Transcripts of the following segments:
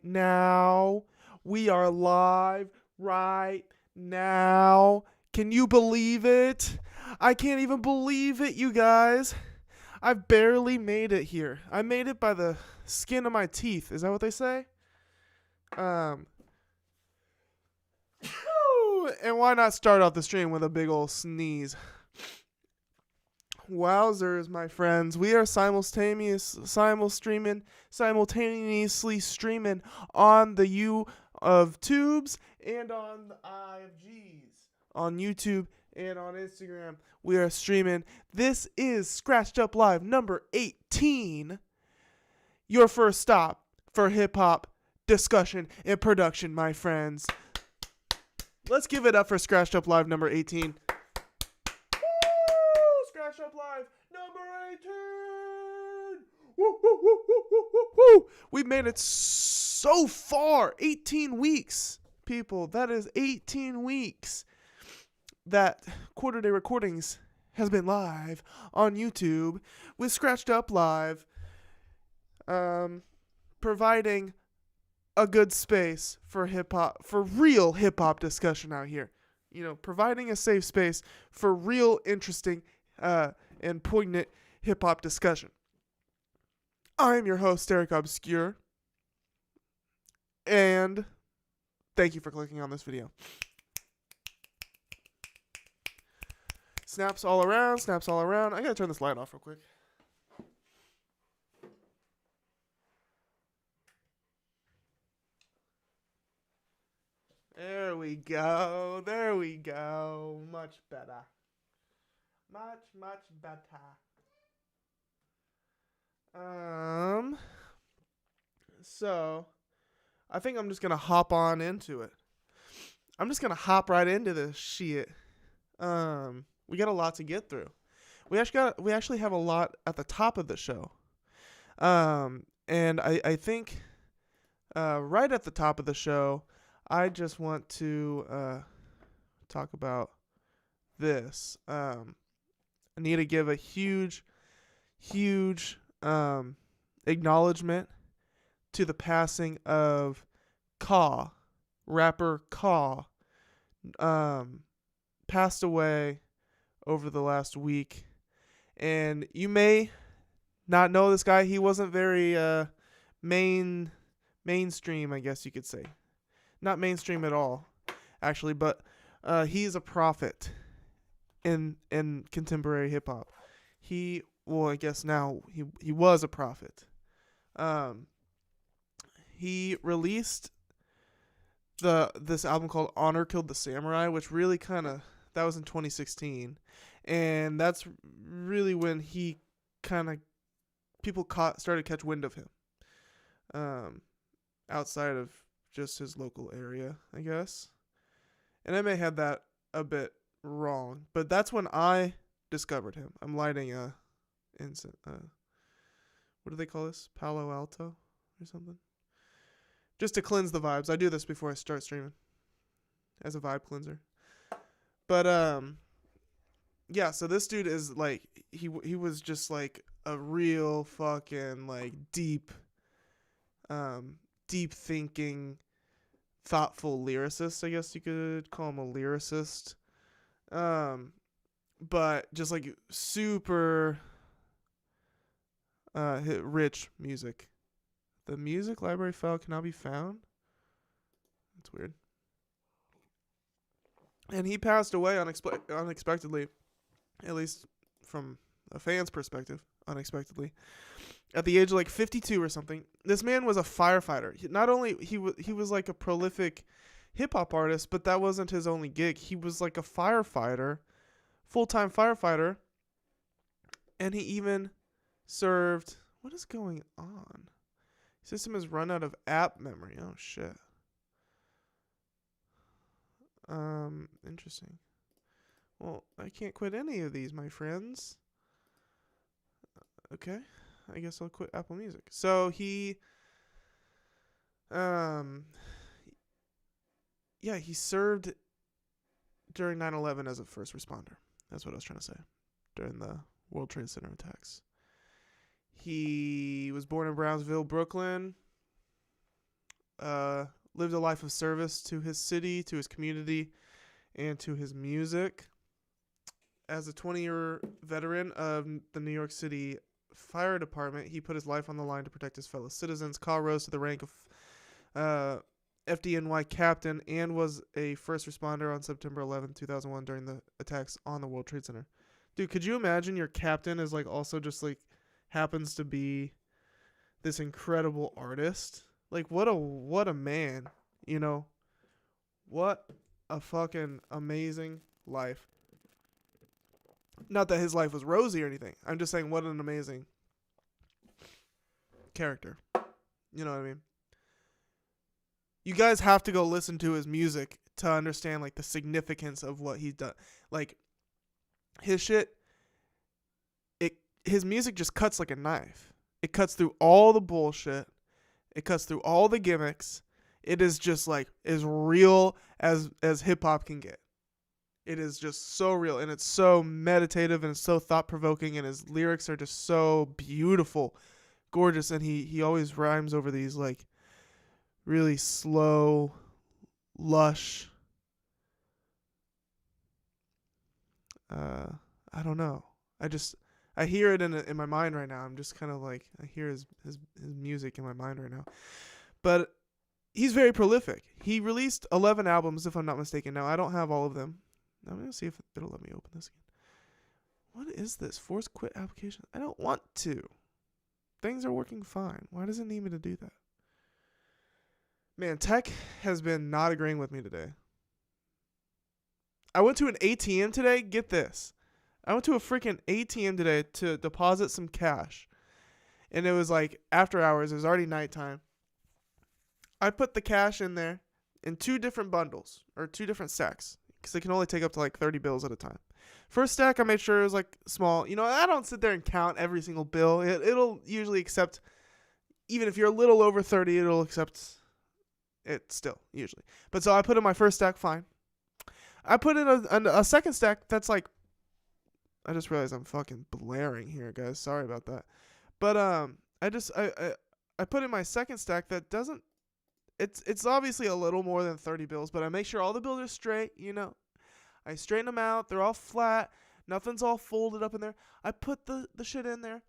now. We are live right now. Can you believe it? I can't even believe it, you guys. I've barely made it here. I made it by the skin of my teeth. Is that what they say? And why not start off the stream with a big old sneeze? Wowzers, my friends. We are simultaneously streaming on the U of Tubes and on the I of G's. On YouTube and on Instagram, we are streaming. This is Scratched Up Live number 18. Your first stop for hip hop discussion and production, my friends. Let's give it up for Scratched Up Live number 18. Scratch Up Live number 18. Woo, woo, woo, woo, woo, woo, woo. We've made it so far. 18 weeks, people. That is 18 weeks that Quarter Day Recordings has been live on YouTube with Scratched Up Live, providing a good space for hip hop, for real hip hop discussion out here. You know, providing a safe space for real interesting and poignant hip-hop discussion. I'm your host, Eric Obscure, and thank you for clicking on this video. Snaps all around, snaps all around. I gotta turn this light off real quick. There we go, there we go. Much better. Much better. So I think I'm just gonna hop on into it. I'm just gonna hop right into this shit. We got a lot to get through. We actually have a lot at the top of the show. And I think right at the top of the show, I just want to talk about this. I need to give a huge acknowledgement to the passing of Ka, rapper Ka. Passed away over the last week. And you may not know this guy. He wasn't very mainstream, I guess you could say. Not mainstream at all, actually, but he's a prophet in contemporary hip hop. I guess now he was a prophet. He released this album called Honor Killed the Samurai, which really that was in 2016, and that's really when he people started to catch wind of him. Outside of just his local area, I guess. And I may have that a bit wrong, but that's when I discovered him. I'm lighting a incense. What do they call this? Palo Alto or something? Just to cleanse the vibes. I do this before I start streaming as a vibe cleanser. But yeah. So this dude is like he was just like a real fucking like deep thinking, thoughtful lyricist. I guess you could call him a lyricist. But just like super rich music. The music library file cannot be found. That's weird. And he passed away unexpectedly, at least from a fan's perspective, unexpectedly, at the age of like 52 or something. This man was a firefighter. Not only he was like a prolific hip hop artist, but that wasn't his only gig. He was like a firefighter, full-time firefighter, and he even served. What is going on? System has run out of app memory. Oh shit. Interesting. Well, I can't quit any of these, my friends. Okay. I guess I'll quit Apple Music. So he he served during 9/11 as a first responder. That's what I was trying to say. During the World Trade Center attacks. He was born in Brownsville, Brooklyn. lived a life of service to his city, to his community, and to his music. As a 20-year veteran of the New York City Fire Department, he put his life on the line to protect his fellow citizens. Kyle rose to the rank of FDNY captain and was a first responder on September 11, 2001 during the attacks on the World Trade Center. Dude, could you imagine your captain is like also just like happens to be this incredible artist? Like what a man, you know? What a fucking amazing life. Not that his life was rosy or anything. I'm just saying what an amazing character. You know what I mean? You guys have to go listen to his music to understand like the significance of what he's done. Like his shit, his music just cuts like a knife. It cuts through all the bullshit. It cuts through all the gimmicks. It is just like as real as hip hop can get. It is just so real, and it's so meditative, and it's so thought provoking, and his lyrics are just so beautiful, gorgeous, and he always rhymes over these like really slow, lush. I don't know. I hear it in my mind right now. I'm just kind of like I hear his music in my mind right now. But he's very prolific. He released 11 albums, if I'm not mistaken. Now I don't have all of them. I'm going to see if it'll let me open this again. What is this? Force quit application? I don't want to. Things are working fine. Why does it need me to do that? Man, tech has been not agreeing with me today. I went to an ATM today. Get this. I went to a freaking ATM today to deposit some cash. And it was like after hours. It was already nighttime. I put the cash in there in 2 different bundles or 2 different stacks. Because they can only take up to like 30 bills at a time. First stack, I made sure it was like small. You know, I don't sit there and count every single bill. It'll usually accept, even if you're a little over 30, it'll accept it still, usually. But so I put in my first stack, fine. I put in a second stack that's like, I just realized I'm fucking blaring here, guys. Sorry about that. But I put in my second stack that doesn't, it's obviously a little more than 30 bills, but I make sure all the bills are straight, you know. I straighten them out. They're all flat. Nothing's all folded up in there. I put the shit in there,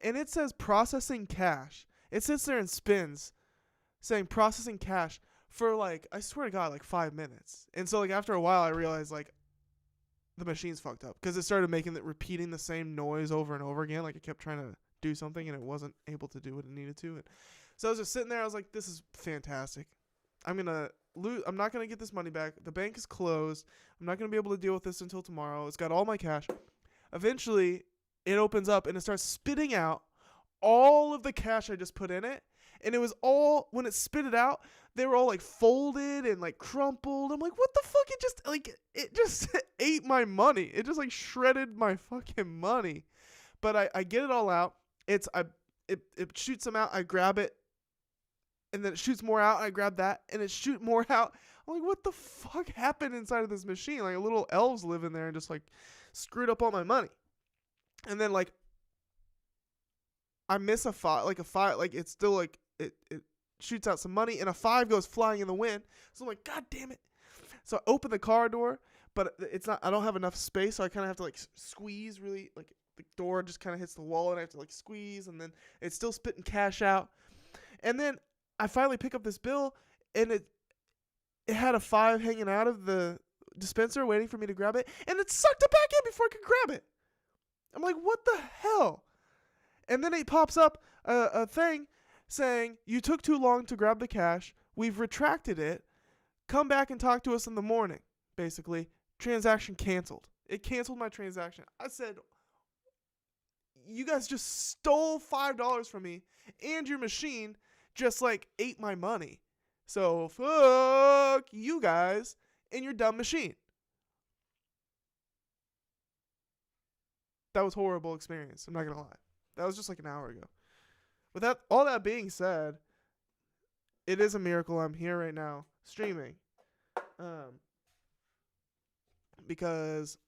and it says processing cash. It sits there and spins saying processing cash for like, I swear to God, like 5 minutes. And so like after a while, I realized like the machine's fucked up because it started repeating the same noise over and over again. Like it kept trying to do something and it wasn't able to do what it needed to. And so I was just sitting there. I was like, this is fantastic. I'm not going to get this money back. The bank is closed. I'm not going to be able to deal with this until tomorrow. It's got all my cash. Eventually, it opens up and it starts spitting out all of the cash I just put in it. And it was all, when it spit it out, they were all like folded and like crumpled. I'm like, what the fuck? It just ate my money. It just like shredded my fucking money. But I get it all out. It shoots them out. I grab it. And then it shoots more out. I grab that. And it shoot more out. I'm like, what the fuck happened inside of this machine? Like, little elves live in there and just, like, screwed up all my money. And then, like, I miss a 5. Like, it's still, like, it shoots out some money. And a 5 goes flying in the wind. So I'm like, God damn it. So I open the car door. But it's not, I don't have enough space. So I kind of have to, like, squeeze really. Like, the door just kind of hits the wall. And I have to, like, squeeze. And then it's still spitting cash out. And then I finally pick up this bill, and it had a 5 hanging out of the dispenser waiting for me to grab it, and it sucked it back in before I could grab it. I'm like, what the hell? And then it pops up a thing saying, you took too long to grab the cash. We've retracted it. Come back and talk to us in the morning. Basically, transaction canceled. It canceled my transaction. I said, you guys just stole $5 from me and your machine just like ate my money. So fuck you guys and your dumb machine. That was a horrible experience. I'm not going to lie. That was just like an hour ago. With that, all that being said, it is a miracle I'm here right now streaming. Because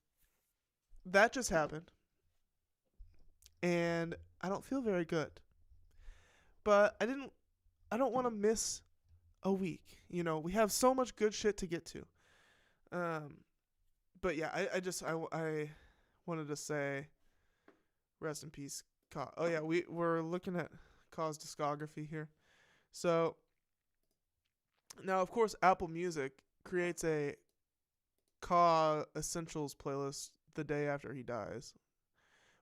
that just happened. And I don't feel very good. But I don't want to miss a week. You know, we have so much good shit to get to. But yeah, I wanted to say rest in peace. Oh yeah, we're looking at Ka's discography here. So now, of course, Apple Music creates a Ka Essentials playlist the day after he dies,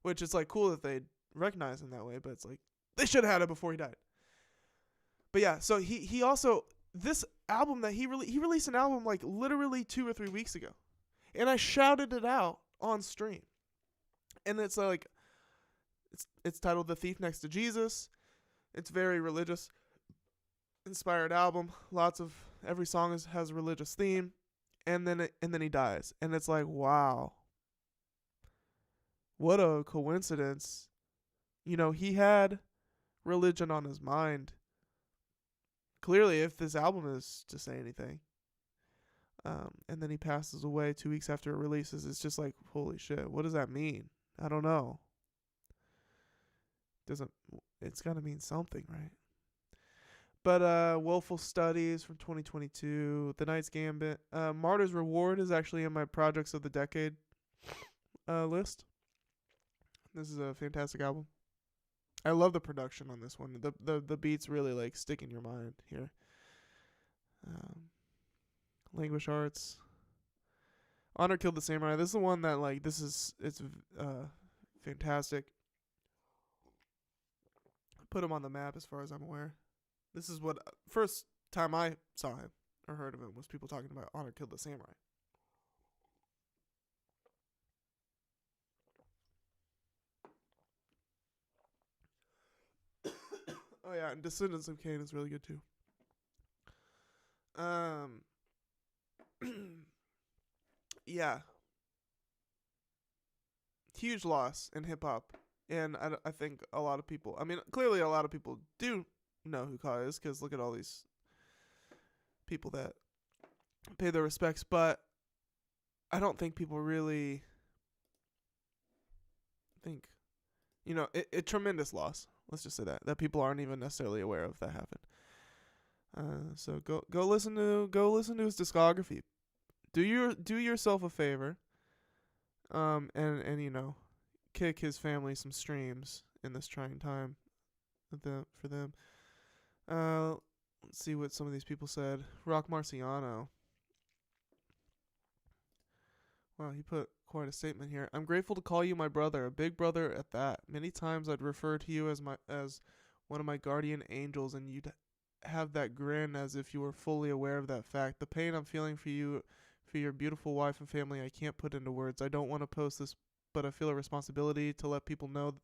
which is like cool that they recognize him that way, but it's like they should have had it before he died. But yeah, so he also, this album that he released an album like literally 2 or 3 weeks ago, and I shouted it out on stream, and it's like it's titled "The Thief Next to Jesus." It's very religious inspired album. Lots of every song has a religious theme, and then he dies, and it's like, wow, what a coincidence. You know, he had religion on his mind. Clearly, if this album is to say anything. And then he passes away 2 weeks after it releases. It's just like, holy shit, what does that mean? I don't know. It's got to mean something, right? But Willful Studies from 2022, The Knight's Gambit. Martyr's Reward is actually in my Projects of the Decade list. This is a fantastic album. I love the production on this one. The beats really like stick in your mind here. Languish Arts. Honor Killed the Samurai. This is the one that like it's fantastic. Put him on the map as far as I'm aware. This is what first time I saw him or heard of him was people talking about Honor Killed the Samurai. Oh yeah, and Descendants of Cain is really good too. Yeah. Huge loss in hip hop. And I think a lot of people, I mean, clearly a lot of people do know who Ka is because look at all these people that pay their respects. But I don't think people really think, you know, it tremendous loss. Let's just say that people aren't even necessarily aware of that happened. So go listen to his discography. Do yourself a favor. And you know, kick his family some streams in this trying time for them. Let's see what some of these people said. Rock Marciano. Wow, he put quite a statement here. I'm grateful to call you my brother, a big brother at that. Many times I'd refer to you as one of my guardian angels, and you'd have that grin as if you were fully aware of that fact. The pain I'm feeling for you, for your beautiful wife and family, I can't put into words. I don't want to post this, but I feel a responsibility to let people know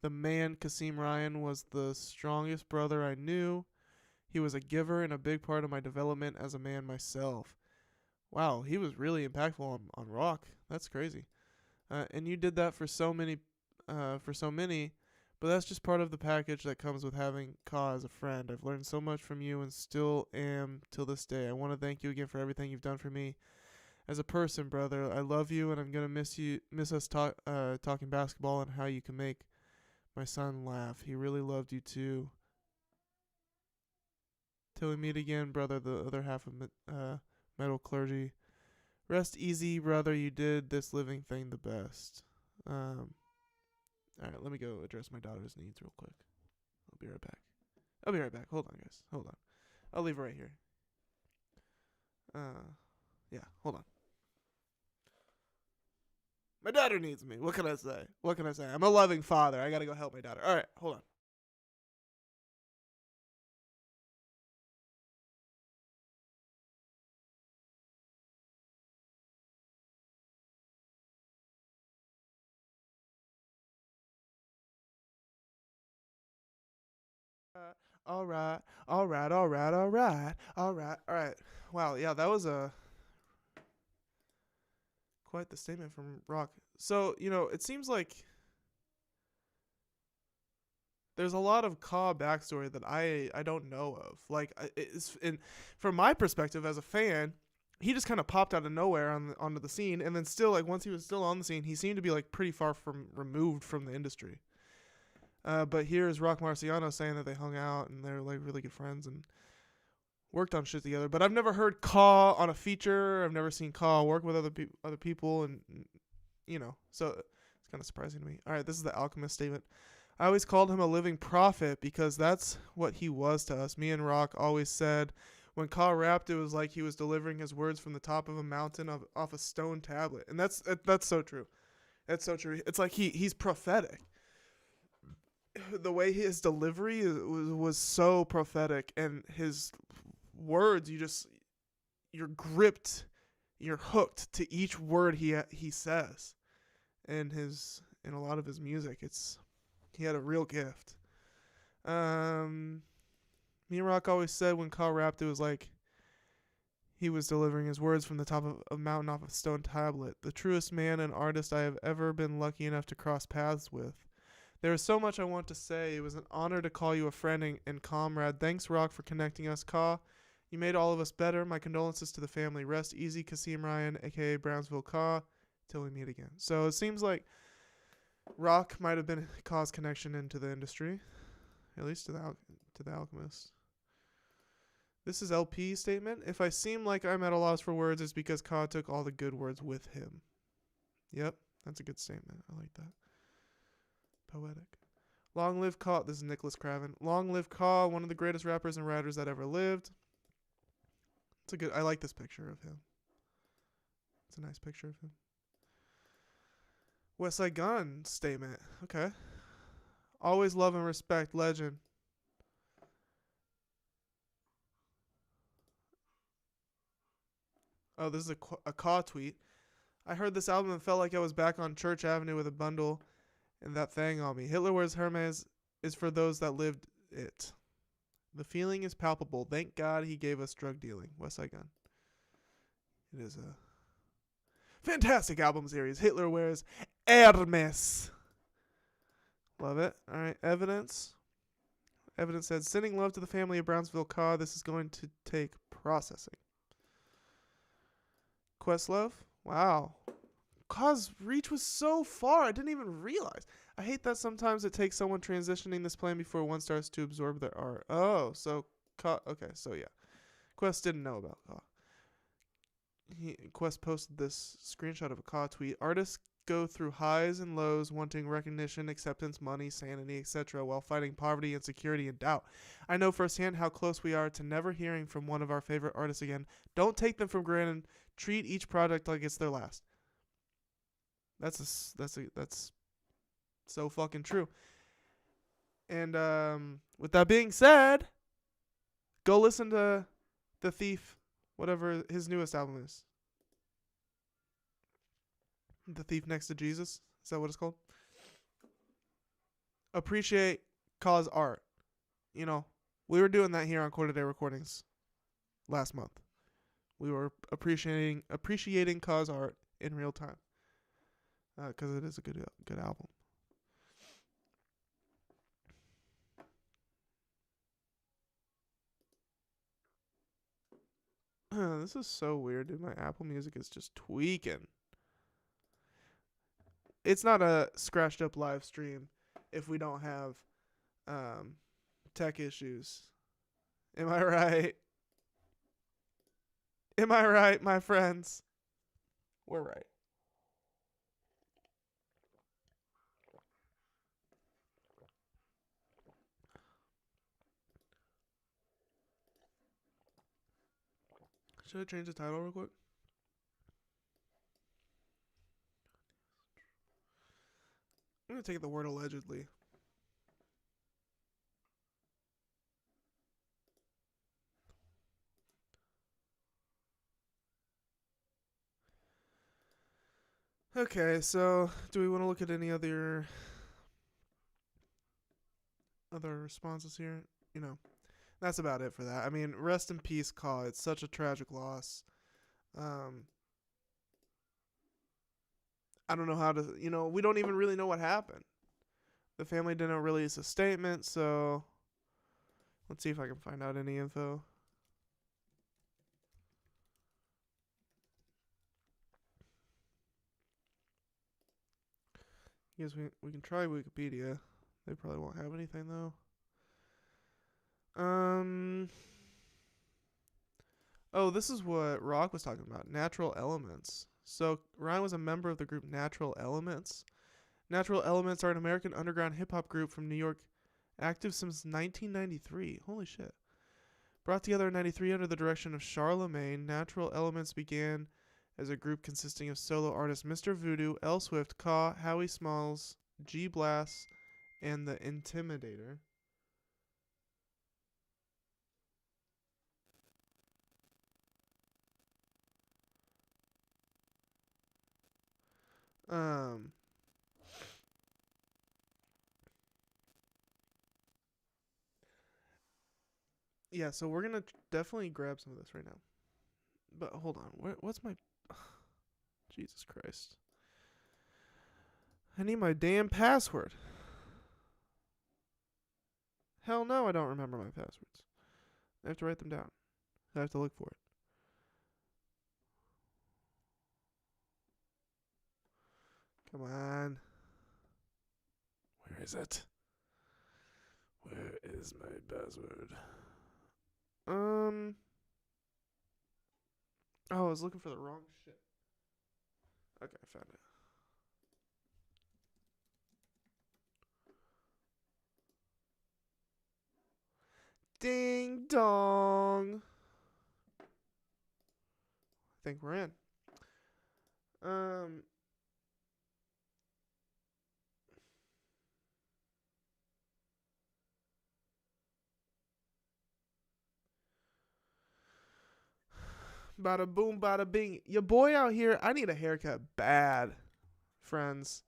the man, Kasim Ryan, was the strongest brother I knew. He was a giver and a big part of my development as a man myself. Wow, he was really impactful on rock. That's crazy. And you did that for so many, but that's just part of the package that comes with having Ka as a friend. I've learned so much from you and still am till this day. I want to thank you again for everything you've done for me as a person, brother. I love you, and I'm gonna miss us talking basketball and how you can make my son laugh. He really loved you too. Till we meet again, brother, the other half of Metal Clergy. Rest easy, brother. You did this living thing the best. All right, let me go address my daughter's needs real quick. I'll be right back. Hold on, guys. Hold on. I'll leave her right here. Yeah, hold on. My daughter needs me. What can I say? I'm a loving father. I gotta go help my daughter. All right, hold on. All right. Wow, yeah, that was quite the statement from Rock. So, you know, it seems like there's a lot of Ka backstory that I don't know of. Like, from my perspective as a fan, he just kind of popped out of nowhere onto the scene, and then still, like, once he was still on the scene, he seemed to be like pretty far removed from the industry. But here is Rock Marciano saying that they hung out and they're like really good friends, and worked on shit together. But I've never heard Ka on a feature. I've never seen Ka work with other people, and so it's kind of surprising to me. All right, this is the Alchemist statement. I always called him a living prophet because that's what he was to us. Me and Rock always said when Ka rapped, it was like he was delivering his words from the top of a mountain off a stone tablet, and that's so true. That's so true. It's like he's prophetic. The way his delivery was so prophetic, and his words, you're gripped, you're hooked to each word he says, and in a lot of his music, he had a real gift. Me and Rock always said when Ka rapped, it was like he was delivering his words from the top of a mountain off a stone tablet. The truest man and artist I have ever been lucky enough to cross paths with. There is so much I want to say. It was an honor to call you a friend and comrade. Thanks, Rock, for connecting us. Ka, you made all of us better. My condolences to the family. Rest easy, Kasim Ryan, a.k.a. Brownsville Ka, till we meet again. So it seems like Rock might have been Ka's connection into the industry, at least to the Alchemist. This is LP's statement. If I seem like I'm at a loss for words, it's because Ka took all the good words with him. Yep, that's a good statement. I like that. Poetic. Long live Ka. This is Nicholas Craven. Long live Ka, one of the greatest rappers and writers that ever lived. I like this picture of him. It's a nice picture of him. West Side Gun statement. Okay. Always love and respect. Legend. Oh, this is a Ka tweet. I heard this album and felt like I was back on Church Avenue with a bundle and that thing on me. Hitler Wears Hermes is for those that lived it. The feeling is palpable. Thank God he gave us drug dealing. West Side Gun. It is a fantastic album series. Hitler Wears Hermes. Love it. All right, Evidence. Evidence said, sending love to the family of Brownsville Ka. This is going to take processing. Questlove. Wow. Ka's reach was so far. I didn't even realize. I hate that sometimes it takes someone transitioning this plan before one starts to absorb their art. Oh, so Ka. Okay, so yeah. Quest didn't know about Ka. Quest posted this screenshot of a Ka tweet. Artists go through highs and lows, wanting recognition, acceptance, money, sanity, etc., while fighting poverty, insecurity, and doubt. I know firsthand how close we are to never hearing from one of our favorite artists again. Don't take them for granted. Treat each project like it's their last. That's so fucking true. And with that being said, go listen to The Thief, whatever his newest album is. The Thief Next to Jesus. Is that what it's called? Appreciate Ka's art. We were doing that here on Quarter Day Recordings last month. We were appreciating Ka's art in real time. Because it is a good album. This is so weird, dude. My Apple Music is just tweaking. It's not a scratched up live stream if we don't have tech issues. Am I right? Am I right, my friends? We're right. Should I change the title real quick? I'm going to take the word allegedly. Okay, so do we want to look at any other responses here? That's about it for that. I mean, rest in peace, Ka. It's such a tragic loss. I don't know how to, we don't even really know what happened. The family didn't release a statement, so let's see if I can find out any info. I guess we can try Wikipedia. They probably won't have anything, though. Oh, this is what Rock was talking about. Natural Elements. So Ryan was a member of the group Natural Elements. Natural Elements are an American underground hip hop group from New York, active since 1993. Holy shit. Brought together in 93 under the direction of Charlemagne, Natural Elements began as a group consisting of solo artists Mr. Voodoo, L Swift, Ka, Howie Smalls, G Blast, and The Intimidator. Um, yeah, so we're gonna definitely grab some of this right now. But hold on, what's my? Jesus Christ! I need my damn password. Hell no, I don't remember my passwords. I have to write them down. I have to look for it. Come on. Where is it? Where is my password? Oh, I was looking for the wrong shit. Okay, I found it. Ding dong. I think we're in. Um, Bada boom, bada bing. Your boy out here, I need a haircut bad, friends.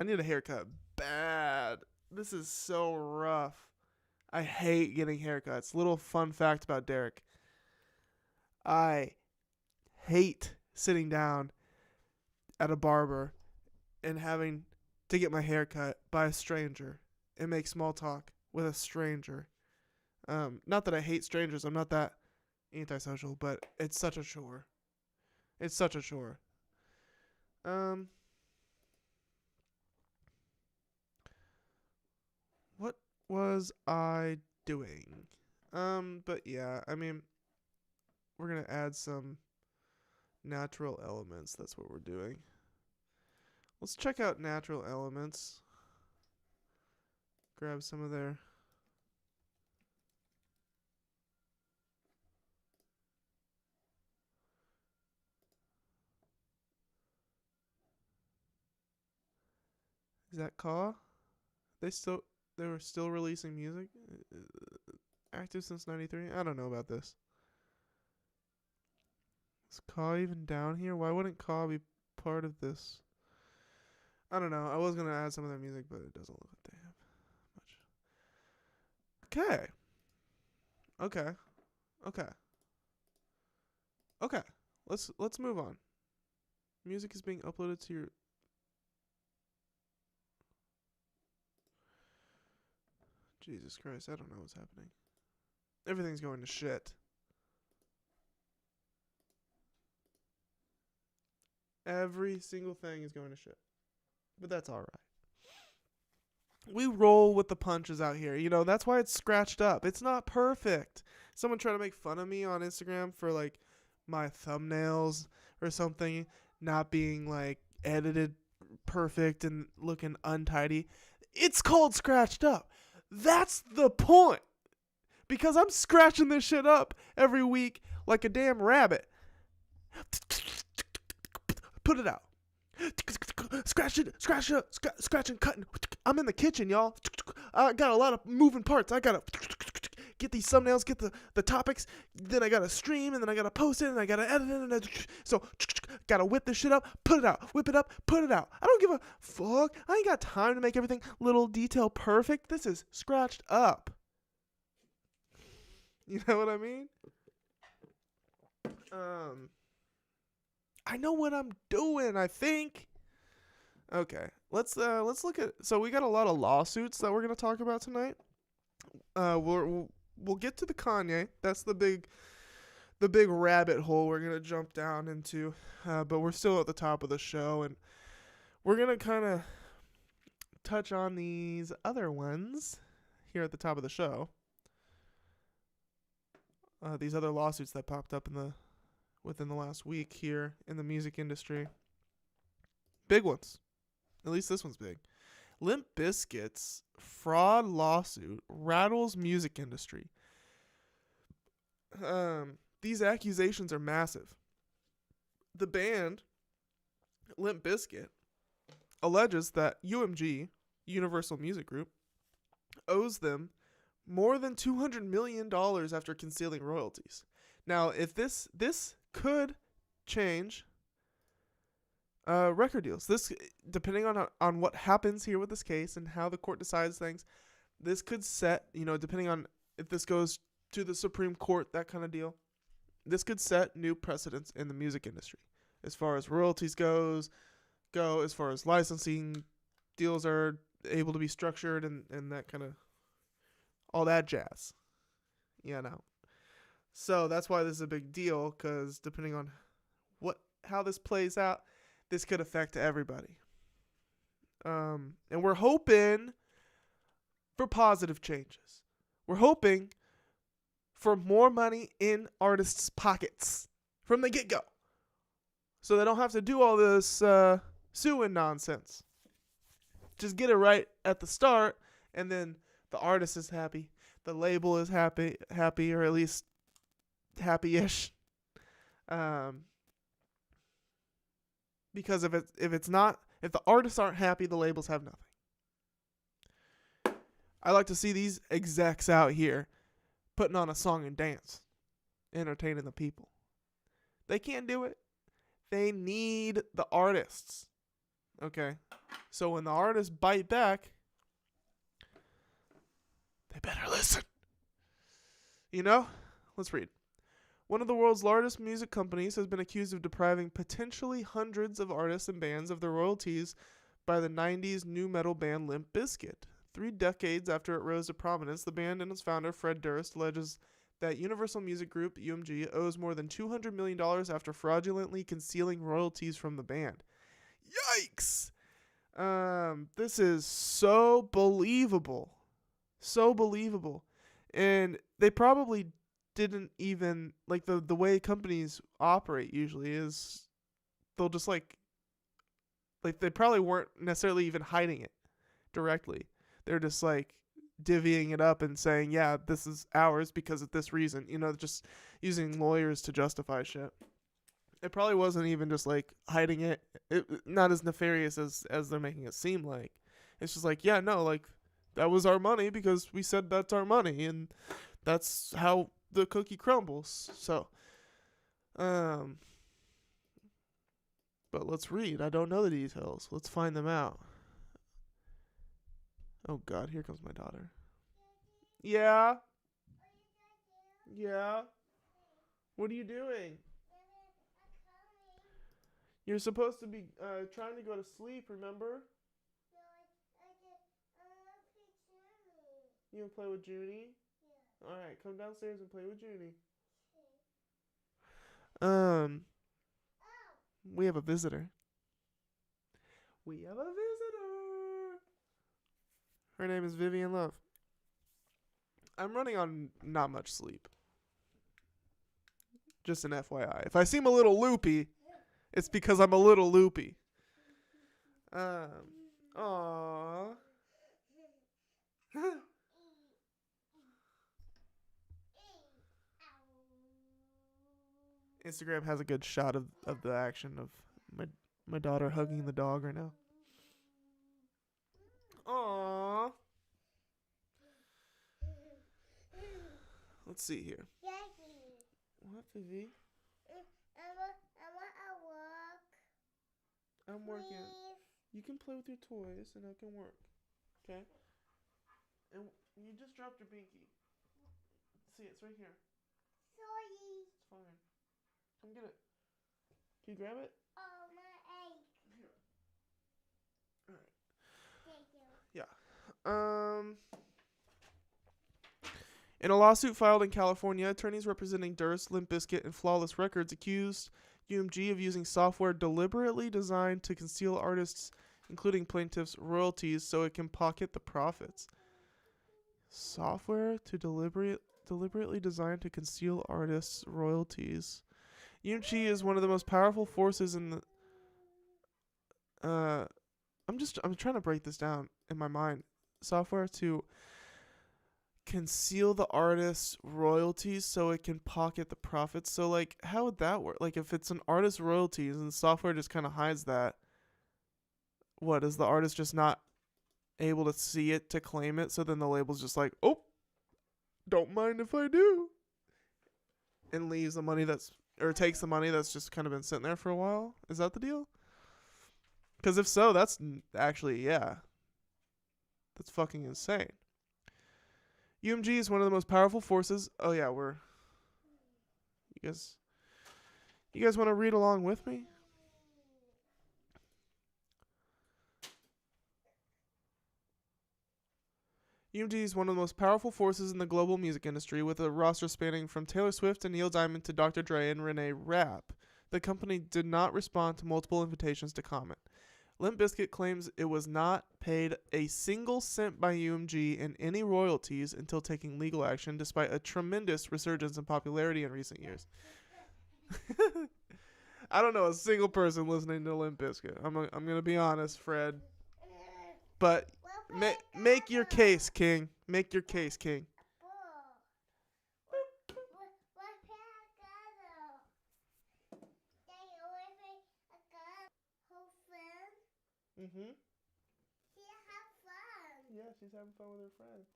I need a haircut bad. This is so rough. I hate getting haircuts. Little fun fact about Derek. I hate sitting down at a barber and having to get my hair cut by a stranger and make small talk with a stranger. Not that I hate strangers. I'm not that antisocial, but it's such a chore. It's such a chore. Um, what was I doing? But yeah, I mean, we're gonna add some natural elements. That's what we're doing. Let's check out natural elements. Grab some of their. Is that Caw? They were still releasing music. Active since '93. I don't know about this. Is Caw even down here? Why wouldn't Caw be part of this? I don't know. I was gonna add some of their music, but it doesn't look like they have much. Okay. Okay. Okay. Okay. Let's move on. Music is being uploaded to your. Jesus Christ! I don't know what's happening. Everything's going to shit. Every single thing is going to shit. But that's all right. We roll with the punches out here. You know, that's why it's scratched up. It's not perfect. Someone tried to make fun of me on Instagram for like my thumbnails or something not being like edited perfect and looking untidy. It's called scratched up. That's the point. Because I'm scratching this shit up every week like a damn rabbit. Put it out. Scratch it, scratching, cutting. I'm in the kitchen, y'all. I got a lot of moving parts. I gotta get these thumbnails, get the topics. Then I gotta stream, and then I gotta post it, and I gotta edit it. And so gotta whip this shit up, put it out, whip it up, put it out. I don't give a fuck. I ain't got time to make everything little detail perfect. This is scratched up. You know what I mean? I know what I'm doing, I think. Okay. Let's look at so we got a lot of lawsuits that we're going to talk about tonight. We'll get to the Kanye. That's the big rabbit hole we're going to jump down into. But we're still at the top of the show, and we're going to kind of touch on these other ones here at the top of the show. these other lawsuits that popped up within the last week here in the music industry. Big ones. At least this one's big. Limp Bizkit's fraud lawsuit rattles music industry. These accusations are massive. The band, Limp Bizkit, alleges that UMG, Universal Music Group, owes them more than $200 million after concealing royalties. Now, if this could change record deals. This, depending on what happens here with this case and how the court decides things, this could set, depending on if this goes to the Supreme Court, that kind of deal, this could set new precedents in the music industry as far as royalties go, as far as licensing deals are able to be structured and that kind of, all that jazz. So that's why this is a big deal, because depending on how this plays out, this could affect everybody. And we're hoping for positive changes. We're hoping for more money in artists' pockets from the get-go, so they don't have to do all this suing nonsense. Just get it right at the start, and then the artist is happy, the label is happy, or at least happy-ish. Because if the artists aren't happy, the labels have nothing. I like to see these execs out here putting on a song and dance, entertaining the people. They can't do it. They need the artists. Okay? So when the artists bite back, they better listen. Let's read. One of the world's largest music companies has been accused of depriving potentially hundreds of artists and bands of their royalties by the 90s nu metal band Limp Bizkit. 3 decades after it rose to prominence, the band and its founder, Fred Durst, alleges that Universal Music Group, UMG, owes more than $200 million after fraudulently concealing royalties from the band. Yikes! This is so believable. So believable. And they probably didn't even, the way companies operate usually is they'll just they probably weren't necessarily even hiding it directly. They're just divvying it up and saying, yeah, this is ours because of this reason, just using lawyers to justify shit. It probably wasn't even just hiding it, not as nefarious as they're making it seem like. It's just that was our money because we said that's our money, and that's how the cookie crumbles. So, but let's read. I don't know the details. Let's find them out. Oh God, here comes my daughter. Yeah? Yeah? What are you doing? You're supposed to be trying to go to sleep, remember? You want to play with Junie? Yeah. Alright, come downstairs and play with Junie. Okay. We have a visitor. Her name is Vivian Love. I'm running on not much sleep. Just an FYI. If I seem a little loopy, it's because I'm a little loopy. Aww. Instagram has a good shot of the action of my daughter hugging the dog right now. Aww. Let's see here. What, Vivi? I want to work. I'm working. You can play with your toys and I can work. Okay? And you just dropped your binky. See, it's right here. Sorry. It's fine. Come get it. Can you grab it? Oh, my egg. Here. Alright. Thank you. Yeah. In a lawsuit filed in California, attorneys representing Durst, Limp Bizkit, and Flawless Records accused UMG of using software deliberately designed to conceal artists, including plaintiffs' royalties, so it can pocket the profits. Software to deliberately designed to conceal artists' royalties. UMG is one of the most powerful forces in the. I'm trying to break this down in my mind. Software to conceal the artist's royalties so it can pocket the profits. So like, how would that work? Like, if it's an artist's royalties and the software just kind of hides that, what is the artist just not able to see it to claim it? So then the label's just like, oh, don't mind if I do, and leaves the money takes the money that's just kind of been sitting there for a while. Is that the deal? Because if so, that's actually, yeah, that's fucking insane. UMG is one of the most powerful forces. Oh yeah, you guys want to read along with me? UMG is one of the most powerful forces in the global music industry, with a roster spanning from Taylor Swift and Neil Diamond to Dr. Dre and Renee Rapp. The company did not respond to multiple invitations to comment. Limp Bizkit claims it was not paid a single cent by UMG in any royalties until taking legal action, despite a tremendous resurgence in popularity in recent years. I don't know a single person listening to Limp Bizkit. I'm gonna be honest, Fred. But make your case, King. Make your case, King. Mhm. Yeah, she's having fun with her friends.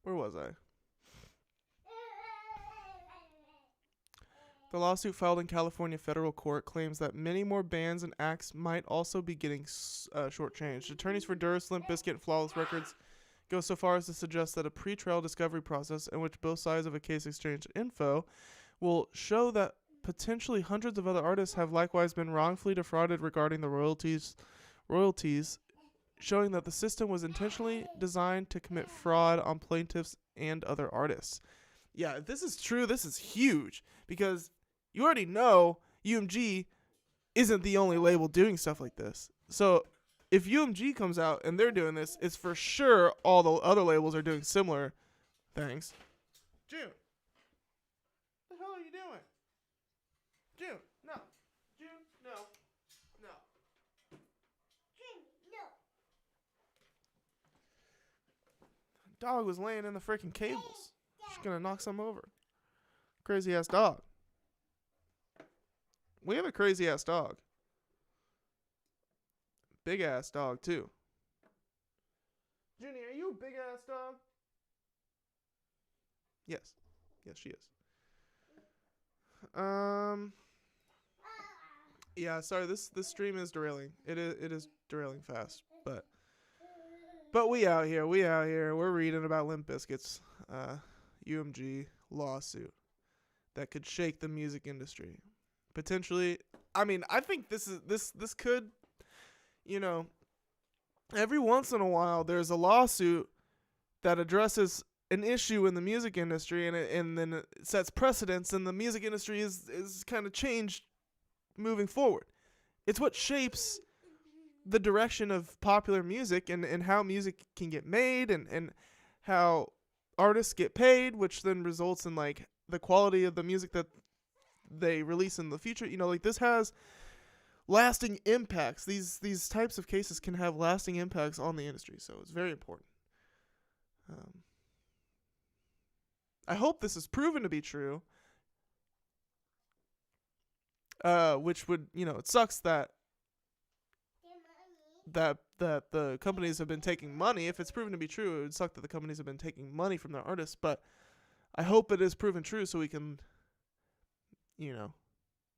Where was I? The lawsuit filed in California federal court claims that many more bands and acts might also be getting shortchanged. Attorneys for Durst, Limp Bizkit, and Flawless Records go so far as to suggest that a pre-trial discovery process in which both sides of a case exchange info will show that potentially hundreds of other artists have likewise been wrongfully defrauded regarding the royalties, showing that the system was intentionally designed to commit fraud on plaintiffs and other artists. Yeah, if this is true, this is huge, because you already know UMG isn't the only label doing stuff like this. So if UMG comes out and they're doing this, it's for sure all the other labels are doing similar things. June, what the hell are you doing? June, no. June, no. No. Dog was laying in the freaking cables. She's gonna knock some over. Crazy ass dog. We have a crazy ass dog. Big ass dog too. Junie, are you a big ass dog? Yes. Yes, she is. Yeah, sorry, this stream is derailing. It is derailing fast, but we out here. We're reading about Limp Bizkit's UMG lawsuit that could shake the music industry. Potentially, I mean, I think this could, every once in a while there's a lawsuit that addresses an issue in the music industry, and then it sets precedents, and the music industry is kind of changed moving forward. It's what shapes the direction of popular music and how music can get made and how artists get paid, which then results in like the quality of the music that they release in the future. Like this has lasting impacts. These types of cases can have lasting impacts on the industry, so it's very important. I hope this is proven to be true. Which would, it sucks that the companies have been taking money. If it's proven to be true, it would suck that the companies have been taking money from their artists, but I hope it is proven true so we can,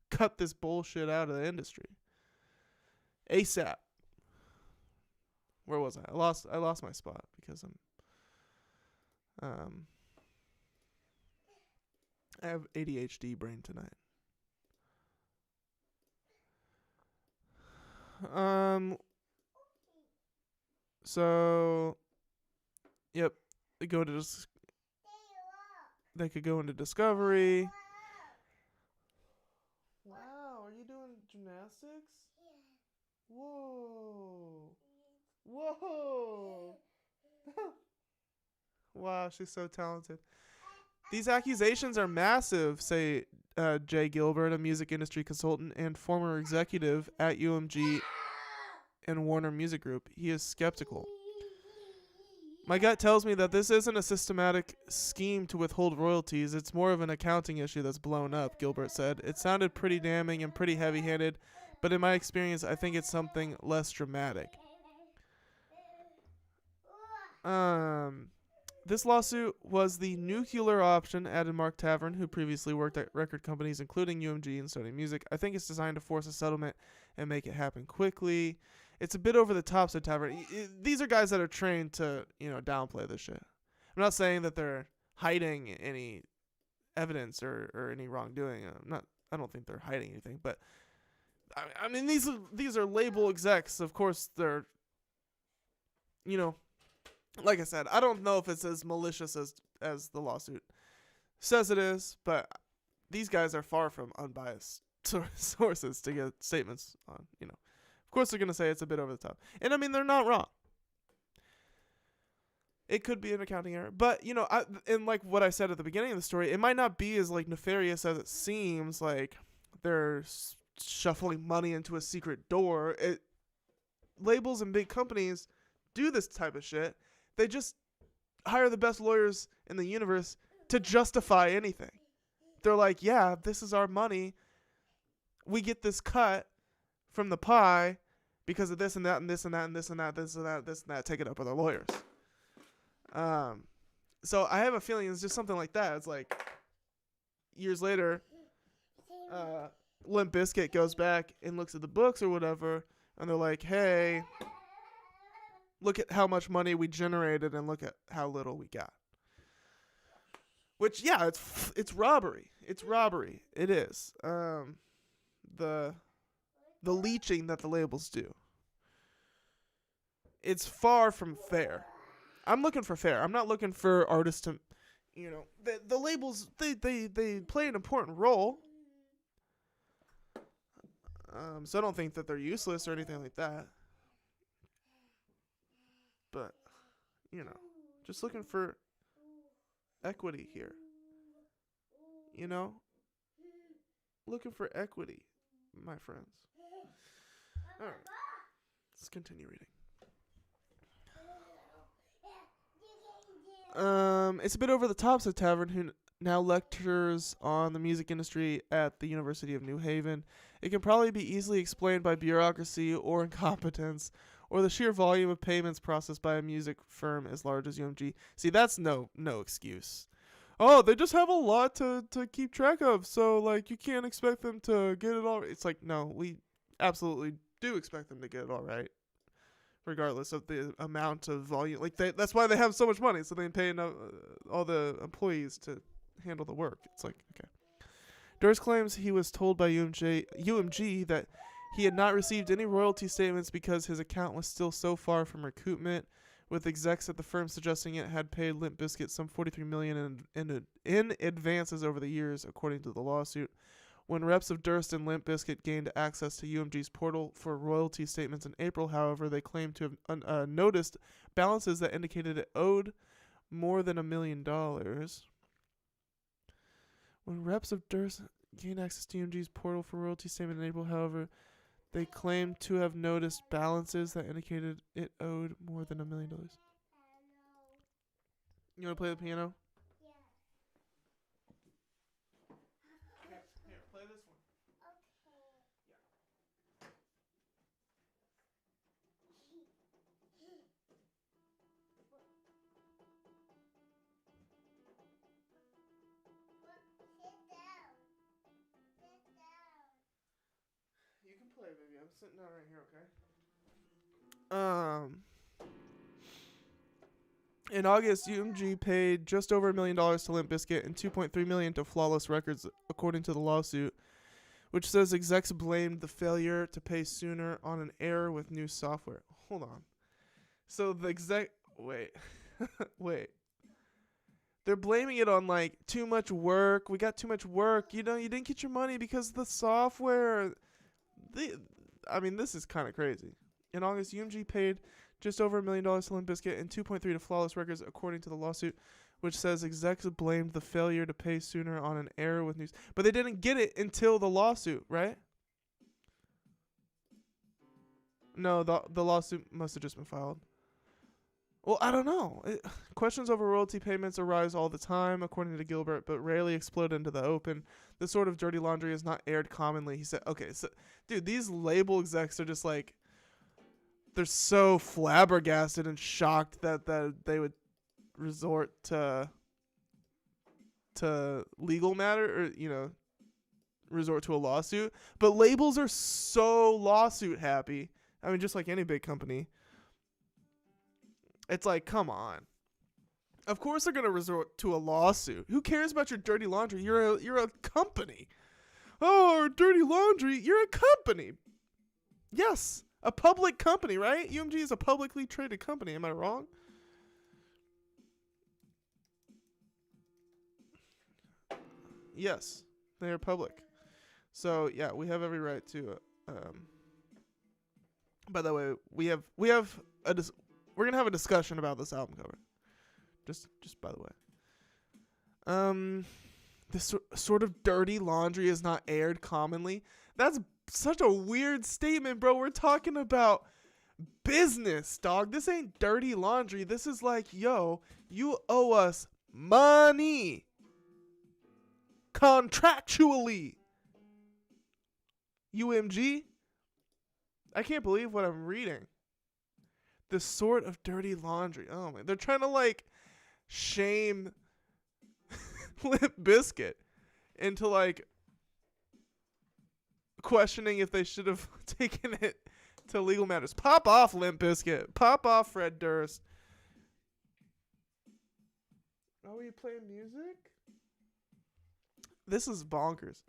cut this bullshit out of the industry. ASAP. Where was I? I lost my spot because I have ADHD brain tonight. So, yep, they could go into discovery. Wow, are you doing gymnastics? Whoa. Whoa. Wow, she's so talented. These accusations are massive, say Jay Gilbert, a music industry consultant and former executive at UMG and Warner Music Group. He is skeptical. My gut tells me that this isn't a systematic scheme to withhold royalties. It's more of an accounting issue that's blown up, Gilbert said. It sounded pretty damning and pretty heavy-handed, but in my experience, I think it's something less dramatic. This lawsuit was the nuclear option, added Mark Tavern, who previously worked at record companies including UMG and Sony Music. I think it's designed to force a settlement and make it happen quickly. It's a bit over the top, said Tavern. These are guys that are trained to, downplay this shit. I'm not saying that they're hiding any evidence or any wrongdoing. I don't think they're hiding anything, but I mean these are label execs. Of course they're, like I said, I don't know if it's as malicious as the lawsuit says it is, but these guys are far from unbiased sources to get statements on, Of course they're going to say it's a bit over the top. And I mean, they're not wrong. It could be an accounting error. But, and like what I said at the beginning of the story, it might not be as like nefarious as it seems. Like they're shuffling money into a secret door. Labels and big companies do this type of shit. They just hire the best lawyers in the universe to justify anything. They're like, yeah, this is our money. We get this cut from the pie because of this and that and this and that and this and that, this and that, this and that. Take it up with our lawyers. So I have a feeling it's just something like that. It's like years later, Limp Bizkit goes back and looks at the books or whatever, and they're like, hey, look at how much money we generated and look at how little we got. Which, yeah, it's robbery. It's robbery. It is. The leeching that the labels do. It's far from fair. I'm looking for fair. I'm not looking for artists to, the labels, they play an important role. So I don't think that they're useless or anything like that. But, just looking for equity here. Looking for equity, my friends. All right. Let's continue reading. It's a bit over the top, said Tavern, who now lectures on the music industry at the University of New Haven. It can probably be easily explained by bureaucracy or incompetence, or the sheer volume of payments processed by a music firm as large as UMG. See, that's no excuse. Oh, they just have a lot to keep track of, so, like, you can't expect them to get it all right. It's like, no, we absolutely do expect them to get it all right, regardless of the amount of volume. Like, that's why they have so much money, so they pay all the employees to handle the work. It's like, okay. Durst claims he was told by UMG that he had not received any royalty statements because his account was still so far from recoupment, with execs at the firm suggesting it had paid Limp Bizkit some $43 million in advances over the years, according to the lawsuit. When reps of Durst and Limp Bizkit gained access to UMG's portal for royalty statements in April, however, they claimed to have noticed balances that indicated it owed more than $1 million. When reps of Durst gained access to UMG's portal for royalty statement in April, however, they claimed to have noticed balances that indicated it owed more than $1 million. You want to play the piano? Yeah. Here, play this one. You can play, baby. I'm sitting down right here, okay? In August, UMG paid just over $1 million to Limp Bizkit and $2.3 million to Flawless Records, according to the lawsuit, which says execs blamed the failure to pay sooner on an error with new software. Hold on. So the wait. They're blaming it on, like, too much work. We got too much work. You didn't get your money because of the software. I mean, this is kind of crazy. In August, UMG paid just over $1 million to Limp Bizkit and 2.3 to Flawless Records, according to the lawsuit, which says execs blamed the failure to pay sooner on an error with news. But they didn't get it until the lawsuit, right? No, the lawsuit must have just been filed. Well, I don't know. Questions over royalty payments arise all the time, according to Gilbert, but rarely explode into the open. This sort of dirty laundry is not aired commonly. He said, okay, so, dude, these label execs are just like, they're so flabbergasted and shocked that they would resort to legal matter or, resort to a lawsuit. But labels are so lawsuit happy. I mean, just like any big company. It's like, come on. Of course they're going to resort to a lawsuit. Who cares about your dirty laundry? You're a company. Oh, dirty laundry. You're a company. Yes, a public company, right? UMG is a publicly traded company. Am I wrong? Yes, they are public. So, yeah, we have every right to by the way, we're going to have a discussion about this album cover. Just by the way. This sort of dirty laundry is not aired commonly. That's such a weird statement, bro. We're talking about business, dog. This ain't dirty laundry. This is like, yo, you owe us money. Contractually. UMG. I can't believe what I'm reading. This sort of dirty laundry. Oh man, they're trying to like shame Limp Bizkit into like questioning if they should have taken it to legal matters. Pop off, Limp Bizkit. Pop off, Fred Durst. Oh, are you playing music? This is bonkers.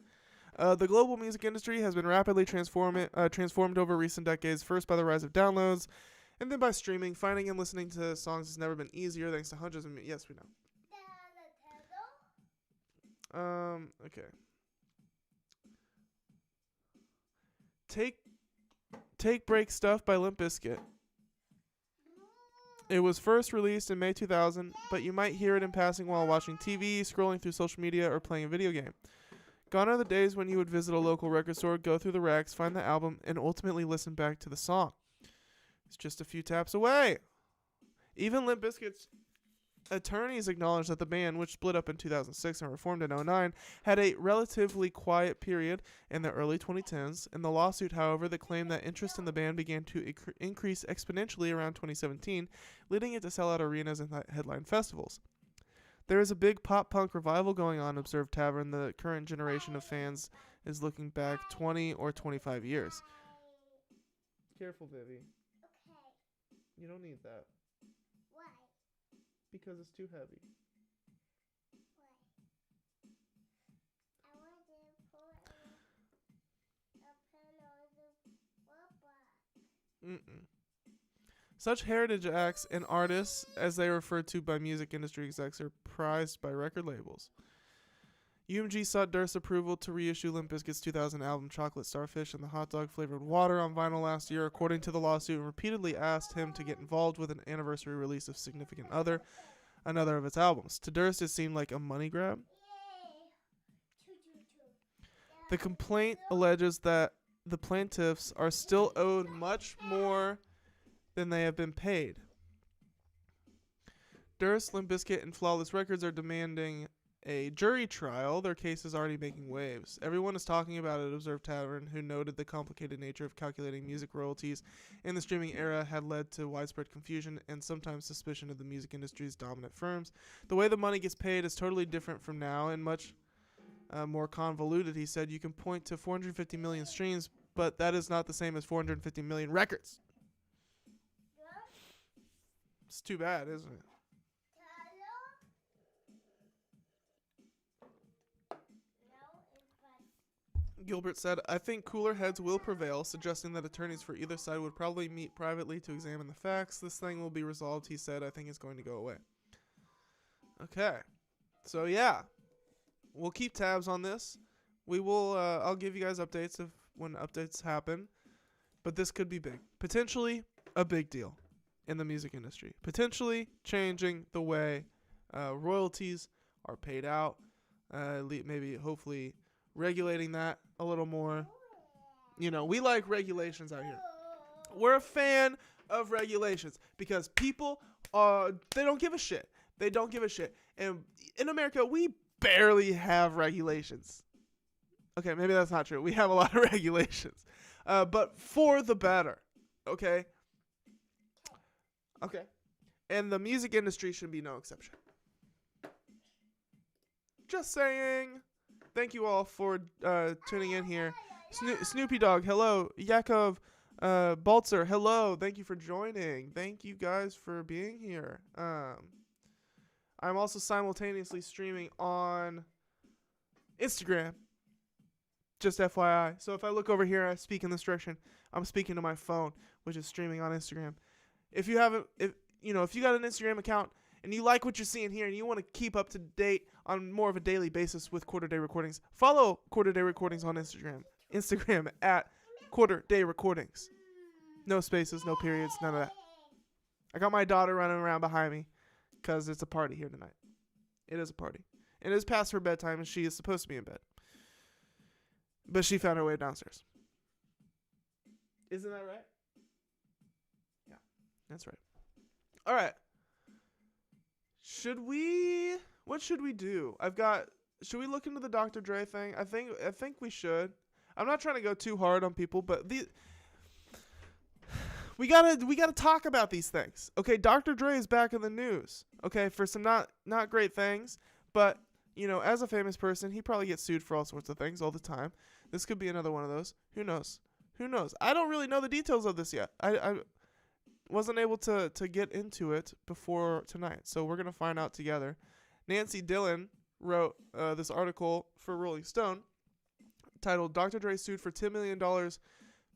The global music industry has been rapidly transformed over recent decades, first by the rise of downloads, and then by streaming. Finding and listening to songs has never been easier thanks to hundreds of yes, we know. Okay. Take Break Stuff by Limp Bizkit. It was first released in May 2000, but you might hear it in passing while watching TV, scrolling through social media, or playing a video game. Gone are the days when you would visit a local record store, go through the racks, find the album, and ultimately listen back to the song. It's just a few taps away. Even Limp Bizkit's attorneys acknowledged that the band, which split up in 2006 and reformed in 2009, had a relatively quiet period in the early 2010s. In the lawsuit, however, they claimed that interest in the band began to increase exponentially around 2017, leading it to sell out arenas and headline festivals. There is a big pop-punk revival going on, observed Tavern. The current generation of fans is looking back 20 or 25 years. Careful, Vivi. Okay. You don't need that. Why? Because it's too heavy. Why? I want to put a pen on the robot. Such heritage acts and artists, as they are referred to by music industry execs, are prized by record labels. UMG sought Durst's approval to reissue Limp Bizkit's 2000 album Chocolate Starfish and the hot dog flavored water on vinyl last year, according to the lawsuit, and repeatedly asked him to get involved with an anniversary release of Significant Other, another of its albums. To Durst, it seemed like a money grab. The complaint alleges that the plaintiffs are still owed much more than they have been paid. Durst, Limp Bizkit, and Flawless Records are demanding a jury trial. Their case is already making waves. Everyone is talking about it, observed Tavern, who noted the complicated nature of calculating music royalties in the streaming era had led to widespread confusion and sometimes suspicion of the music industry's dominant firms. The way the money gets paid is totally different from now and much more convoluted, he said. You can point to 450 million streams, but that is not the same as 450 million records. It's too bad, isn't it? Gilbert said, I think cooler heads will prevail, suggesting that attorneys for either side would probably meet privately to examine the facts. This thing will be resolved, he said. I think it's going to go away. Okay. So, yeah. We'll keep tabs on this. We will, I'll give you guys updates when updates happen. But this could be big. Potentially a big deal in the music industry. Potentially changing the way royalties are paid out. Maybe, hopefully, regulating that a little more. You know, we like regulations out here. We're a fan of regulations because people, they don't give a shit. They don't give a shit. And in America, we barely have regulations. Okay, maybe that's not true. We have a lot of regulations. But for the better. Okay? Okay. And the music industry should be no exception. Just saying. Thank you all for tuning in here. Snoopy Dog, hello. Yakov Baltzer, hello. Thank you for joining. Thank you guys for being here. I'm also simultaneously streaming on Instagram. Just FYI. So if I look over here and I speak in this direction, I'm speaking to my phone, which is streaming on Instagram. If you got an Instagram account and you like what you're seeing here and you want to keep up to date on more of a daily basis with Quarter Day Recordings, follow Quarter Day Recordings on Instagram. Instagram at Quarter Day Recordings. No spaces, no periods, none of that. I got my daughter running around behind me because it's a party here tonight. It is a party. It is past her bedtime and she is supposed to be in bed. But she found her way downstairs. Isn't that right? Yeah, that's right. All right. What should we do? Should we look into the Dr. Dre thing? I think we should. I'm not trying to go too hard on people, but we gotta talk about these things. Okay, Dr. Dre is back in the news. Okay, for some not great things, but you know, as a famous person, he probably gets sued for all sorts of things all the time. This could be another one of those. Who knows? I don't really know the details of this yet. I wasn't able to get into it before tonight, so we're gonna find out together. Nancy Dillon wrote this article for Rolling Stone titled "Dr. Dre sued for $10 million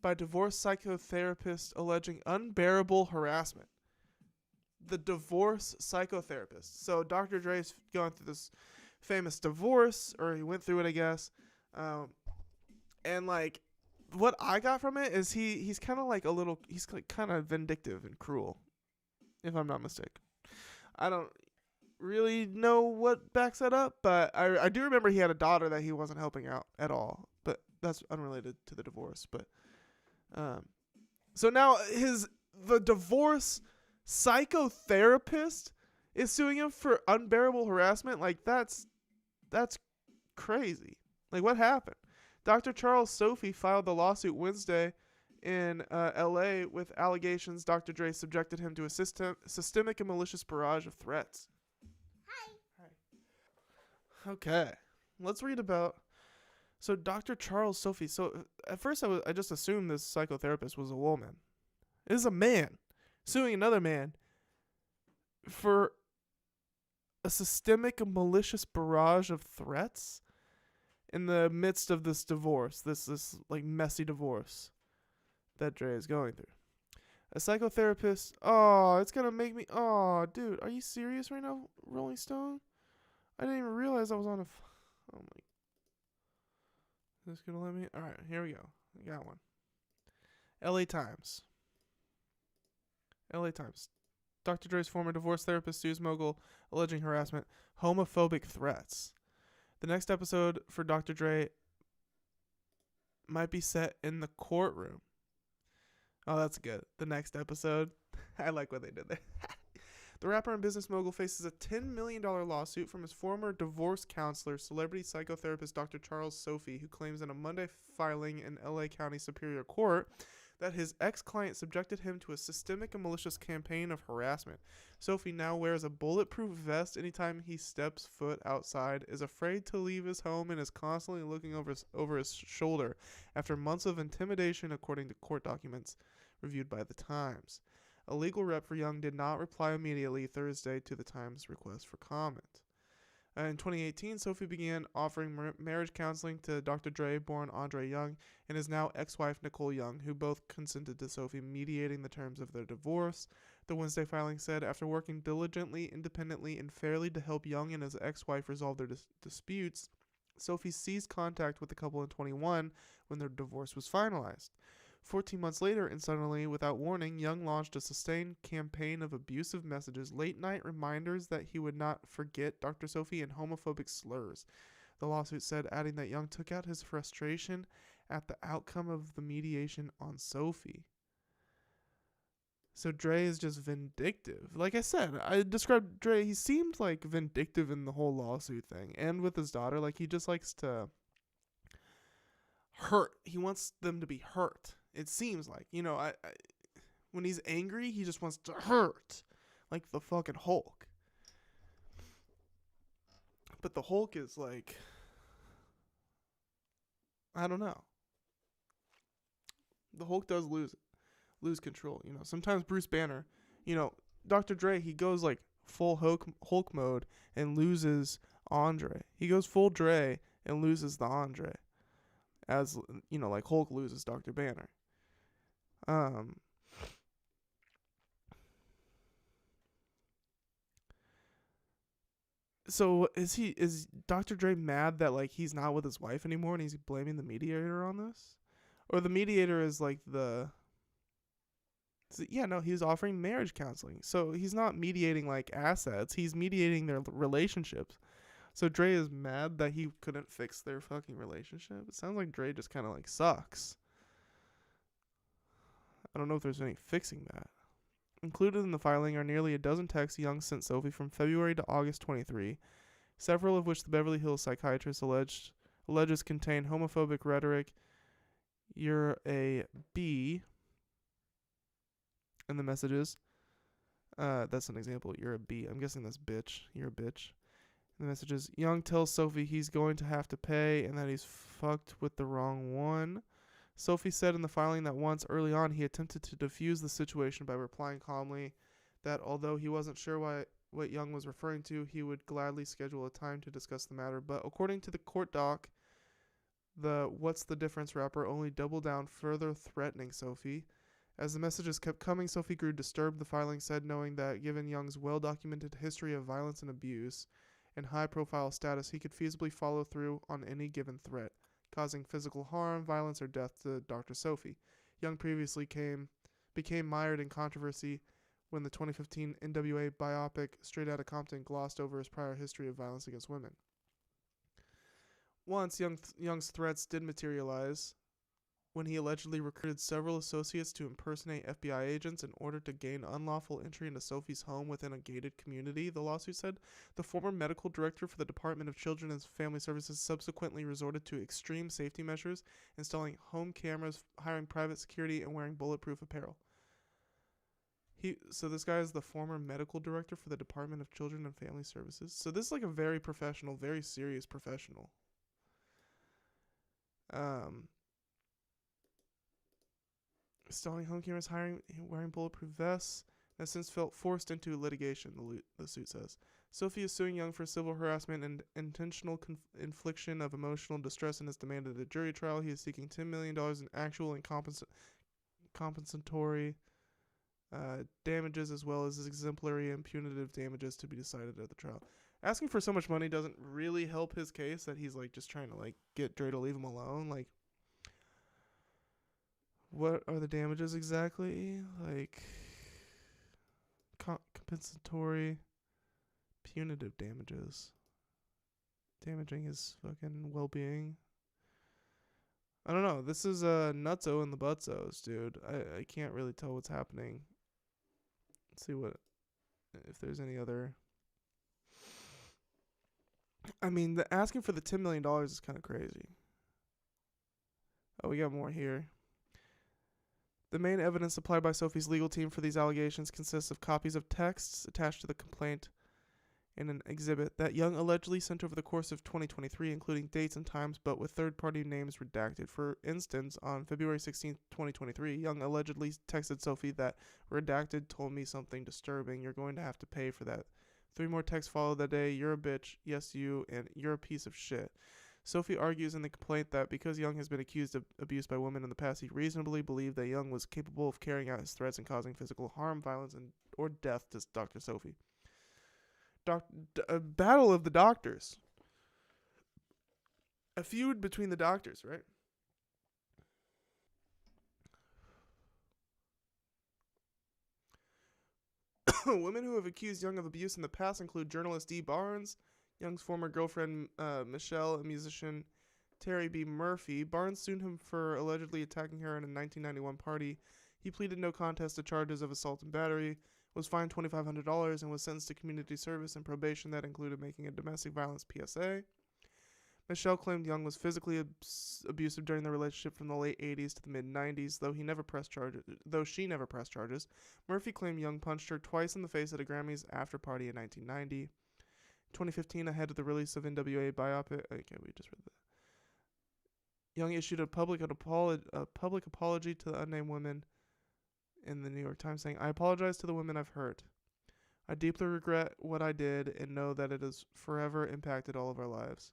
by divorce psychotherapist alleging unbearable harassment." The divorce psychotherapist. So Dr. Dre's going through this famous divorce, or he went through it, I guess. And like, what I got from it is he's kind of like he's kind of vindictive and cruel, if I'm not mistaken. I don't really know what backs that up, but I do remember he had a daughter that he wasn't helping out at all. But that's unrelated to the divorce. But so now the divorce psychotherapist is suing him for unbearable harassment. Like that's crazy. Like, what happened? Dr. Charles Sophie filed the lawsuit Wednesday in L.A. with allegations Dr. Dre subjected him to a systemic and malicious barrage of threats. Hi. Okay. Let's read about... So, Dr. Charles Sophie... So, at first I just assumed this psychotherapist was a woman. It is a man suing another man for a systemic and malicious barrage of threats in the midst of this divorce, this like messy divorce that Dre is going through. A psychotherapist, it's gonna make me, dude, are you serious right now, Rolling Stone? I didn't even realize I was on oh my, is this gonna let me? All right, here we go. I got one. LA Times. Dr. Dre's former divorce therapist sues mogul alleging harassment, homophobic threats. The next episode for Dr. Dre might be set in the courtroom. Oh, that's good. The next episode. I like what they did there. The rapper and business mogul faces a $10 million lawsuit from his former divorce counselor, celebrity psychotherapist Dr. Charles Sophie, who claims in a Monday filing in LA County Superior Court that his ex-client subjected him to a systemic and malicious campaign of harassment. Sophie now wears a bulletproof vest anytime he steps foot outside, is afraid to leave his home, and is constantly looking over his shoulder after months of intimidation, according to court documents reviewed by The Times. A legal rep for Young did not reply immediately Thursday to The Times' request for comment. In 2018, Sophie began offering marriage counseling to Dr. Dre, born Andre Young, and his now ex-wife Nicole Young, who both consented to Sophie mediating the terms of their divorce. The Wednesday filing said, after working diligently, independently, and fairly to help Young and his ex-wife resolve their disputes, Sophie ceased contact with the couple in 2021 when their divorce was finalized. 14 months later, and suddenly, without warning, Young launched a sustained campaign of abusive messages, late-night reminders that he would not forget Dr. Sophie, and homophobic slurs. The lawsuit said, adding that Young took out his frustration at the outcome of the mediation on Sophie. So Dre is just vindictive. Like I said, I described Dre, he seemed like vindictive in the whole lawsuit thing. And with his daughter, like he just likes to hurt. He wants them to be hurt. It seems like, when he's angry, he just wants to hurt. Like the fucking Hulk. But the Hulk is like, I don't know. The Hulk does lose control. Sometimes Bruce Banner, Dr. Dre, he goes like full Hulk mode and loses Andre. He goes full Dre and loses the Andre. As, like Hulk loses Dr. Banner. So is Dr. Dre mad that like he's not with his wife anymore and he's blaming the mediator on this? Or the mediator is like he's offering marriage counseling. So he's not mediating like assets, he's mediating their relationships. So Dre is mad that he couldn't fix their fucking relationship. It sounds like Dre just kind of like sucks. I don't know if there's any fixing that. Included in the filing are nearly a dozen texts Young sent Sophie from February to August 23, several of which the Beverly Hills psychiatrist alleges contain homophobic rhetoric. You're a B. In the messages. That's an example. You're a B. I'm guessing that's bitch. You're a bitch. In the messages, Young tells Sophie he's going to have to pay and that he's fucked with the wrong one. Sophie said in the filing that once early on he attempted to defuse the situation by replying calmly that although he wasn't sure what Young was referring to, he would gladly schedule a time to discuss the matter. But according to the court doc, the "What's the Difference" rapper only doubled down, further threatening Sophie. As the messages kept coming, Sophie grew disturbed, the filing said, knowing that given Young's well-documented history of violence and abuse and high-profile status, he could feasibly follow through on any given threat, causing physical harm, violence, or death to Dr. Sophie. Young previously became mired in controversy when the 2015 NWA biopic Straight Outta Compton glossed over his prior history of violence against women. Once, Young's threats did materialize when he allegedly recruited several associates to impersonate FBI agents in order to gain unlawful entry into Sophie's home within a gated community, the lawsuit said. The former medical director for the Department of Children and Family Services subsequently resorted to extreme safety measures, installing home cameras, hiring private security, and wearing bulletproof apparel. So this guy is the former medical director for the Department of Children and Family Services. So this is like a very professional, very serious professional. Installing home cameras, wearing bulletproof vests, and has since felt forced into litigation, the suit says. Sophie is suing Young for civil harassment and intentional infliction of emotional distress and has demanded a jury trial. He is seeking $10 million in actual and compensatory damages, as well as exemplary and punitive damages to be decided at the trial. Asking for so much money doesn't really help his case that he's like just trying to like get Dre to leave him alone. Like, what are the damages exactly? Like, compensatory, punitive damages. Damaging his fucking well-being. I don't know. This is nutso in the butzos, dude. I can't really tell what's happening. Let's see if there's any other. I mean, asking for the $10 million is kind of crazy. Oh, we got more here. The main evidence supplied by Sophie's legal team for these allegations consists of copies of texts attached to the complaint in an exhibit that Young allegedly sent over the course of 2023, including dates and times, but with third-party names redacted. For instance, on February 16, 2023, Young allegedly texted Sophie that "redacted told me something disturbing. You're going to have to pay for that." 3 more texts followed that day: "You're a bitch," "Yes, you," and "You're a piece of shit." Sophie argues in the complaint that because Young has been accused of abuse by women in the past, he reasonably believed that Young was capable of carrying out his threats and causing physical harm, violence, or death to Dr. Sophie. A battle of the doctors. A feud between the doctors, right? Women who have accused Young of abuse in the past include journalist Dee Barnes, Young's former girlfriend Michelle, and musician Terry B. Murphy. Barnes sued him for allegedly attacking her at a 1991 party. He pleaded no contest to charges of assault and battery, was fined $2,500, and was sentenced to community service and probation that included making a domestic violence PSA. Michelle claimed Young was physically abusive during the relationship from the late 80s to the mid 90s, though she never pressed charges. Murphy claimed Young punched her twice in the face at a Grammys after party in 1990. 2015, ahead of the release of NWA biopic. Okay, we just read that. Young issued a public apology to the unnamed women in the New York Times, saying, "I apologize to the women I've hurt. I deeply regret what I did and know that it has forever impacted all of our lives."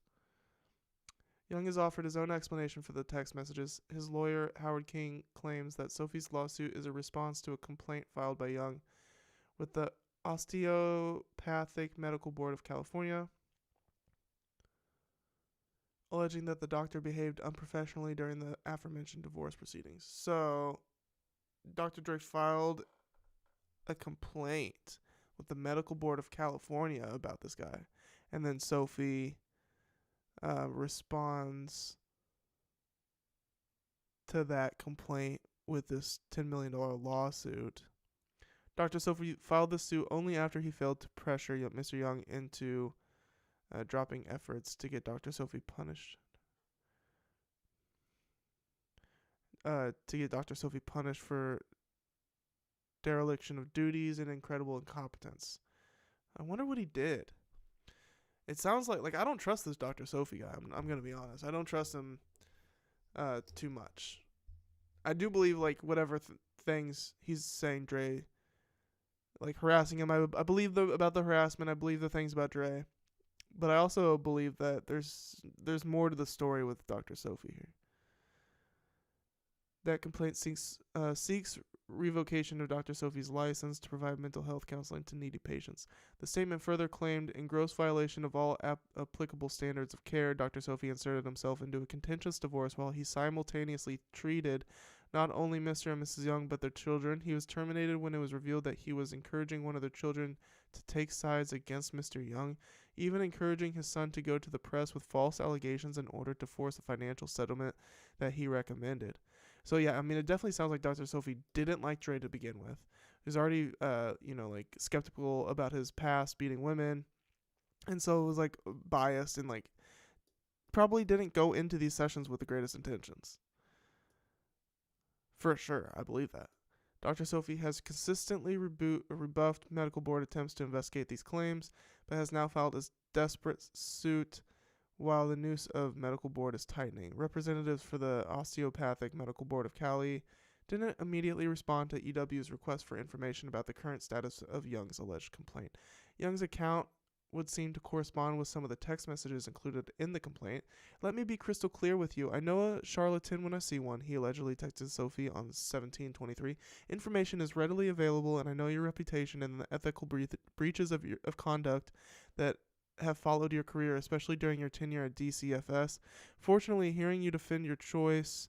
Young has offered his own explanation for the text messages. His lawyer, Howard King, claims that Sophie's lawsuit is a response to a complaint filed by Young with the Osteopathic Medical Board of California, alleging that the doctor behaved unprofessionally during the aforementioned divorce proceedings. So, Dr. Dre filed a complaint with the Medical Board of California about this guy. And then Sophie responds to that complaint with this $10 million lawsuit. Dr. Sophie filed the suit only after he failed to pressure Mr. Young into dropping efforts to get Dr. Sophie punished. For dereliction of duties and incredible incompetence. I wonder what he did. It sounds like I don't trust this Dr. Sophie guy. I'm gonna be honest. I don't trust him too much. I do believe whatever things he's saying Dre, harassing him. I believe about the harassment. I believe the things about Dre, but I also believe that there's more to the story with Dr. Sophie here. That complaint seeks revocation of Dr. Sophie's license to provide mental health counseling to needy patients. The statement further claimed, in gross violation of all applicable standards of care, Dr. Sophie inserted himself into a contentious divorce while he simultaneously treated not only Mr. and Mrs. Young but their children. He was terminated when it was revealed that he was encouraging one of their children to take sides against Mr. Young, even encouraging his son to go to the press with false allegations in order to force a financial settlement that he recommended. So yeah, I mean, it definitely sounds like Dr. Sophie didn't like Dre to begin with. He was already, skeptical about his past beating women, and so it was biased and probably didn't go into these sessions with the greatest intentions. For sure, I believe that. Dr. Sophie has consistently rebuffed medical board attempts to investigate these claims, but has now filed a desperate suit while the noose of medical board is tightening. Representatives for the Osteopathic Medical Board of Cali didn't immediately respond to EW's request for information about the current status of Young's alleged complaint. Young's account would seem to correspond with some of the text messages included in the complaint. "Let me be crystal clear with you. I know a charlatan when I see one," he allegedly texted Sophie on 17/23. "Information is readily available, and I know your reputation and the ethical breaches of conduct that have followed your career, especially during your tenure at DCFS. Fortunately, hearing you defend your choice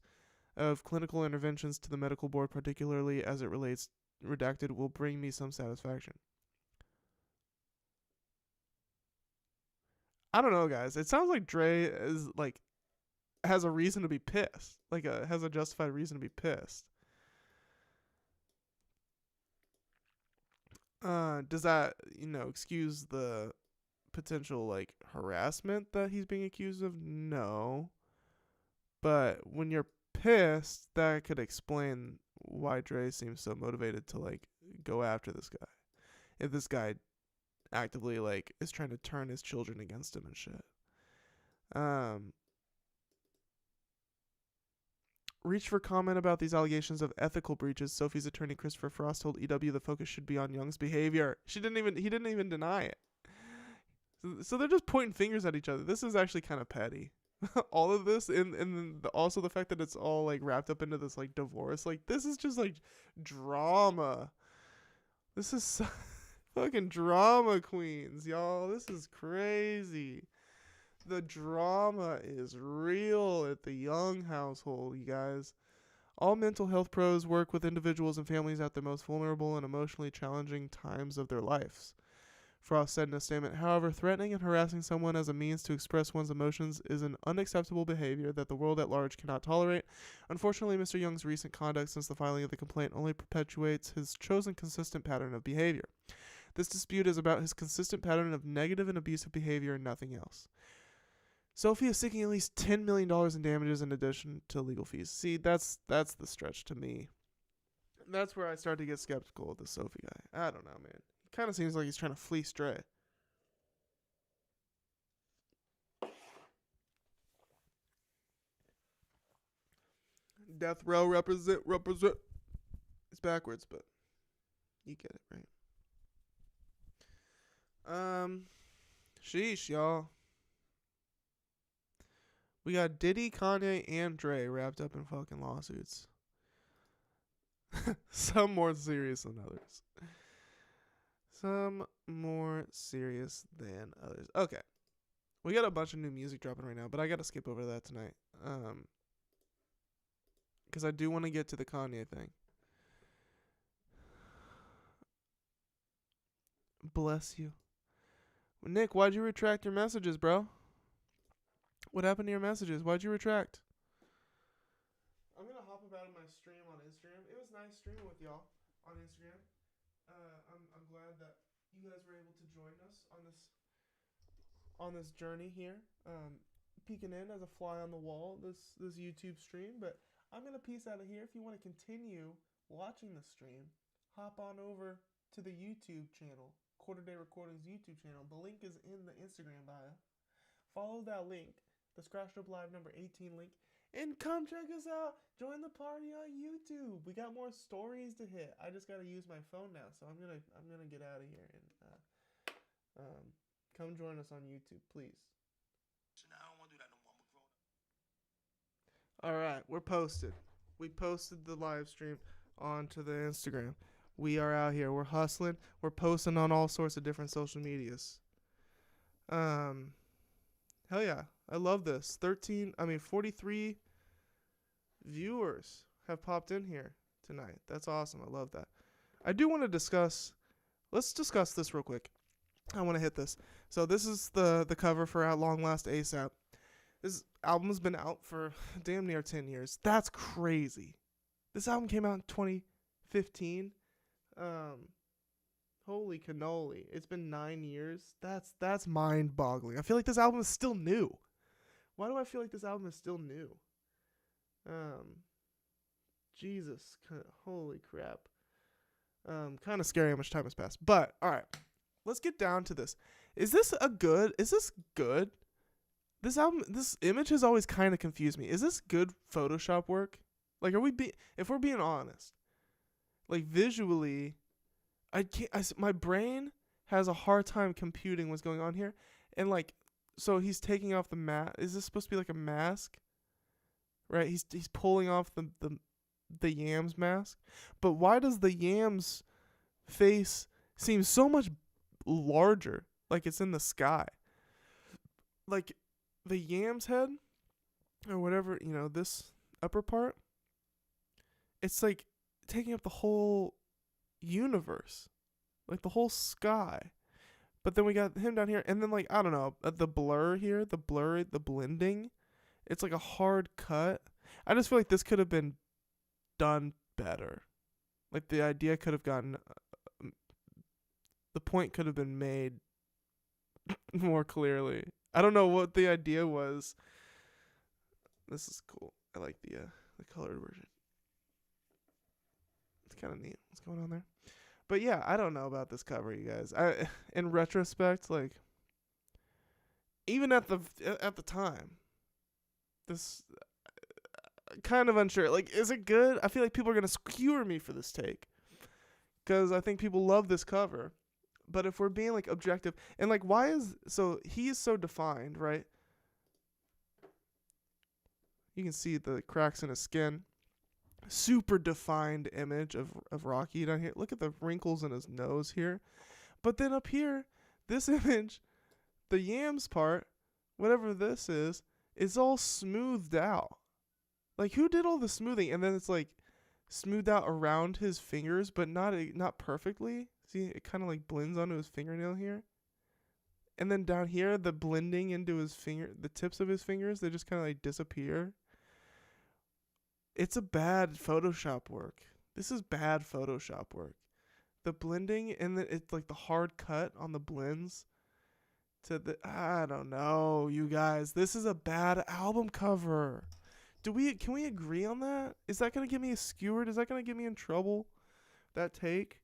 of clinical interventions to the medical board, particularly as it relates redacted, will bring me some satisfaction." I don't know, guys. It sounds like Dre is has a reason to be pissed. Has a justified reason to be pissed. Does that, excuse the potential harassment that he's being accused of? No. But when you're pissed, that could explain why Dre seems so motivated to go after this guy. If this guy actively is trying to turn his children against him and shit. Reached for comment about these allegations of ethical breaches. Sophie's attorney Christopher Frost told EW the focus should be on Young's behavior. He didn't even deny it. So they're just pointing fingers at each other. This is actually kind of petty. All of this, and also the fact that it's all wrapped up into this divorce. This is just drama. This is fucking drama queens, y'all. This is crazy. The drama is real at the Young household, you guys. All mental health pros work with individuals and families at their most vulnerable and emotionally challenging times of their lives. Frost said in a statement, however, threatening and harassing someone as a means to express one's emotions is an unacceptable behavior that the world at large cannot tolerate. Unfortunately, Mr. Young's recent conduct since the filing of the complaint only perpetuates his chosen consistent pattern of behavior. This dispute is about his consistent pattern of negative and abusive behavior and nothing else. Sophie is seeking at least $10 million in damages in addition to legal fees. See, that's the stretch to me. That's where I start to get skeptical of the Sophie guy. I don't know, man. He kind of seems like he's trying to fleece Dre. Death row represent. It's backwards, but you get it, right? Sheesh, y'all. We got Diddy, Kanye, and Dre wrapped up in fucking lawsuits. Some more serious than others. Okay. We got a bunch of new music dropping right now, but I gotta skip over that tonight. Because I do want to get to the Kanye thing. Bless you. Nick, why'd you retract your messages, bro? What happened to your messages? Why'd you retract? I'm gonna hop up out of my stream on Instagram. It was nice streaming with y'all on Instagram. I'm glad that you guys were able to join us on this journey here. Peeking in as a fly on the wall this YouTube stream, but I'm gonna peace out of here. If you want to continue watching the stream, hop on over to the YouTube channel, Quarter Day Recordings YouTube channel. The link is in the Instagram bio. Follow that link, the Scratched Up Live number 18 link, and come check us out. Join the party on YouTube. We got more stories to hit. I just gotta use my phone now, so I'm gonna get out of here and come join us on YouTube, please. I don't want to do that no more. All right, we're posted. We posted the live stream onto the Instagram. We are out here. We're hustling. We're posting on all sorts of different social medias. Hell yeah. I love this. 43 viewers have popped in here tonight. That's awesome. I love that. I do want to let's discuss this real quick. I want to hit this. So this is the cover for At Long Last ASAP. This album's been out for damn near 10 years. That's crazy. This album came out in 2015. Holy cannoli. It's been 9 years. That's mind-boggling. I feel like this album is still new. Why do I feel like this album is still new? Jesus. Holy crap. Kind of scary how much time has passed. But, alright. Let's get down to this. Is this good? This album, this image has always kind of confused me. Is this good Photoshop work? Like, if we're being honest, like visually, my brain has a hard time computing what's going on here. And like, so he's taking off the mask. Is this supposed to be like a mask? Right? He's pulling off the Yams mask. But why does the Yams face seem so much larger? Like it's in the sky. Like the Yams head or whatever, this upper part, it's like taking up the whole universe, like the whole sky. But then we got him down here, and then like I don't know, the blur here, the blending, it's like a hard cut. I just feel like this could have been done better. Like the idea could have gotten, the point could have been made more clearly. I don't know what the idea was. This is cool. I like the colored version. It's kind of neat. What's going on there? But yeah, I don't know about this cover, you guys. In retrospect, like even at the time, this kind of unsure. Like, is it good? I feel like people are gonna skewer me for this take because I think people love this cover. But if we're being like objective and like, he is so defined, right? You can see the cracks in his skin. Super defined image of Rocky down here. Look at the wrinkles in his nose here. But then up here, this image, the Yams part, whatever this is all smoothed out. Like, who did all the smoothing? And then it's like smoothed out around his fingers, but not perfectly. See, it kind of like blends onto his fingernail here. And then down here, the blending into his finger, the tips of his fingers, they just kind of like disappear. It's a bad Photoshop work. This is bad Photoshop work. The blending and it's like the hard cut on the blends to the, I don't know, you guys. This is a bad album cover. Can we agree on that? Is that gonna get me skewered? Is that gonna get me in trouble? That take?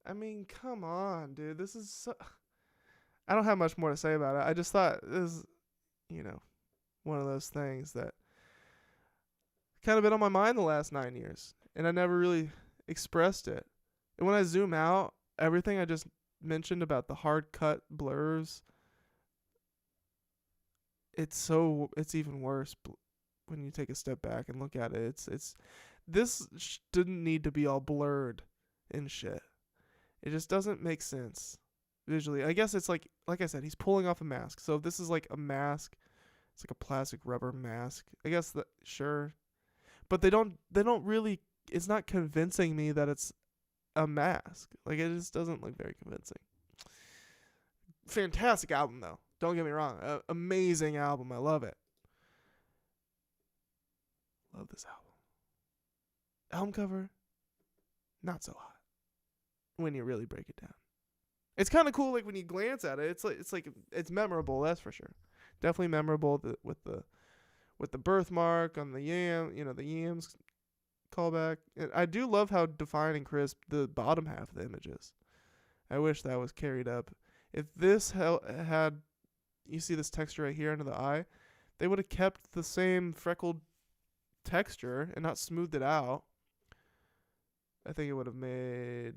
I mean, come on, dude. This is so, I don't have much more to say about it. I just thought this is, one of those things that kind of been on my mind the last 9 years, and I never really expressed it. And when I zoom out, everything I just mentioned about the hard cut blurs, it's even worse when you take a step back and look at it. This didn't need to be all blurred and shit. It just doesn't make sense visually. I guess it's like I said, he's pulling off a mask. So if this is like a mask, it's like a plastic rubber mask. I guess that, sure. But they don't really, it's not convincing me that it's a mask. Like, it just doesn't look very convincing. Fantastic album though. Don't get me wrong. Amazing album. I love it. Love this album. Album cover, not so hot when you really break it down. It's kind of cool, like when you glance at it. It's memorable. That's for sure. Definitely memorable with the birthmark on the the yams callback. And I do love how defined and crisp the bottom half of the image is. I wish that was carried up. If this had, you see this texture right here under the eye, they would have kept the same freckled texture and not smoothed it out. I think it would have made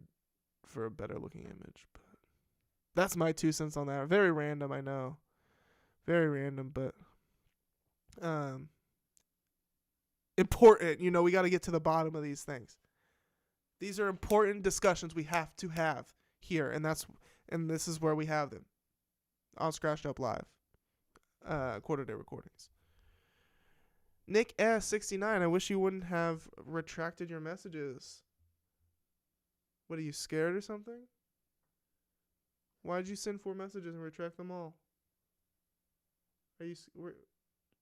for a better looking image. But that's my 2 cents on that. Very random, I know. Very random, but important. We got to get to the bottom of these things. These are important discussions we have to have here, and this is where we have them on Scratched Up Live, quarter day recordings. Nick S69, I wish you wouldn't have retracted your messages. What, are you scared or something? Why'd you send 4 messages and retract them all? Were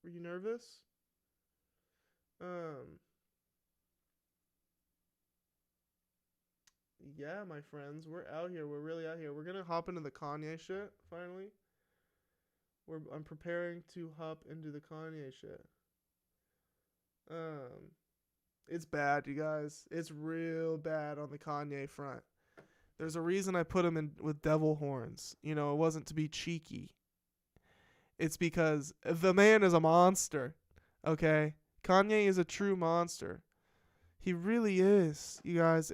you nervous? Yeah, my friends, we're out here. We're really out here. We're gonna hop into the Kanye shit finally. I'm preparing to hop into the Kanye shit. It's bad, you guys. It's real bad on the Kanye front. There's a reason I put him in with devil horns. It wasn't to be cheeky. It's because the man is a monster. Okay? Kanye is a true monster. He really is, you guys.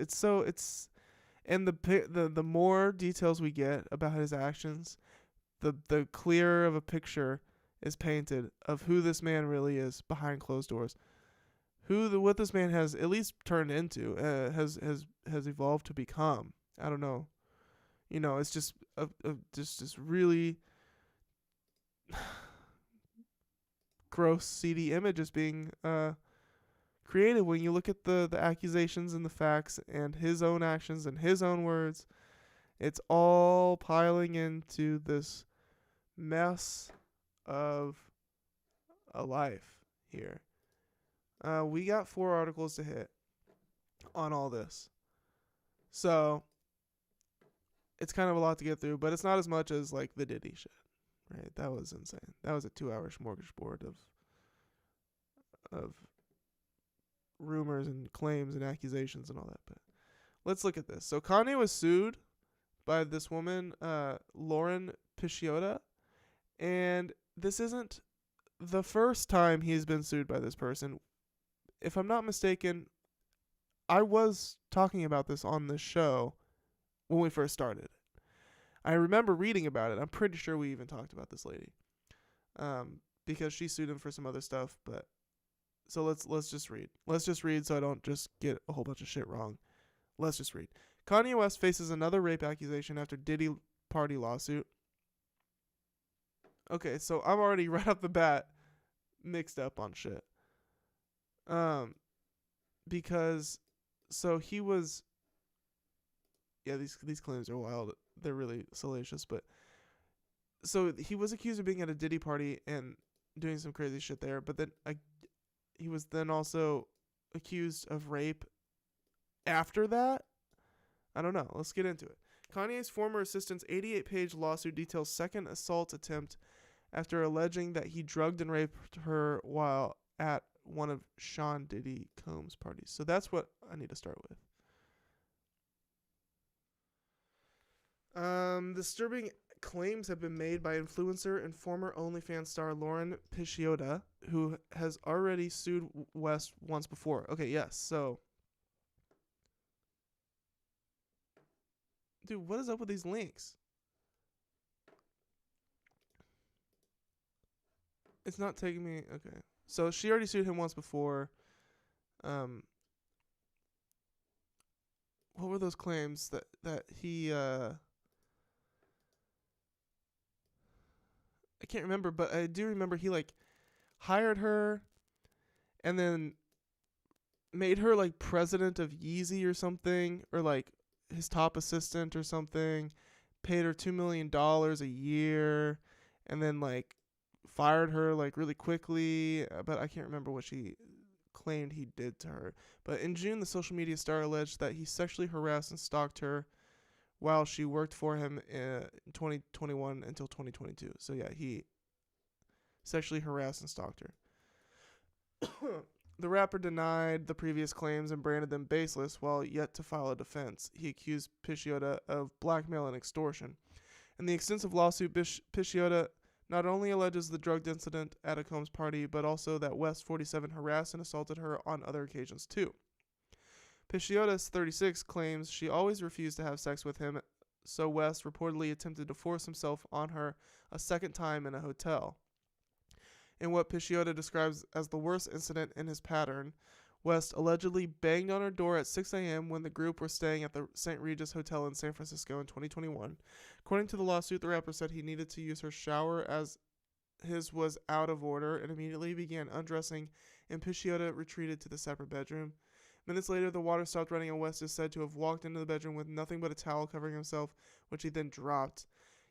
And the more details we get about his actions, the clearer of a picture is painted of who this man really is behind closed doors. What this man has at least turned into, has evolved to become. I don't know. It's just just this really gross, seedy image is being created when you look at the accusations and the facts and his own actions and his own words. It's all piling into this mess of a life here. We got 4 articles to hit on all this. So it's kind of a lot to get through, but it's not as much as like the Diddy shit. Right? That was insane. That was a 2-hour smorgasbord of rumors and claims and accusations and all that. But let's look at this. So Kanye was sued by this woman, Lauren Pisciotta, and this isn't the first time he's been sued by this person. If I'm not mistaken, I was talking about this on the show when we first started. I remember reading about it. I'm pretty sure we even talked about this lady, because she sued him for some other stuff. But so let's just read. Let's just read so I don't just get a whole bunch of shit wrong. Let's just read. Kanye West faces another rape accusation after Diddy party lawsuit. Okay, so I'm already right off the bat mixed up on shit. Um, because so he was. Yeah, these claims are wild. They're really salacious, but so he was accused of being at a Diddy party and doing some crazy shit there, but then he was then also accused of rape after that. I don't know. Let's get into it. Kanye's former assistant's 88-page lawsuit details second assault attempt after alleging that he drugged and raped her while at one of Sean Diddy Combs' parties. So that's what I need to start with. Disturbing claims have been made by influencer and former OnlyFans star Lauren Pisciotta, who has already sued West once before. Okay, yes. So, dude, what is up with these links? It's not taking me. Okay. So she already sued him once before. What were those claims that he I can't remember, but I do remember he like hired her and then made her like president of Yeezy or something, or like his top assistant or something, paid her $2 million a year, and then like fired her like really quickly, but I can't remember what she claimed he did to her. But in June, the social media star alleged that he sexually harassed and stalked her while she worked for him in 2021 until 2022. So yeah, he sexually harassed and stalked her. The rapper denied the previous claims and branded them baseless while yet to file a defense. He accused Pisciotta of blackmail and extortion. In the extensive lawsuit, Pisciotta not only alleges the drugged incident at a Combs party, but also that West 47 harassed and assaulted her on other occasions too. Pisciotta, 36, claims she always refused to have sex with him, so West reportedly attempted to force himself on her a second time in a hotel. In what Pisciotta describes as the worst incident in his pattern, West allegedly banged on her door at 6 a.m. when the group were staying at the St. Regis Hotel in San Francisco in 2021. According to the lawsuit, the rapper said he needed to use her shower as his was out of order and immediately began undressing, and Pisciotta retreated to the separate bedroom. Minutes later, the water stopped running and West is said to have walked into the bedroom with nothing but a towel covering himself, which he then dropped.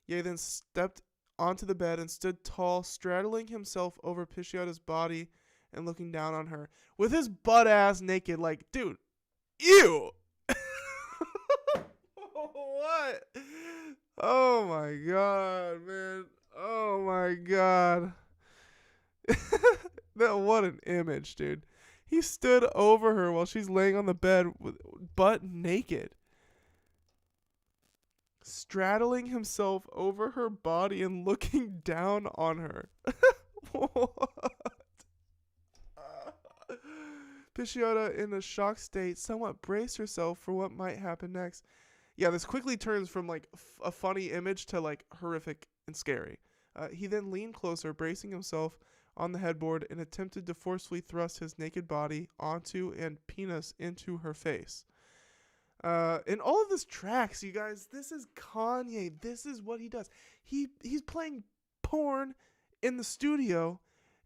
Ye then stepped onto the bed and stood tall, straddling himself over Pisciotta's body and looking down on her, with his butt ass naked. Like, dude, ew! What? Oh my god, man. Oh my god. What an image, dude. He stood over her while she's laying on the bed, with butt naked, straddling himself over her body and looking down on her. What? Pisciotta, in a shocked state, somewhat braced herself for what might happen next. Yeah, this quickly turns from like a funny image to like horrific and scary. He then leaned closer, bracing himself on the headboard, and attempted to forcefully thrust his naked body onto and penis into her face. In all of this tracks, you guys, this is Kanye. This is what he does. He's playing porn in the studio,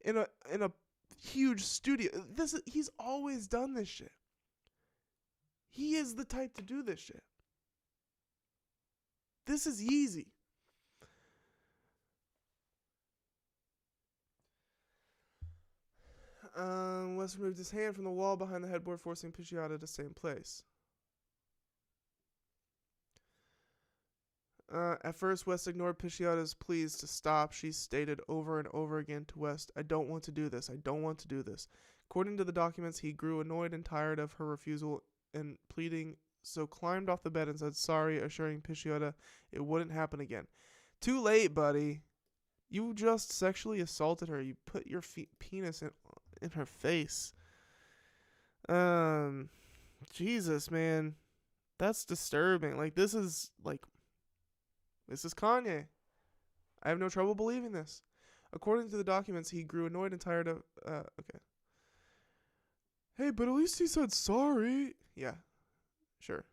in a huge studio. He's always done this shit. He is the type to do this shit. This is Yeezy. West removed his hand from the wall behind the headboard, forcing Pisciotta to stay in place. At first, West ignored Pisciotta's pleas to stop. She stated over and over again to West, "I don't want to do this. I don't want to do this." According to the documents, he grew annoyed and tired of her refusal and pleading, so climbed off the bed and said sorry, assuring Pisciotta it wouldn't happen again. Too late, buddy. You just sexually assaulted her. You put your penis in her face. Jesus, man. That's disturbing. Like, this is Kanye. I have no trouble believing this. According to the documents, he grew annoyed and tired of, okay. Hey, but at least he said sorry. Yeah, sure.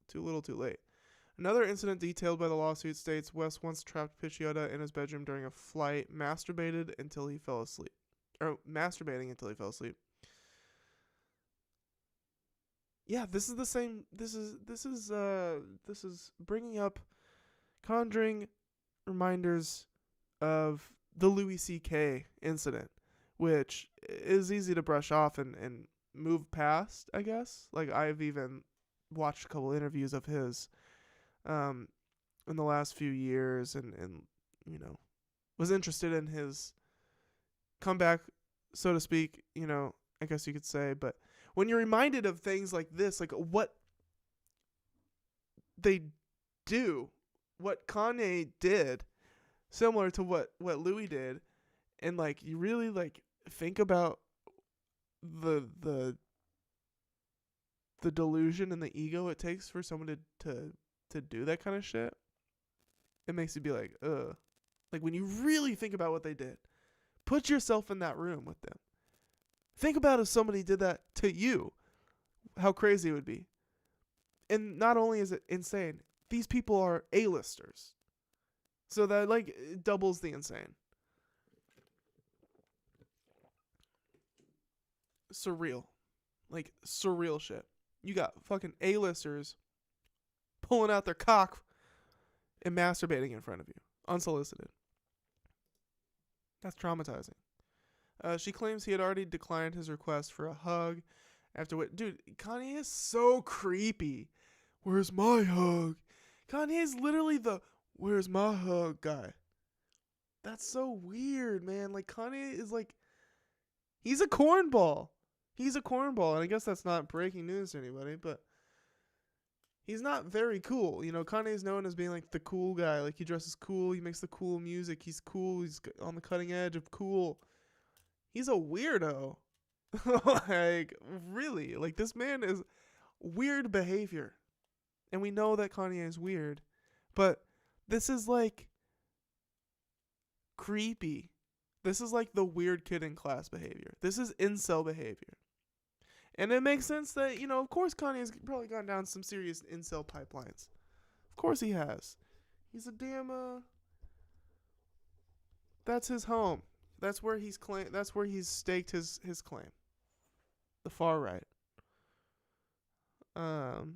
Too little, too late. Another incident detailed by the lawsuit states West once trapped Picciota in his bedroom during a flight, masturbating until he fell asleep. Yeah, this is the same. This is bringing up conjuring reminders of the Louis C.K. incident, which is easy to brush off and move past, I guess. Like, I've even watched a couple interviews of his in the last few years and was interested in his comeback, so to speak, I guess you could say. But when you're reminded of things like this, like what they do, what Kanye did, similar to what Louis did, and like you really like think about the delusion and the ego it takes for someone to do that kind of shit, it makes you be like, ugh. Like when you really think about what they did, put yourself in that room with them. Think about if somebody did that to you, how crazy it would be. And not only is it insane, these people are A-listers. So that like it doubles the insane. Surreal. Like surreal shit. You got fucking A-listers pulling out their cock and masturbating in front of you, unsolicited. That's traumatizing. She claims he had already declined his request for a hug. After what, dude, Kanye is so creepy. Where's my hug? Kanye is literally the "Where's my hug" guy. That's so weird, man. Like Kanye is like, he's a cornball. He's a cornball, and I guess that's not breaking news to anybody, but he's not very cool. Kanye is known as being like the cool guy. Like he dresses cool, he makes the cool music. He's cool. He's on the cutting edge of cool. He's a weirdo. Like, really. Like, this man is weird behavior. And we know that Kanye is weird. But this is, like, creepy. This is, like, the weird kid in class behavior. This is incel behavior. And it makes sense that, of course Kanye's probably gone down some serious incel pipelines. Of course he has. He's a damn, that's his home. That's where he's staked his claim. The far right. Let's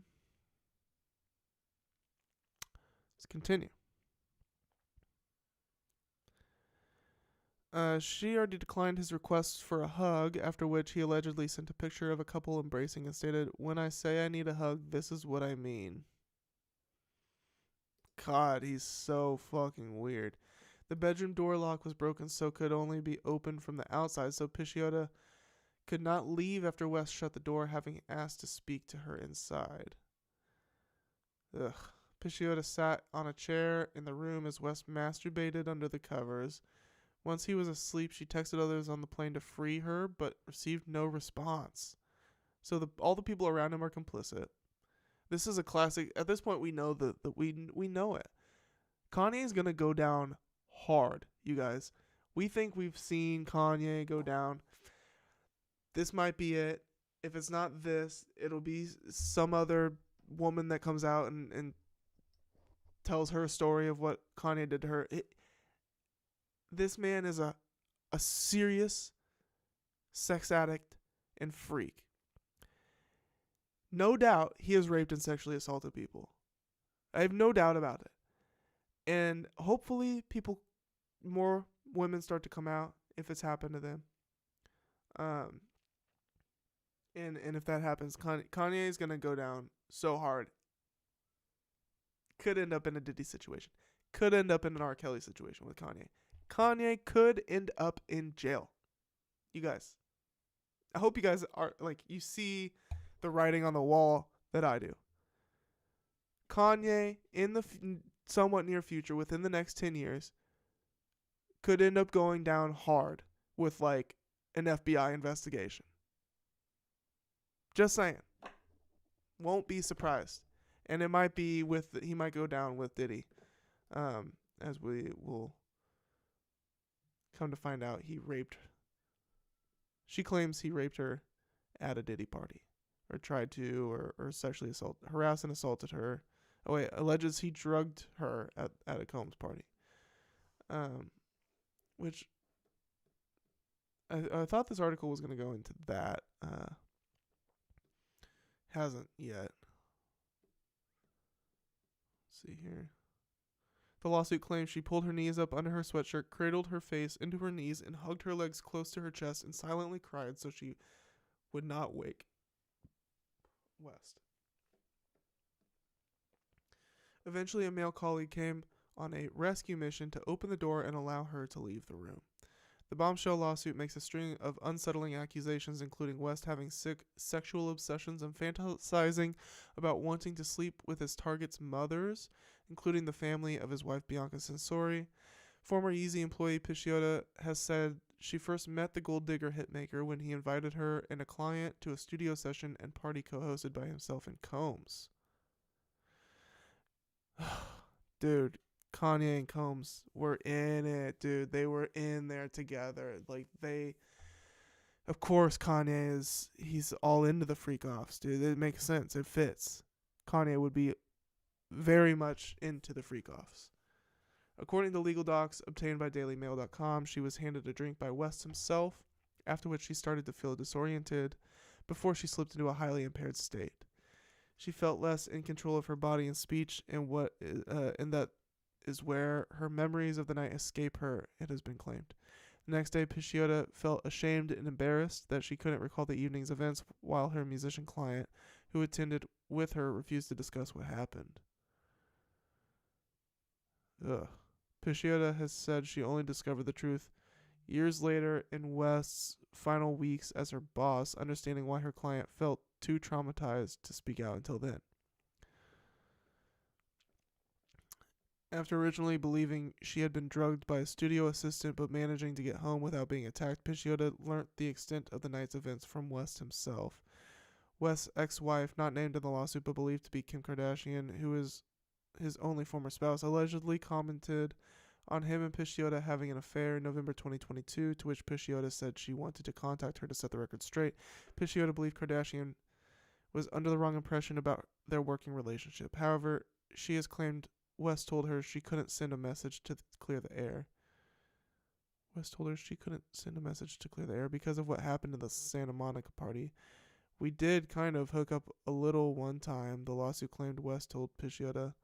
continue. She already declined his request for a hug, after which he allegedly sent a picture of a couple embracing and stated, "When I say I need a hug, this is what I mean." God, he's so fucking weird. The bedroom door lock was broken, so could only be opened from the outside, so Picciota could not leave after West shut the door, having asked to speak to her inside. Ugh. Picciota sat on a chair in the room as West masturbated under the covers. Once he was asleep, she texted others on the plane to free her, but received no response. So all the people around him are complicit. This is a classic. At this point, we know that we know it. Kanye is gonna go down hard, you guys. We think we've seen Kanye go down. This might be it. If it's not this, it'll be some other woman that comes out and tells her story of what Kanye did to her. This man is a serious sex addict and freak. No doubt he has raped and sexually assaulted people. I have no doubt about it. And hopefully more women start to come out if it's happened to them. And if that happens, Kanye is going to go down so hard. Could end up in a Diddy situation. Could end up in an R. Kelly situation with Kanye. Kanye could end up in jail. You guys. I hope you guys are, like, you see the writing on the wall that I do. Kanye, in the somewhat near future, within the next 10 years, could end up going down hard with, like, an FBI investigation. Just saying. Won't be surprised. And it might be he might go down with Diddy. As we will come to find out, she claims he raped her at a Diddy party. Or tried to, or sexually harassed and assaulted her alleges he drugged her at a Combs party. Which I thought this article was going to go into that. Hasn't yet. Let's see here. The lawsuit claims she pulled her knees up under her sweatshirt, cradled her face into her knees, and hugged her legs close to her chest and silently cried so she would not wake West. Eventually, a male colleague came on a rescue mission to open the door and allow her to leave the room. The bombshell lawsuit makes a string of unsettling accusations, including West having sick sexual obsessions and fantasizing about wanting to sleep with his target's mothers, including the family of his wife Bianca Sensori. Former Yeezy employee Pisciotta has said she first met the gold digger hitmaker when he invited her and a client to a studio session and party co-hosted by himself and Combs. Dude, Kanye and Combs were in it, dude. They were in there together. Of course, he's all into the freak offs, dude. It makes sense. It fits. Kanye would be very much into the freak offs. According to legal docs obtained by DailyMail.com, she was handed a drink by West himself, after which she started to feel disoriented before she slipped into a highly impaired state. She felt less in control of her body and speech, and that is where her memories of the night escape her, it has been claimed. The next day, Pisciotta felt ashamed and embarrassed that she couldn't recall the evening's events, while her musician client, who attended with her, refused to discuss what happened. Ugh. Pisciotta has said she only discovered the truth years later in West's final weeks as her boss, understanding why her client felt too traumatized to speak out until then. After originally believing she had been drugged by a studio assistant but managing to get home without being attacked, Pisciotta learnt the extent of the night's events from West himself. West's ex-wife, not named in the lawsuit but believed to be Kim Kardashian, who is his only former spouse, allegedly commented on him and Pisciotta having an affair in November 2022, to which Pisciotta said she wanted to contact her to set the record straight. Pisciotta believed Kardashian was under the wrong impression about their working relationship. However, she has claimed West told her she couldn't send a message to clear the air. West told her she couldn't send a message to clear the air because of what happened at the Santa Monica party. We did kind of hook up a little one time, the lawsuit claimed West told Pisciotta.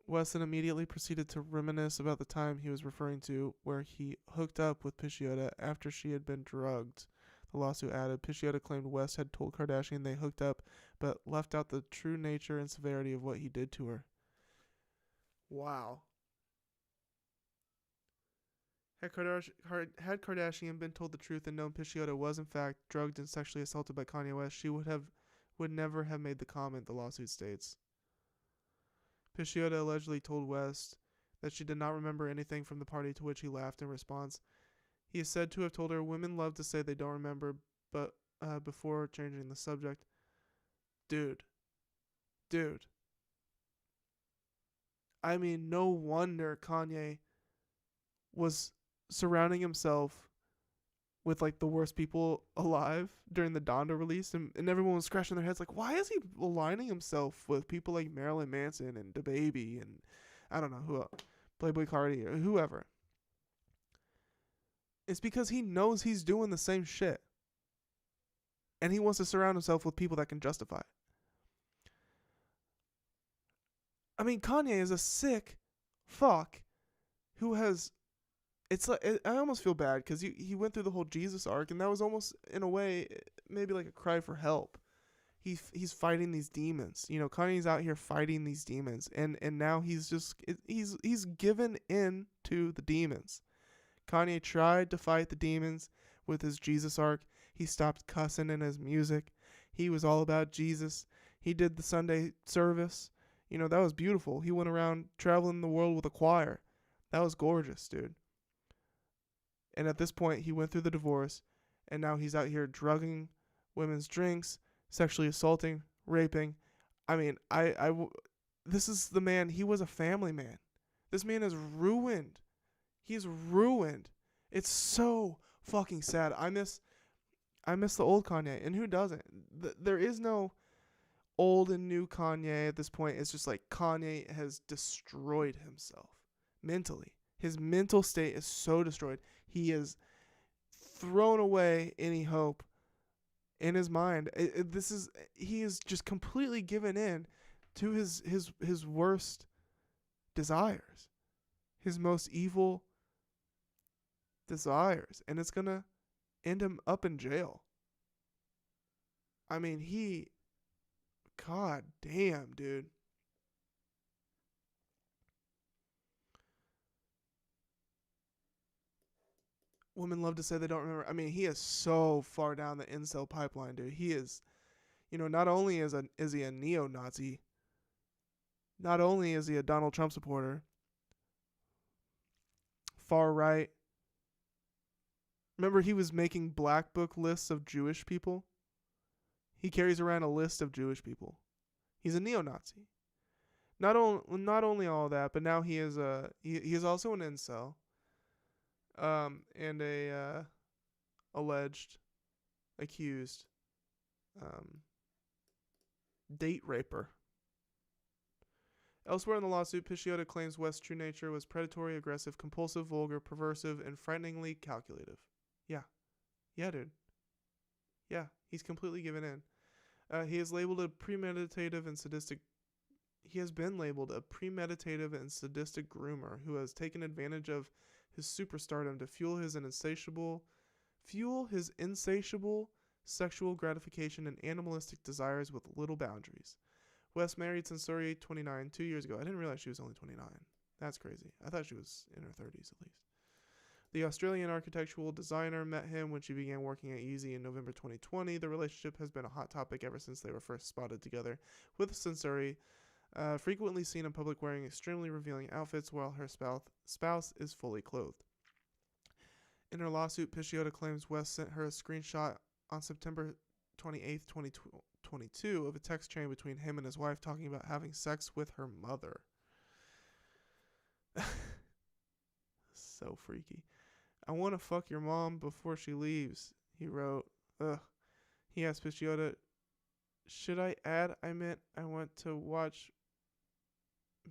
West then immediately proceeded to reminisce about the time he was referring to where he hooked up with Pisciotta after she had been drugged. The lawsuit added, Pisciotta claimed West had told Kardashian they hooked up, but left out the true nature and severity of what he did to her. Wow. Had Kardashian been told the truth and known Pisciotta was in fact drugged and sexually assaulted by Kanye West, she would never have made the comment, the lawsuit states. Pisciotta allegedly told West that she did not remember anything from the party, to which he laughed in response. He is said to have told her, women love to say they don't remember, but before changing the subject. Dude. I mean, no wonder Kanye was surrounding himself with like the worst people alive during the Donda release, and everyone was scratching their heads like, why is he aligning himself with people like Marilyn Manson and DaBaby and I don't know who else, Playboy Cardi or whoever? It's because he knows he's doing the same shit, and he wants to surround himself with people that can justify it. I mean, Kanye is a sick fuck who has. It's like I almost feel bad because he went through the whole Jesus arc, and that was almost in a way maybe like a cry for help. He's fighting these demons. You know, Kanye's out here fighting these demons, and now he's given in to the demons. Kanye tried to fight the demons with his Jesus arc. He stopped cussing in his music. He was all about Jesus. He did the Sunday service. You know, that was beautiful. He went around traveling the world with a choir. That was gorgeous, dude. And at this point, he went through the divorce, and now he's out here drugging women's drinks, sexually assaulting, raping. I mean, this is the man. He was a family man. This man is ruined. He's ruined. It's so fucking sad. I miss the old Kanye, and who doesn't? There is no old and new Kanye at this point. It's just like Kanye has destroyed himself mentally. His mental state is so destroyed. He has thrown away any hope in his mind. He is just completely given in to his worst desires, his most evil desires, and it's gonna end him up in jail. I mean, God damn, dude. Women love to say they don't remember. I mean, he is so far down the incel pipeline, dude. He is, not only is he a neo-Nazi, not only is he a Donald Trump supporter, far right. Remember, he was making black book lists of Jewish people. He carries around a list of Jewish people. He's a neo-Nazi. Not only all that, but now he is also an incel, and a alleged, accused, date raper. Elsewhere in the lawsuit, Pisciotta claims West's true nature was predatory, aggressive, compulsive, vulgar, perversive, and frighteningly calculative. Yeah, dude. Yeah, he's completely given in. He is labeled a premeditative and sadistic. He has been labeled a premeditative and sadistic groomer who has taken advantage of his superstardom to fuel his insatiable sexual gratification and animalistic desires with little boundaries. West married Sensori, 29, 2 years ago. I didn't realize she was only 29. That's crazy. I thought she was in her 30s at least. The Australian architectural designer met him when she began working at Yeezy in November 2020. The relationship has been a hot topic ever since they were first spotted together, with Sensori frequently seen in public wearing extremely revealing outfits while her spouse is fully clothed. In her lawsuit, Pisciotta claims West sent her a screenshot on September 28, 2022 of a text chain between him and his wife talking about having sex with her mother. So freaky. I want to fuck your mom before she leaves, he wrote. Ugh. He asked Pisciotta, should I add I meant I want to watch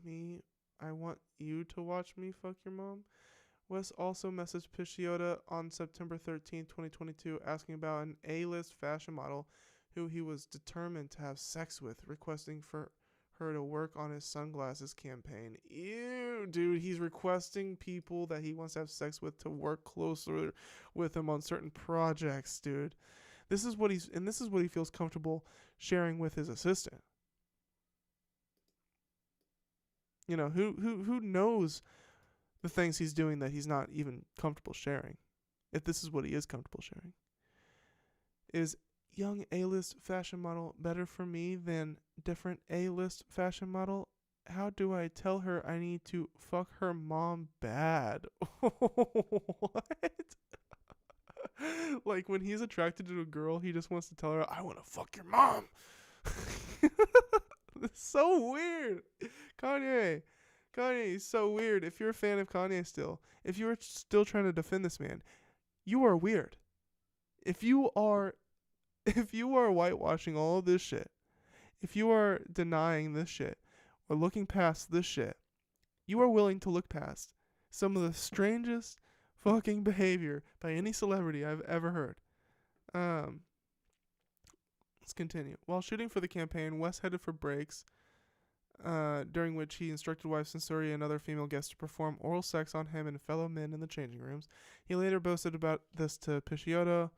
me? I want you to watch me fuck your mom? West also messaged Pisciotta on September 13, 2022, asking about an A-list fashion model who he was determined to have sex with, requesting for her to work on his sunglasses campaign. Ew, dude, he's requesting people that he wants to have sex with to work closer with him on certain projects, dude. This is what he feels comfortable sharing with his assistant. Who knows the things he's doing that he's not even comfortable sharing? If this is what he is comfortable sharing. Is young A-list fashion model better for me than different A-list fashion model? How do I tell her I need to fuck her mom bad? What? Like when he's attracted to a girl, he just wants to tell her, I want to fuck your mom. It's so weird. Kanye is so weird. If you're a fan of Kanye still, if you're still trying to defend this man, you are weird. If you are whitewashing all of this shit, if you are denying this shit or looking past this shit, you are willing to look past some of the strangest fucking behavior by any celebrity I've ever heard. Let's continue. While shooting for the campaign, West headed for breaks, during which he instructed wife Sensori and other female guests to perform oral sex on him and fellow men in the changing rooms. He later boasted about this to Pisciotta,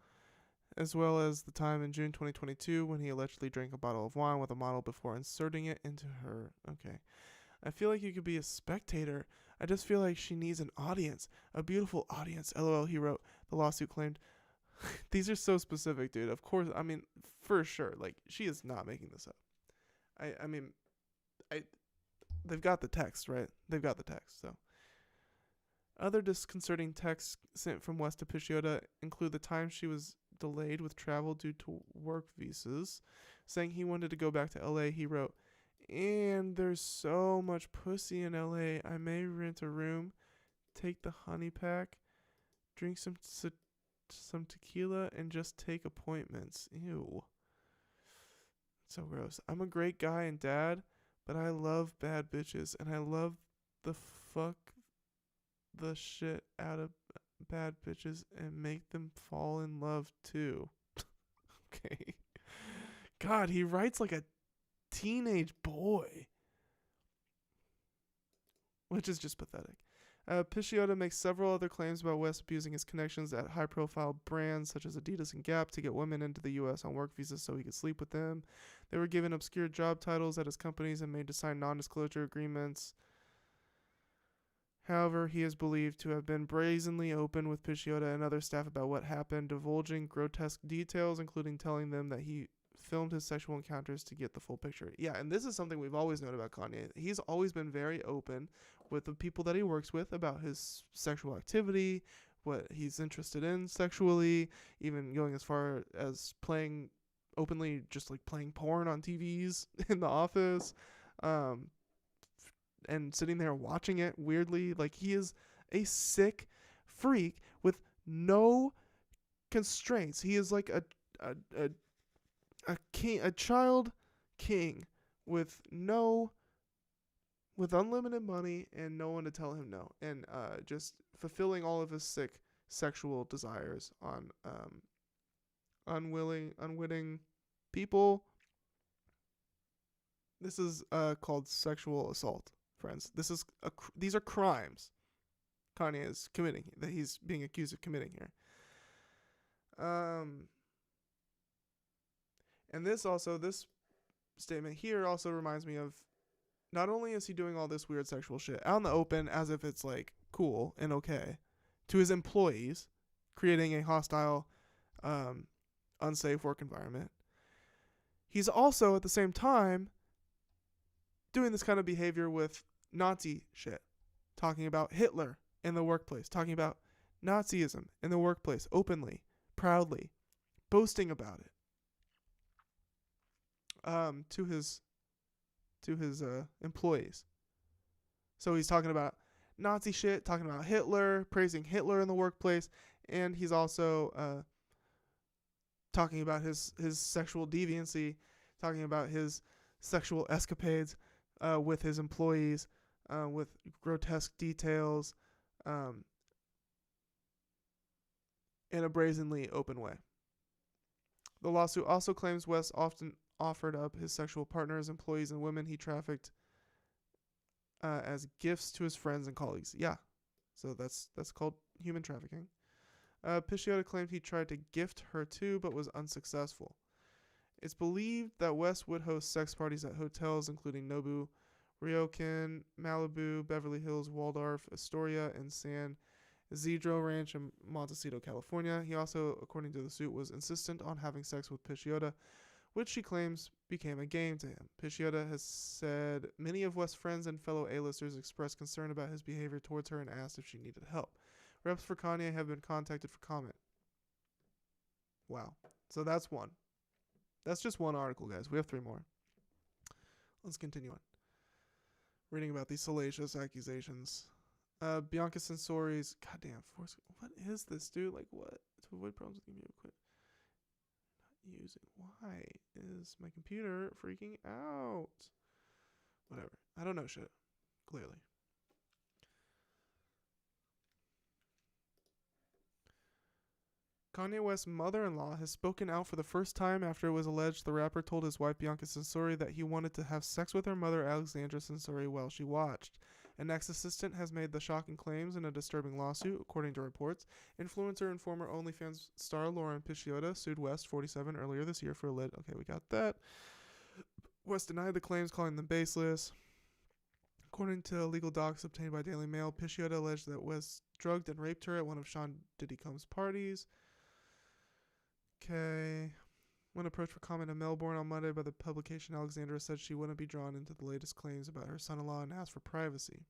as well as the time in June 2022 when he allegedly drank a bottle of wine with a model before inserting it into her. Okay. I feel like you could be a spectator. I just feel like she needs an audience. A beautiful audience. LOL, he wrote. The lawsuit claimed. These are so specific, dude. Of course, I mean, for sure. Like, she is not making this up. They've got the text, right? They've got the text, so. Other disconcerting texts sent from West to Pisciotta include the time she was delayed with travel due to work visas, saying he wanted to go back to LA. He wrote, and there's so much pussy in LA, I may rent a room, take the honey pack, drink some tequila, and just take appointments. Ew. So gross. I'm a great guy and dad, but I love bad bitches and I love the fuck the shit out of bad bitches and make them fall in love too. Okay. God, he writes like a teenage boy, which is just pathetic. Pisciotta makes several other claims about West abusing his connections at high profile brands such as Adidas and Gap to get women into the U.S. on work visas so he could sleep with them. They were given obscure job titles at his companies and made to sign non disclosure agreements. However, he is believed to have been brazenly open with Pisciotta and other staff about what happened, divulging grotesque details, including telling them that he filmed his sexual encounters to get the full picture. Yeah, and this is something we've always known about Kanye. He's always been very open with the people that he works with about his sexual activity, what he's interested in sexually, even going as far as playing openly, just like playing porn on TVs in the office. And sitting there watching it weirdly. Like, he is a sick freak with no constraints. He is like a king, a child king with unlimited money and no one to tell him no, and just fulfilling all of his sick sexual desires on unwitting people. This is called sexual assault, friends. These are crimes Kanye is committing, that he's being accused of committing here. And this statement here also reminds me of, not only is he doing all this weird sexual shit out in the open as if it's like cool and okay to his employees, creating a hostile, unsafe work environment, he's also at the same time doing this kind of behavior with Nazi shit, talking about Hitler in the workplace, talking about Nazism in the workplace openly, proudly, boasting about it to his employees. So he's talking about Nazi shit, talking about Hitler, praising Hitler in the workplace, and he's also talking about his sexual deviancy, talking about his sexual escapades with his employees, with grotesque details, in a brazenly open way. The lawsuit also claims West often offered up his sexual partners, employees, and women he trafficked as gifts to his friends and colleagues. Yeah, so that's called human trafficking. Pisciotta claimed he tried to gift her too, but was unsuccessful. It's believed that West would host sex parties at hotels including Nobu, Ryokan, Malibu, Beverly Hills, Waldorf, Astoria, and San Isidro Ranch in Montecito, California. He also, according to the suit, was insistent on having sex with Pisciotta, which she claims became a game to him. Pisciotta has said many of West's friends and fellow A-listers expressed concern about his behavior towards her and asked if she needed help. Reps for Kanye have been contacted for comment. Wow. So that's one. That's just one article, guys. We have 3 more. Let's continue on. Reading about these salacious accusations. Bianca Sensori's... Goddamn, what is this, dude? Like, what? To avoid problems with computer equipment. Not using... Why is my computer freaking out? Whatever. I don't know shit. Clearly. Kanye West's mother-in-law has spoken out for the first time after it was alleged the rapper told his wife Bianca Sensori that he wanted to have sex with her mother Alexandra Sensori while she watched. An ex-assistant has made the shocking claims in a disturbing lawsuit, according to reports. Influencer and former OnlyFans star Lauren Pisciotta sued West, 47, earlier this year for Okay, we got that. West denied the claims, calling them baseless. According to legal docs obtained by Daily Mail, Pisciotta alleged that West drugged and raped her at one of Sean Diddy Combs' parties. Okay. When approached for comment in Melbourne on Monday by the publication, Alexandra said she wouldn't be drawn into the latest claims about her son-in-law and asked for privacy.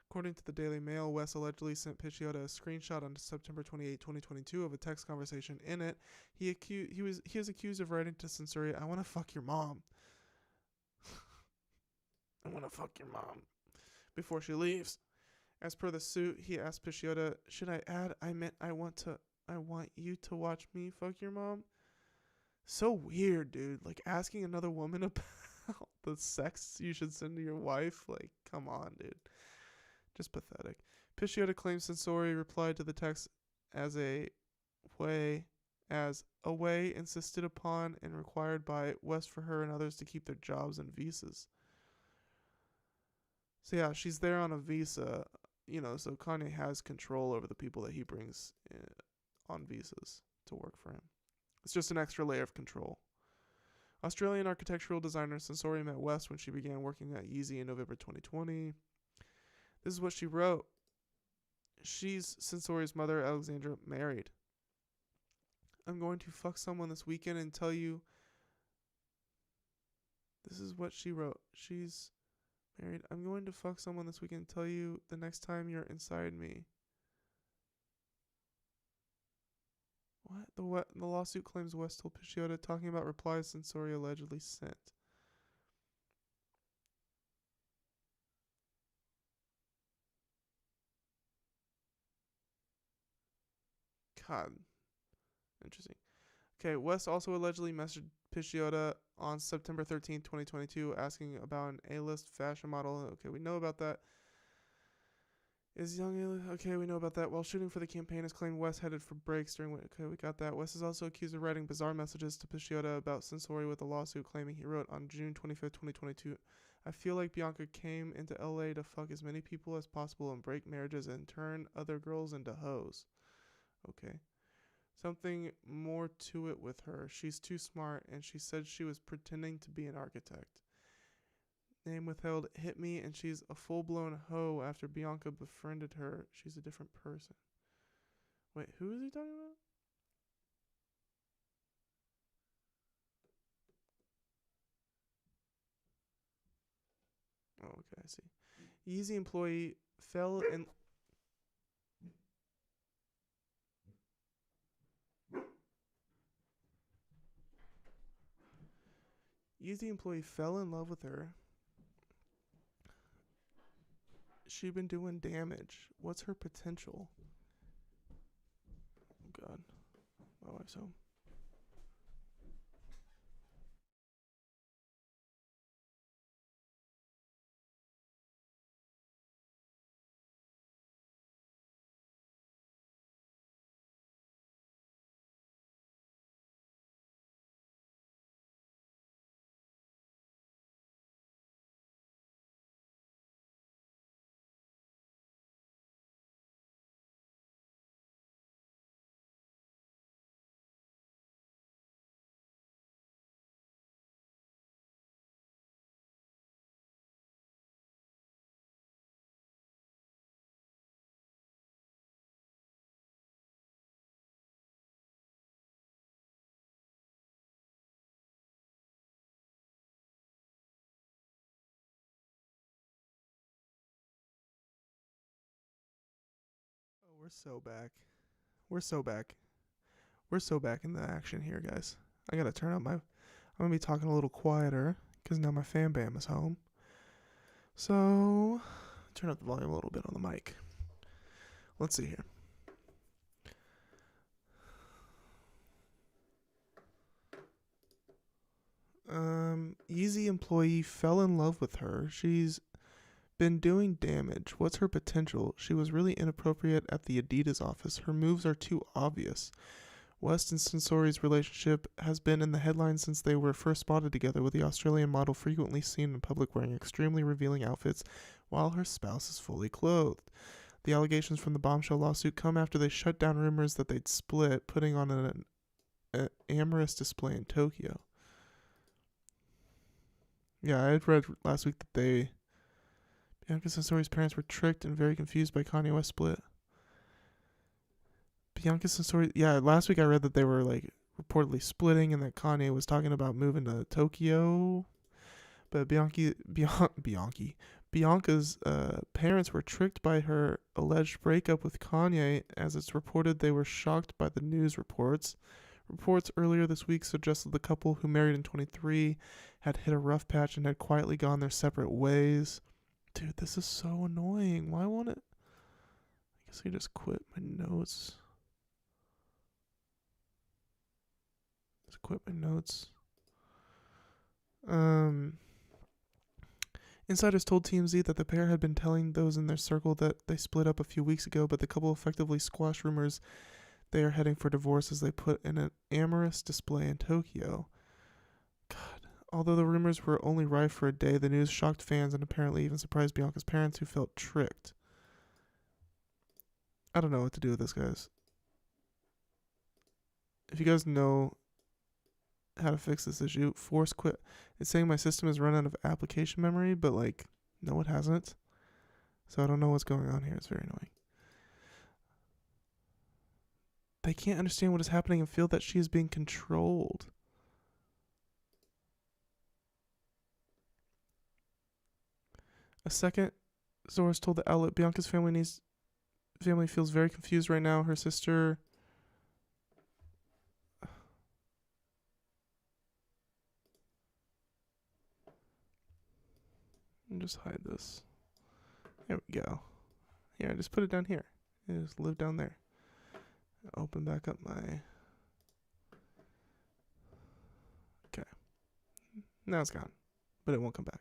According to the Daily Mail, West allegedly sent Pisciotta a screenshot on September 28, 2022 of a text conversation. In it, he is accused of writing to Sensori, "I want to fuck your mom." I want to fuck your mom. Before she leaves. As per the suit, he asked Pisciotta, "Should I add, I want you to watch me fuck your mom?" So weird, dude. Like asking another woman about the sex you should send to your wife. Like, come on, dude. Just pathetic. Pisciotta claims Sensori replied to the text as way a way insisted upon and required by West for her and others to keep their jobs and visas. So yeah, she's there on a visa, so Kanye has control over the people that he brings on visas to work for him. It's just an extra layer of control. Australian architectural designer Sensori met West when she began working at Yeezy in November 2020. This is what she wrote. She's Sensori's mother, Alexandra, married. I'm going to fuck someone this weekend and tell you. This is what she wrote. She's married. I'm going to fuck someone this weekend and tell you the next time you're inside me. What? The lawsuit claims West told Pisciotta, talking about replies Sensori allegedly sent. God. Interesting. Okay, West also allegedly messaged Pisciotta on September 13th, 2022, asking about an A-list fashion model. Okay, we know about that. Is young A-list? Okay, we know about that. While shooting for the campaign, has claimed West headed for breaks during. Okay, we got that. West is also accused of writing bizarre messages to Pisciotta about Sensori with a lawsuit, claiming he wrote on June 25th, 2022. I feel like Bianca came into LA to fuck as many people as possible and break marriages and turn other girls into hoes. Okay. Something more to it with her. She's too smart, and she said she was pretending to be an architect. Name withheld. Hit me, and she's a full-blown hoe after Bianca befriended her. She's a different person. Wait, who is he talking about? Oh, okay, I see. Yeezy employee fell in. Yeezy employee fell in love with her. She'd been doing damage. What's her potential? Oh God, my wife's home. Oh, we're so back. We're so back. We're so back in the action here, guys. I gotta turn up my. I'm gonna be talking a little quieter because now my fan bam is home. So, turn up the volume a little bit on the mic. Let's see here. Yeezy employee fell in love with her. She's been doing damage. What's her potential? She was really inappropriate at the Adidas office. Her moves are too obvious. West and Sensori's relationship has been in the headlines since they were first spotted together, with the Australian model frequently seen in public wearing extremely revealing outfits while her spouse is fully clothed. The allegations from the bombshell lawsuit come after they shut down rumors that they'd split, putting on an amorous display in Tokyo. Yeah, I had read last week that Bianca Sensori's parents were tricked and very confused by Kanye West's split. Bianca Sensori, yeah, last week I read that they were like reportedly splitting and that Kanye was talking about moving to Tokyo. But Bianca's parents were tricked by her alleged breakup with Kanye, as it's reported they were shocked by the news reports. Reports earlier this week suggested the couple, who married in 23, had hit a rough patch and had quietly gone their separate ways. Dude, this is so annoying. Why won't it? I guess I just quit my notes. Just quit my notes. Um, Insiders told TMZ that the pair had been telling those in their circle that they split up a few weeks ago, but the couple effectively squashed rumors they are heading for divorce as they put in an amorous display in Tokyo. God. Although the rumors were only rife for a day, the news shocked fans and apparently even surprised Bianca's parents, who felt tricked. I don't know what to do with this, guys. If you guys know how to fix this issue, force quit. It's saying my system has run out of application memory, but like, no, it hasn't. So I don't know what's going on here. It's very annoying. They can't understand what is happening and feel that she is being controlled. A second source told the outlet Bianca's family feels very confused right now. Her sister just hide this. There we go. Here, just put it down here. Just live down there. Open back up my... Okay. Now it's gone. But it won't come back.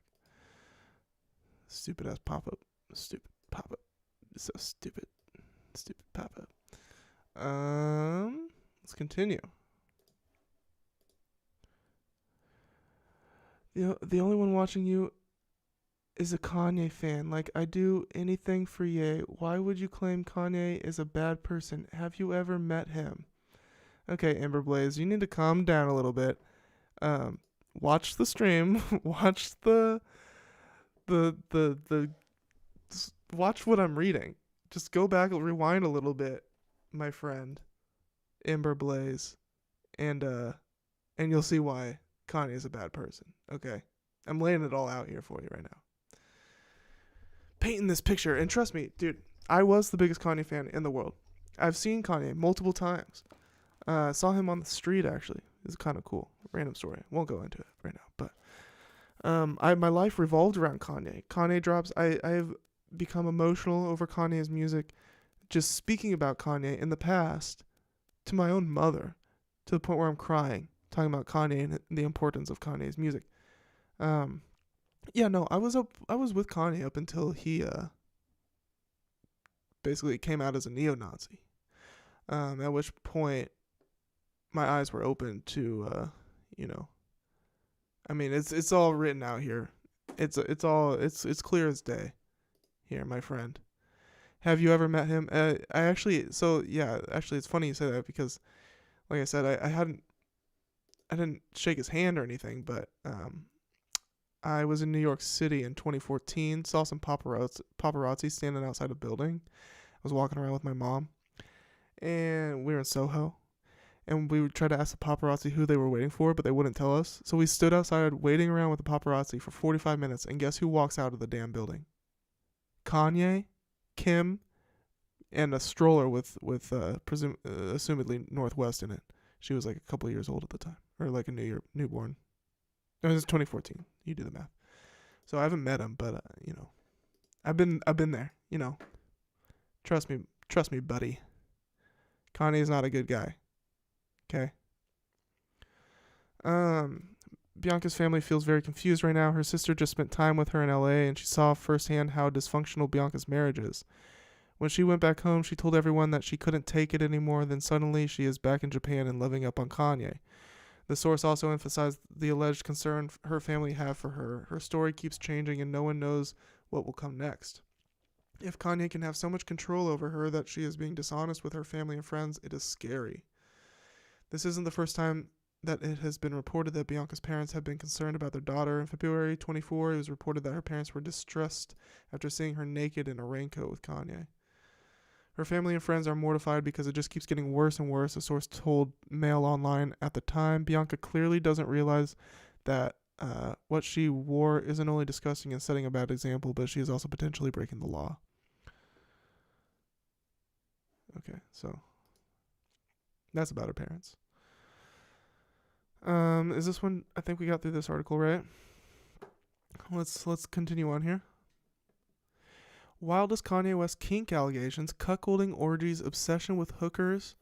Stupid ass pop-up. Stupid pop-up. It's so stupid. Stupid pop-up. Let's continue. The only one watching you is a Kanye fan. Like, I do anything for Ye. Why would you claim Kanye is a bad person? Have you ever met him? Okay, Amber Blaze, you need to calm down a little bit. Watch the stream. Watch watch what I'm reading. Just go back and rewind a little bit, my friend, Amber Blaze, and you'll see why Kanye is a bad person. Okay, I'm laying it all out here for you right now. Painting this picture, and trust me, dude, I was the biggest Kanye fan in the world. I've seen Kanye multiple times. Saw him on the street, actually. It's kind of cool. Random story. Won't go into it right now, but my life revolved around Kanye. Kanye drops. I have become emotional over Kanye's music. Just speaking about Kanye in the past to my own mother, to the point where I'm crying, talking about Kanye and the importance of Kanye's music. Yeah, no, I was with Kanye up until he basically came out as a neo-Nazi. At which point my eyes were open to I mean, it's all written out here. It's clear as day here, my friend. Have you ever met him? Actually, it's funny you say that because, like I said, I didn't shake his hand or anything, but I was in New York City in 2014, saw some paparazzi standing outside a building. I was walking around with my mom, and we were in Soho, and we tried to ask the paparazzi who they were waiting for, but they wouldn't tell us. So we stood outside waiting around with the paparazzi for 45 minutes, and guess who walks out of the damn building? Kanye, Kim, and a stroller with assumedly Northwest in it. She was like a couple of years old at the time, or like a newborn. It was 2014. You do the math. So I haven't met him, but I've been there. Trust me, buddy. Kanye's not a good guy. Okay. Bianca's family feels very confused right now. Her sister just spent time with her in LA, and she saw firsthand how dysfunctional Bianca's marriage is. When she went back home, she told everyone that she couldn't take it anymore. Then suddenly she is back in Japan and living up on Kanye. The source also emphasized the alleged concern her family have for her. Her story keeps changing and no one knows what will come next. If Kanye can have so much control over her that she is being dishonest with her family and friends, it is scary. This isn't the first time that it has been reported that Bianca's parents have been concerned about their daughter. In February 24, it was reported that her parents were distressed after seeing her naked in a raincoat with Kanye. Her family and friends are mortified because it just keeps getting worse and worse, a source told Mail Online at the time. Bianca clearly doesn't realize that what she wore isn't only disgusting and setting a bad example, but she is also potentially breaking the law. Okay, so that's about her parents. Is this one? I think we got through this article, right? Let's continue on here. Wildest Kanye West kink allegations, cuckolding orgies, obsession with hookers,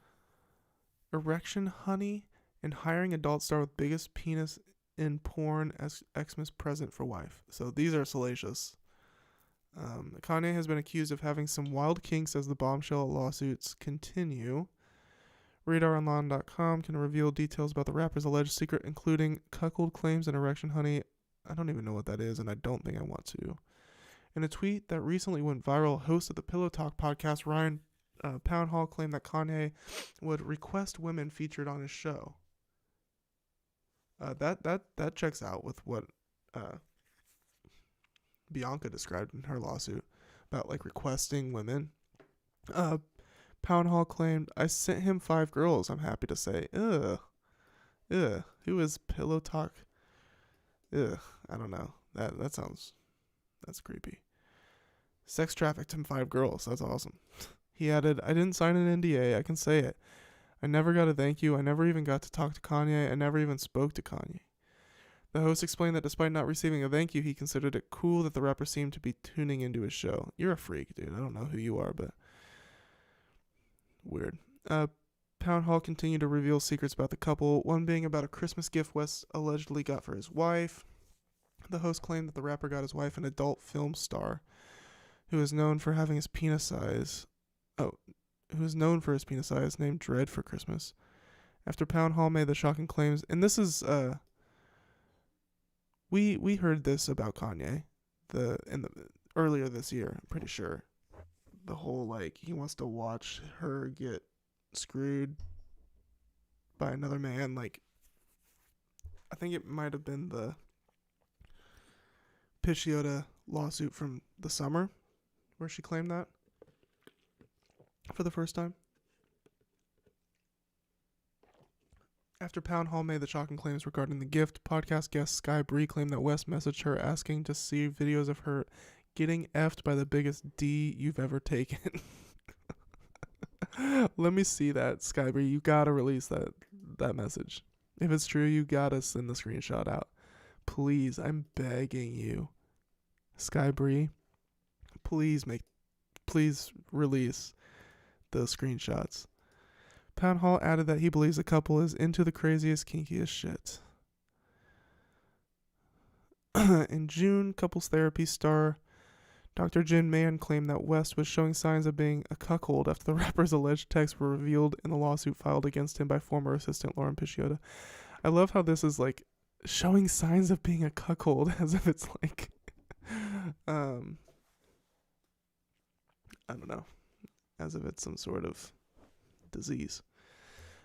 erection honey, and hiring adult star with biggest penis in porn as Xmas present for wife. So these are salacious. Kanye has been accused of having some wild kinks as the bombshell lawsuits continue. RadarOnline.com can reveal details about the rapper's alleged secret, including cuckold claims and erection honey. I don't even know what that is, and I don't think I want to. In a tweet that recently went viral, host of the Pillow Talk podcast, Ryan Poundhall, claimed that Kanye would request women featured on his show. That checks out with what Bianca described in her lawsuit about like requesting women. Poundhall claimed, "I sent him 5 girls, I'm happy to say." Ugh. Who is Pillow Talk? Ugh. I don't know. That's creepy. Sex trafficked him 5 girls. That's awesome. He added, "I didn't sign an NDA. I can say it. I never got a thank you. I never even got to talk to Kanye. I never even spoke to Kanye." The host explained that despite not receiving a thank you, he considered it cool that the rapper seemed to be tuning into his show. You're a freak, dude. I don't know who you are, but weird. Poundhall continued to reveal secrets about the couple, one being about a Christmas gift West allegedly got for his wife. The host claimed that the rapper got his wife an adult film star who is known for his penis size named Dread for Christmas. After Poundhall made the shocking claims, and this is we heard this about Kanye earlier this year, I'm pretty sure. The whole like he wants to watch her get screwed by another man. Like I think it might have been the Pisciota lawsuit from the summer where she claimed that for the first time. After Poundhall made the shocking claims regarding the gift, podcast guest Sky Bree claimed that West messaged her asking to see videos of her getting effed by the biggest D you've ever taken. Let me see that, Sky Bree. You gotta release that message. If it's true, you gotta send the screenshot out. Please, I'm begging you. Sky Bree, please release those screenshots. Poundhall added that he believes the couple is into the craziest, kinkiest shit. In June, couples therapy star Dr. Jin Mann claimed that West was showing signs of being a cuckold after the rapper's alleged texts were revealed in the lawsuit filed against him by former assistant Lauren Pisciota. I love how this is like showing signs of being a cuckold as if it's like I don't know, as if it's some sort of disease.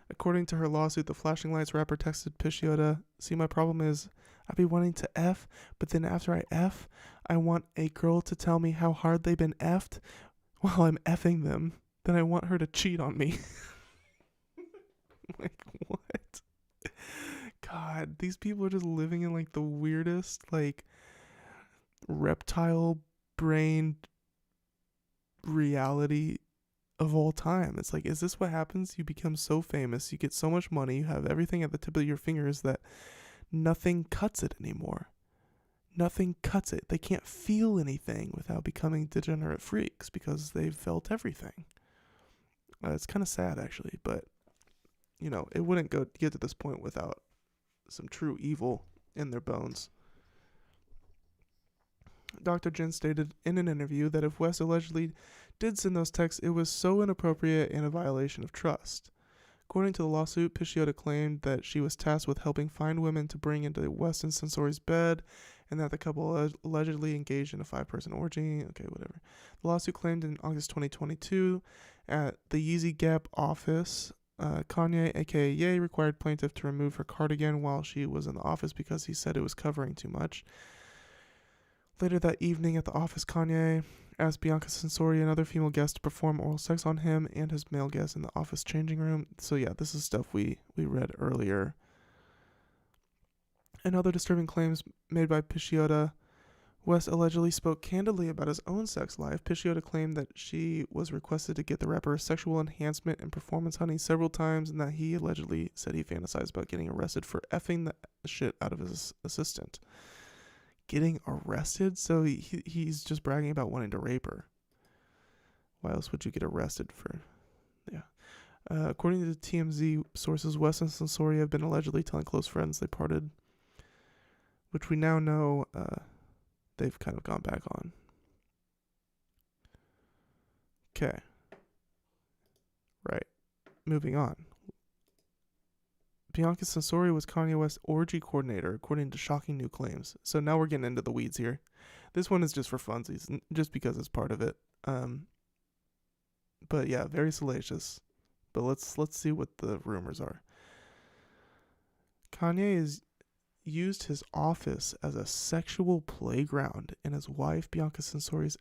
According to her lawsuit, the Flashing Lights rapper texted Pisciota, "See, my problem is I be wanting to F, but then after I F, I want a girl to tell me how hard they've been F'd while I'm F'ing them. Then I want her to cheat on me." Like, what? God, these people are just living in like the weirdest, like, reptile brained reality of all time. It's like, is this what happens? You become so famous, you get so much money, you have everything at the tip of your fingers that nothing cuts it anymore. Nothing cuts it. They can't feel anything without becoming degenerate freaks because they've felt everything. It's kind of sad, actually, but you know, it wouldn't get to this point without some true evil in their bones. Dr. Jen stated in an interview that if West allegedly did send those texts, it was so inappropriate and a violation of trust. According to the lawsuit, Pisciota claimed that she was tasked with helping find women to bring into West and Sensori's bed, and that the couple allegedly engaged in a 5-person orgy. Okay, whatever. The lawsuit claimed in August 2022 at the Yeezy Gap office, Kanye, aka Ye, required plaintiff to remove her cardigan while she was in the office because he said it was covering too much. Later that evening at the office, Kanye asked Bianca Sensori and other female guests to perform oral sex on him and his male guests in the office changing room. So yeah, this is stuff we read earlier. And other disturbing claims made by Pisciota. West allegedly spoke candidly about his own sex life. Pisciota claimed that she was requested to get the rapper sexual enhancement and performance honey several times, and that he allegedly said he fantasized about getting arrested for effing the shit out of his assistant. Getting arrested? So he's just bragging about wanting to rape her. Why else would you get arrested for? Yeah. According to TMZ sources, West and Sensori have been allegedly telling close friends they parted, which we now know they've kind of gone back on. Okay. Right. Moving on. Bianca Sensori was Kanye West's orgy coordinator, according to shocking new claims. So now we're getting into the weeds here. This one is just for funsies, just because it's part of it. But yeah, very salacious. But let's see what the rumors are. Kanye has used his office as a sexual playground, and his wife Bianca Sensori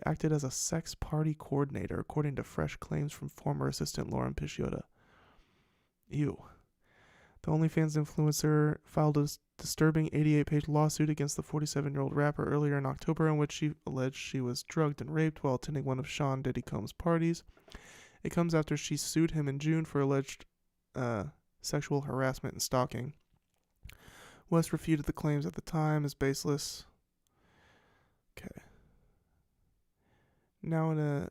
acted as a sex party coordinator, according to fresh claims from former assistant Lauren Pisciotta. Ew. The OnlyFans influencer filed a disturbing 88-page lawsuit against the 47-year-old rapper earlier in October, in which she alleged she was drugged and raped while attending one of Sean Diddy Combs' parties. It comes after she sued him in June for alleged sexual harassment and stalking. West refuted the claims at the time as baseless. Okay. Now, in a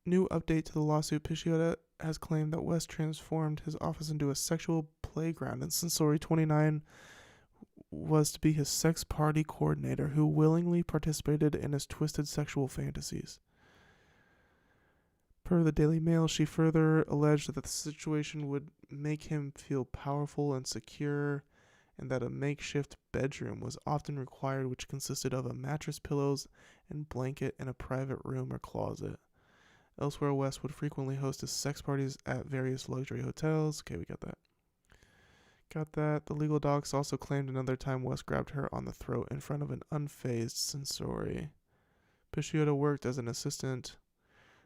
new update to the lawsuit, Pisciotta has claimed that West transformed his office into a sexual playground, and Sensori, 29, was to be his sex party coordinator who willingly participated in his twisted sexual fantasies. Per the Daily Mail, she further alleged that the situation would make him feel powerful and secure, and that a makeshift bedroom was often required, which consisted of a mattress, pillows, and blanket in a private room or closet. Elsewhere, West would frequently host his sex parties at various luxury hotels. Okay, we got that. The legal docs also claimed another time West grabbed her on the throat in front of an unfazed Sensori. Pisciotta worked as an assistant.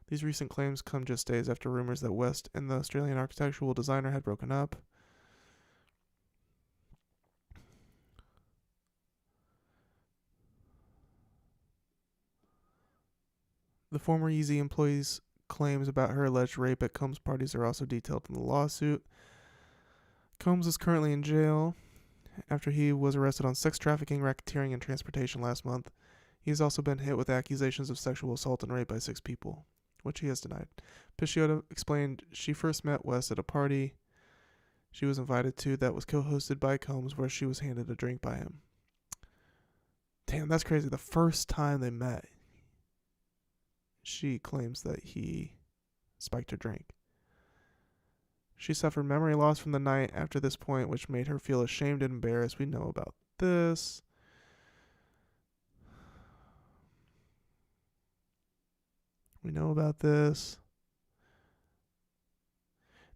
These recent claims come just days after rumors that West and the Australian architectural designer had broken up. The former Yeezy employee's claims about her alleged rape at Combs' parties are also detailed in the lawsuit. Combs is currently in jail after he was arrested on sex trafficking, racketeering, and transportation last month. He has also been hit with accusations of sexual assault and rape by 6 people, which he has denied. Pisciotta explained she first met West at a party she was invited to that was co-hosted by Combs, where she was handed a drink by him. Damn, that's crazy. The first time they met, she claims that he spiked her drink. She suffered memory loss from the night after this point, which made her feel ashamed and embarrassed. We know about this.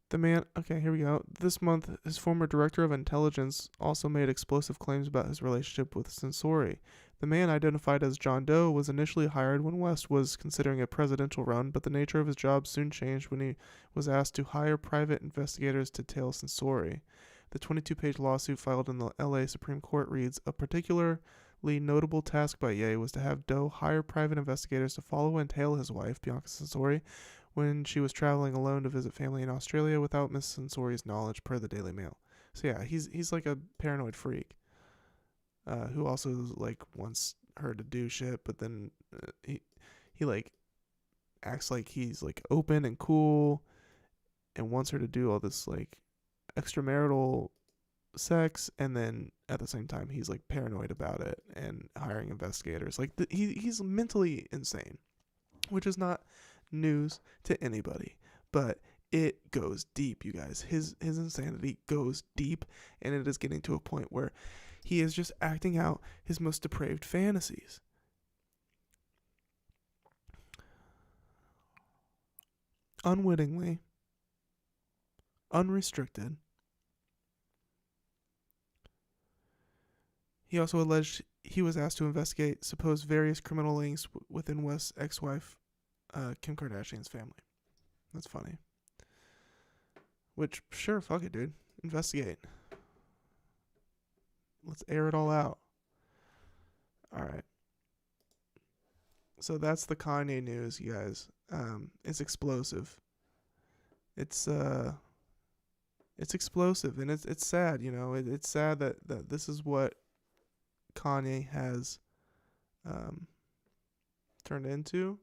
The man, okay, here we go. This month, his former director of intelligence also made explosive claims about his relationship with Sensori. The man, identified as John Doe, was initially hired when West was considering a presidential run, but the nature of his job soon changed when he was asked to hire private investigators to tail Sensori. The 22-page lawsuit filed in the LA Supreme Court reads, a particularly notable task by Ye was to have Doe hire private investigators to follow and tail his wife, Bianca Sensori, when she was traveling alone to visit family in Australia without Miss Sensori's knowledge, per the Daily Mail. So yeah, he's like a paranoid freak, who also like wants her to do shit, but then he like acts like he's like open and cool, and wants her to do all this like extramarital sex, and then at the same time he's like paranoid about it and hiring investigators. Like he's mentally insane, which is not news to anybody, but it goes deep, you guys. His insanity goes deep, and it is getting to a point where he is just acting out his most depraved fantasies. Unwittingly, unrestricted. He also alleged he was asked to investigate supposed various criminal links within West's ex-wife, Kim Kardashian's family. That's funny. Which, sure, fuck it, dude. Investigate. Let's air it all out. Alright. So that's the Kanye news, you guys. It's explosive. It's explosive, and it's sad, you know. It's sad that this is what Kanye has turned into.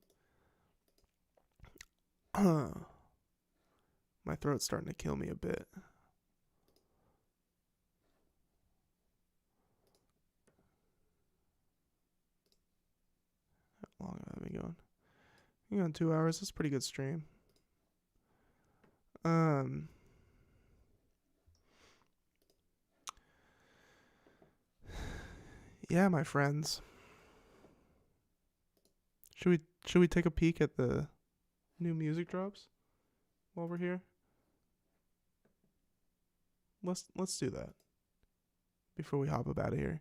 My throat's starting to kill me a bit. How long have I been going? Been going 2 hours. That's a pretty good stream. Yeah, my friends. Should we take a peek at the new music drops while we're here? Let's do that before we hop up out of here.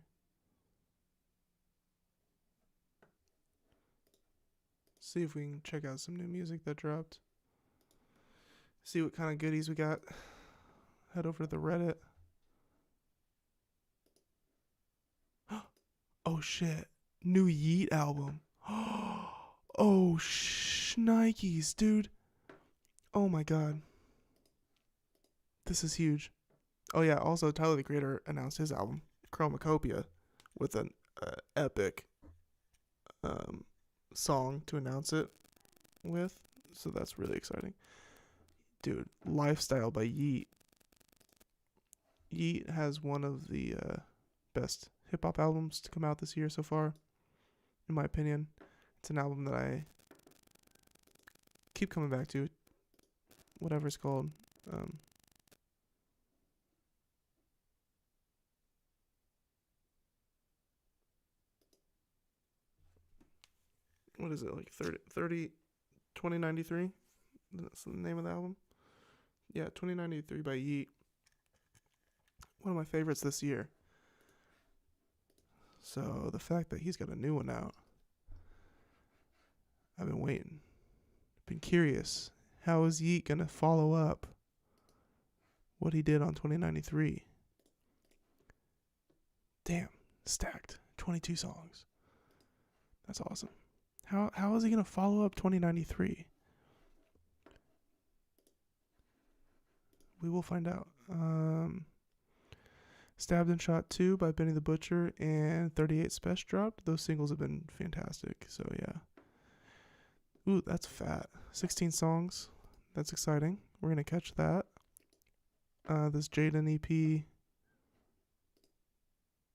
See if we can check out some new music that dropped. See what kind of goodies we got. Head over to the Reddit. Oh shit. New Yeet album. Oh shnikes, dude. Oh my god. This is huge. Oh yeah, also Tyler the Creator announced his album, Chromacopia, with an epic song to announce it with. So that's really exciting. Dude, Lifestyle by Yeet. Yeet has one of the best hip-hop albums to come out this year so far, in my opinion. It's an album that I keep coming back to, whatever it's called. What is it, like 2093? That's the name of the album? Yeah, 2093 by Yeet. One of my favorites this year. So the fact that he's got a new one out, I've been waiting. Been curious. How is Yeet going to follow up what he did on 2093? Damn, stacked. 22 songs. That's awesome. How is he going to follow up 2093? We will find out. Stabbed and Shot 2 by Benny the Butcher and 38 Special dropped. Those singles have been fantastic. So, yeah. Ooh, that's fat. 16 songs. That's exciting. We're going to catch that. This Jaden EP.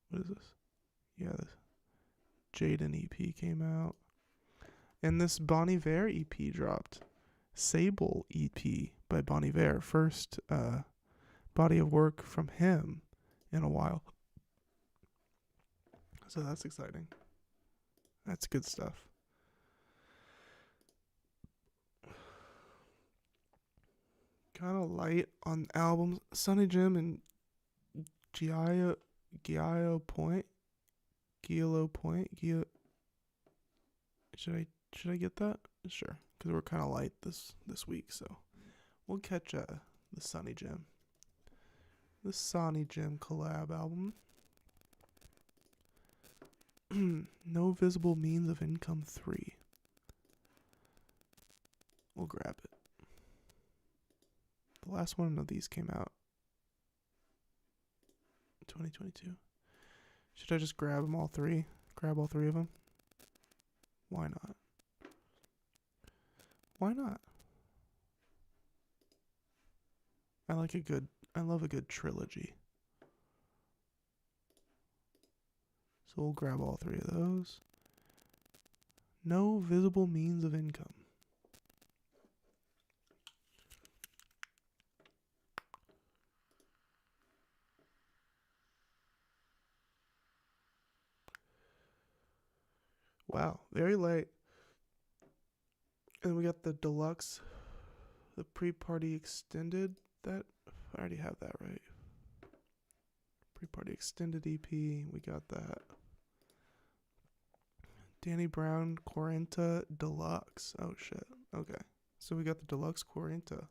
What is this? Yeah, this Jaden EP came out. And this Bon Iver EP dropped. Sable EP by Bon Iver. First body of work from him in a while. So that's exciting. That's good stuff. Kind of light on albums. Sonny Jim and Giallo Point. Should I get that? Sure, because we're kind of light this week, so we'll catch the Sonny Jim. The Sonny Jim collab album. No Visible Means of Income 3. We'll grab it. The last one of these came out in 2022. Should I just grab them all three? Grab all three of them? Why not? Why not? I love a good trilogy. So we'll grab all three of those. No Visible Means of Income. Wow, very late. And we got the deluxe, the pre-party extended. That I already have that, right? Pre-party extended EP. We got that. Danny Brown Quarenta Deluxe. Oh shit. Okay. So we got the deluxe Quarenta.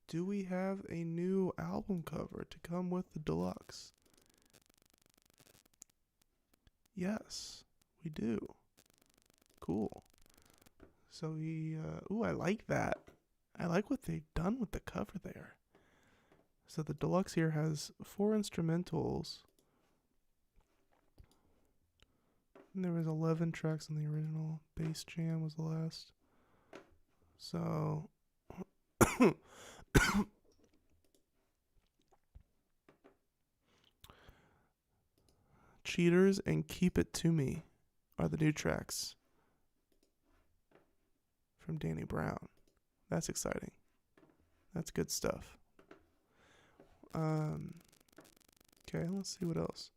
Do we have a new album cover to come with the deluxe? Yes, we do. Cool. So we, I like that. I like what they've done with the cover there. So the deluxe here has 4 instrumentals. And there was 11 tracks in the original. Bass Jam was the last. So Cheaters and Keep It To Me are the new tracks from Danny Brown. That's exciting. That's good stuff. Okay, let's see what else.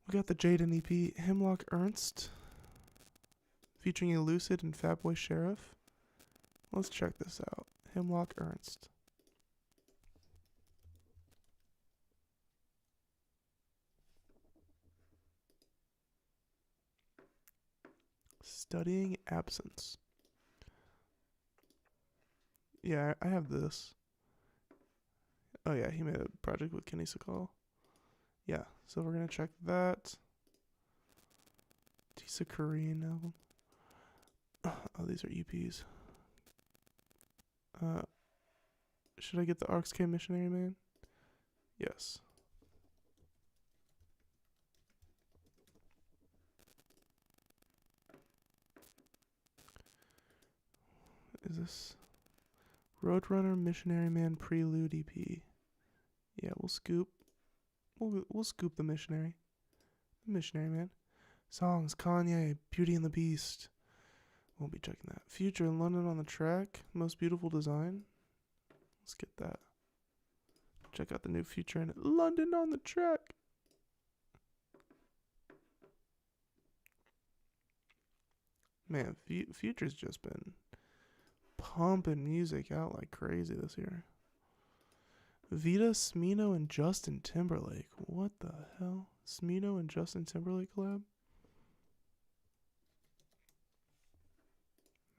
We got the Jaden EP, Hemlock Ernst, featuring Elucid and Fatboy Sheriff. Let's check this out. Hemlock Ernst. Studying Absence. Yeah, I have this. Oh yeah, he made a project with Kenny Sakal. Yeah, so we're gonna check that. Tisa Korean album. Oh, these are EPs. Should I get the RXK Missionary Man? Yes. Is this Roadrunner Missionary Man Prelude EP? Yeah, we'll scoop. We'll scoop the Missionary. The Missionary Man. Songs, Kanye, Beauty and the Beast. Won't be checking that. Future in London on the track. Most Beautiful Design. Let's get that. Check out the new Future in London on the track. Man, Future's just been pumping music out like crazy this year. Vita, Smino, and Justin Timberlake. What the hell? Smino and Justin Timberlake collab?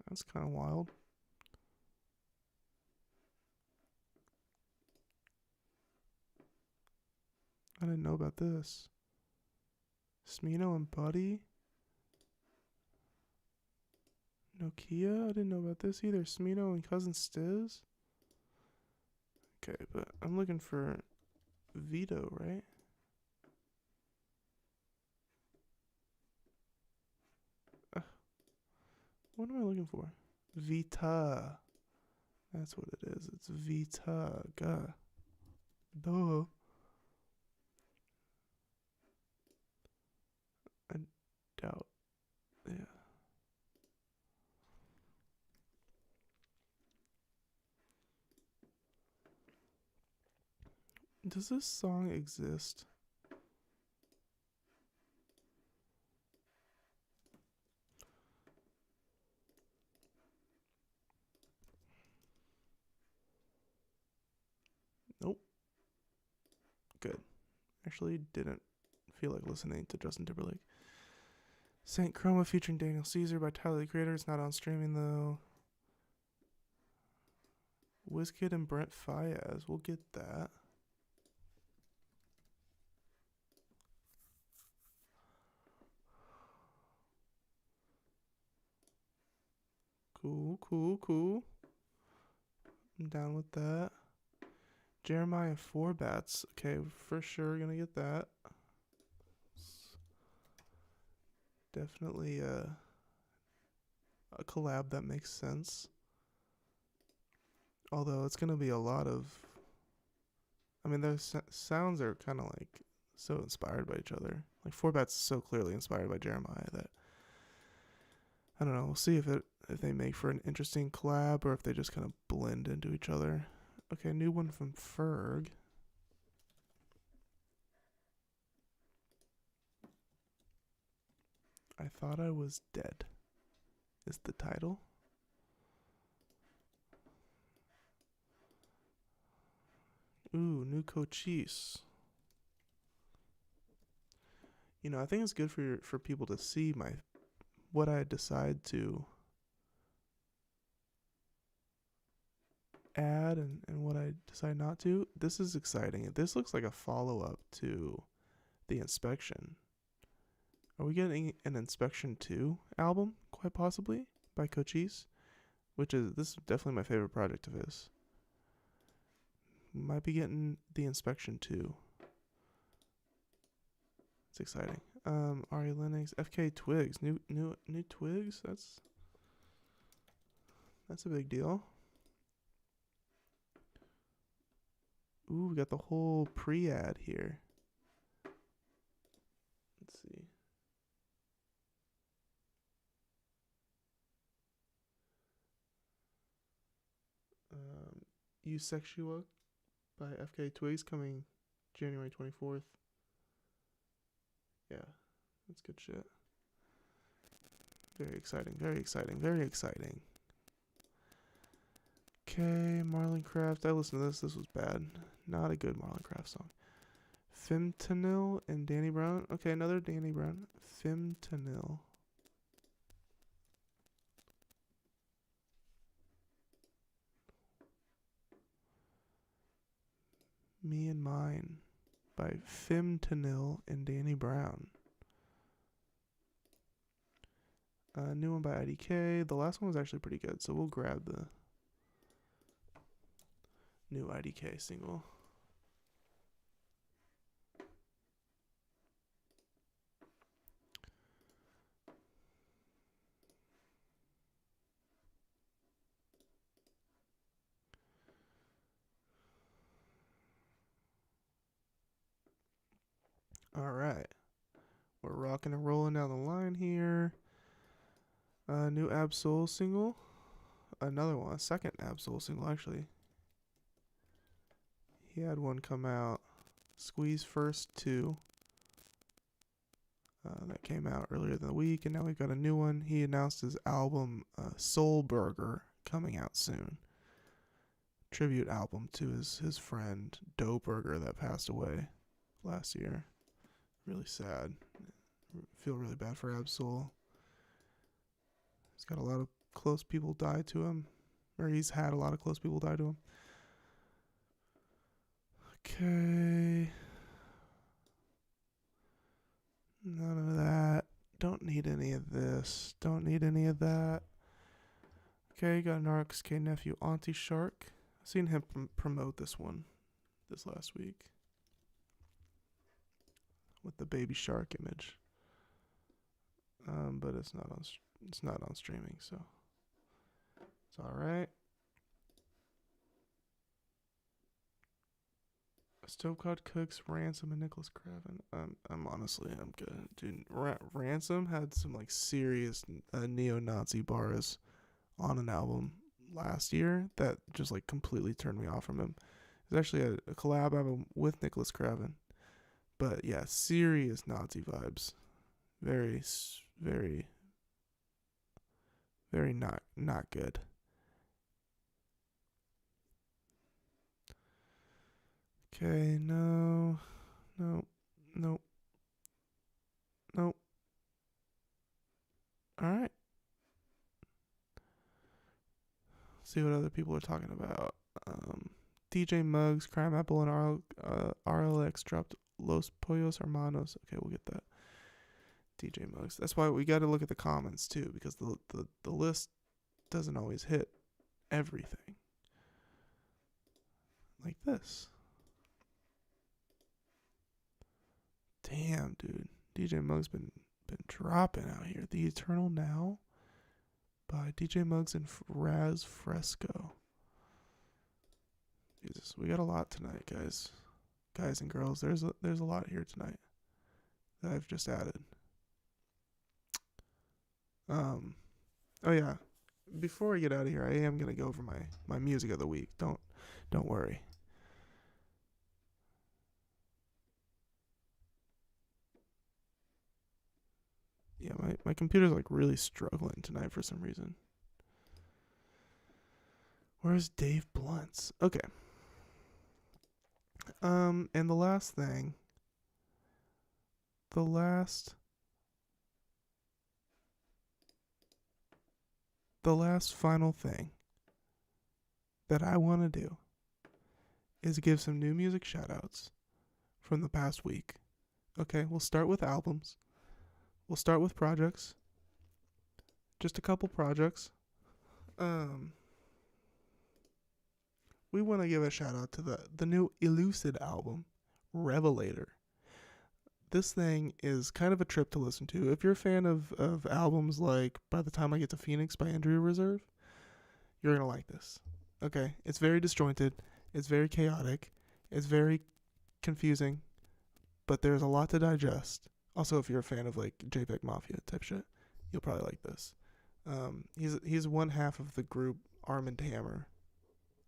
That's kind of wild. I didn't know about this. Smino and Buddy? Nokia? I didn't know about this either. Smino and Cousin Stiz? Okay, but I'm looking for Vito, right? What am I looking for? Vita. That's what it is. It's Vita. Gah. Duh. I doubt. Yeah. Does this song exist? Nope. Good. Actually didn't feel like listening to Justin Timberlake. Saint Chroma featuring Daniel Caesar by Tyler the Creator. It's not on streaming though. Wizkid and Brent Faiyaz. We'll get that. Cool. I'm down with that. Jeremiah Forbats. Okay, for sure gonna get that. Definitely a collab that makes sense. Although it's gonna be a lot of. I mean, their sounds are kind of like so inspired by each other. Like Forbats is so clearly inspired by Jeremiah that I don't know. We'll see if they make for an interesting collab or if they just kind of blend into each other. Okay, new one from Ferg. I Thought I Was Dead is the title. Ooh, new Cochise. You know, I think it's good for people to see what I decide to add and what I decide not to. This is exciting. This looks like a follow-up to The Inspection. Are we getting an Inspection 2 album? Quite possibly, by Cochise. This is definitely my favorite project of his. Might be getting The Inspection 2. It's exciting. Ari Lennox, FK Twigs, new Twigs. That's a big deal. Ooh, we got the whole pre-ad here. Let's see. Eusexua by FK Twigs coming January 24th. Yeah, that's good shit. Very exciting, very exciting, very exciting. Okay, Marlon Craft. I listened to this. This was bad. Not a good Marlon Craft song. Fentanyl and Danny Brown. Okay, another Danny Brown. Fentanyl. Me and Mine by Fentanyl and Danny Brown. New one by IDK. The last one was actually pretty good, so we'll grab the new IDK single. All right. We're rocking and rolling down the line here. New Absol single. Another one. A second Absol single, actually. He had one come out. Squeeze First 2. That came out earlier in the week, and now we've got a new one. He announced his album, Soul Burger, coming out soon. Tribute album to his friend, Doe Burger, that passed away last year. Really sad. Feel really bad for Absol. He's got a lot of close people die to him. Or he's had a lot of close people die to him. Okay. None of that. Don't need any of this. Don't need any of that. Okay, got Narcs K Nephew Auntie Shark. I've seen him promote this one this last week. With the baby shark image. But it's not on streaming, so it's alright. Stovecod Cooks, Ransom, and Nicholas Craven. I'm good. Dude, Ransom had some like serious neo-Nazi bars on an album last year that just like completely turned me off from him. It's actually a collab album with Nicholas Craven, but yeah, serious Nazi vibes. Very, very, very not good. Okay, no. Alright. See what other people are talking about. DJ Muggs, Crime Apple, and RLX dropped Los Pollos Hermanos. Okay, we'll get that. DJ Muggs. That's why we got to look at the comments too, because the list doesn't always hit everything. Like this. Damn, dude. DJ Muggs been dropping out here. The Eternal Now by DJ Muggs and Raz Fresco. Jesus, we got a lot tonight, guys. Guys and girls, there's a lot here tonight that I've just added. Oh yeah. Before I get out of here, I am gonna go over my music of the week. Don't worry. Yeah, my computer's like really struggling tonight for some reason. Where's Dave Blunts? Okay. And the last thing. The last final thing that I want to do is give some new music shoutouts from the past week. Okay, we'll start with albums. We'll start with projects. Just a couple projects. We want to give a shout out to the new Elucid album, Revelator. This thing is kind of a trip to listen to. If you're a fan of albums like By the Time I Get to Phoenix by Andrea Reserve, you're going to like this. Okay? It's very disjointed. It's very chaotic. It's very confusing, but there's a lot to digest. Also, if you're a fan of like JPEG Mafia type shit, you'll probably like this. He's one half of the group Arm and Hammer,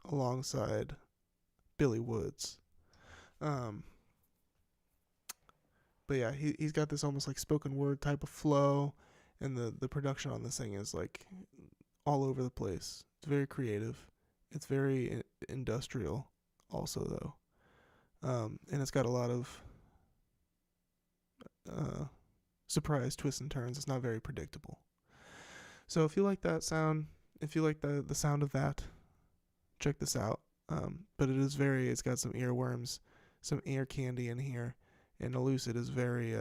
alongside Billy Woods. Um, but yeah, he's got this almost like spoken word type of flow, and the production on this thing is like all over the place. It's very creative. It's very industrial, also though, and it's got a lot of surprise twists and turns. It's not very predictable. So if you like that sound, if you like the sound of that, check this out. But it's got some earworms, some ear candy in here, and Elucid is very,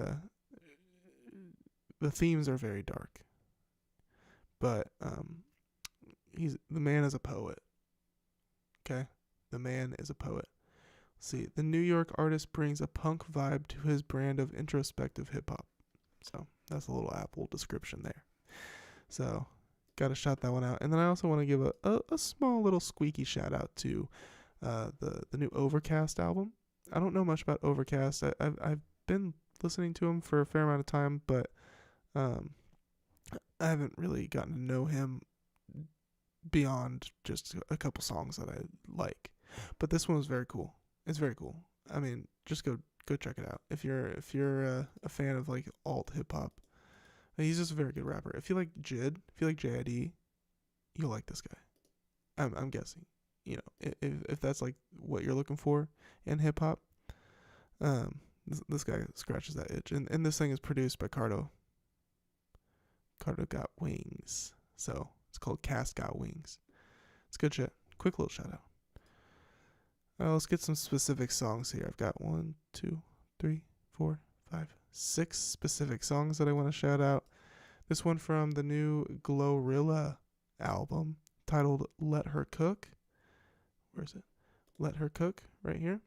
the themes are very dark. But the man is a poet. Okay? The man is a poet. Let's see, the New York artist brings a punk vibe to his brand of introspective hip hop. So that's a little Apple description there. So, gotta shout that one out. And then I also want to give a small little squeaky shout out to the new Overcast album. I don't know much about Overcast. I've been listening to him for a fair amount of time, but I haven't really gotten to know him beyond just a couple songs that I like. But this one was very cool. It's very cool. I mean, just go check it out if you're a fan of like alt hip hop. He's just a very good rapper. If you like JID, if you like JID, you'll like this guy. I'm guessing. You know, if that's like what you're looking for in hip hop, this guy scratches that itch. And this thing is produced by Cardo. Cardo Got Wings. So it's called Cast Got Wings. It's good shit. Quick little shout out. Let's get some specific songs here. I've got 1, 2, 3, 4, 5, 6 specific songs that I want to shout out. This one from the new Glorilla album titled Let Her Cook. Where is it? Let Her Cook, right here.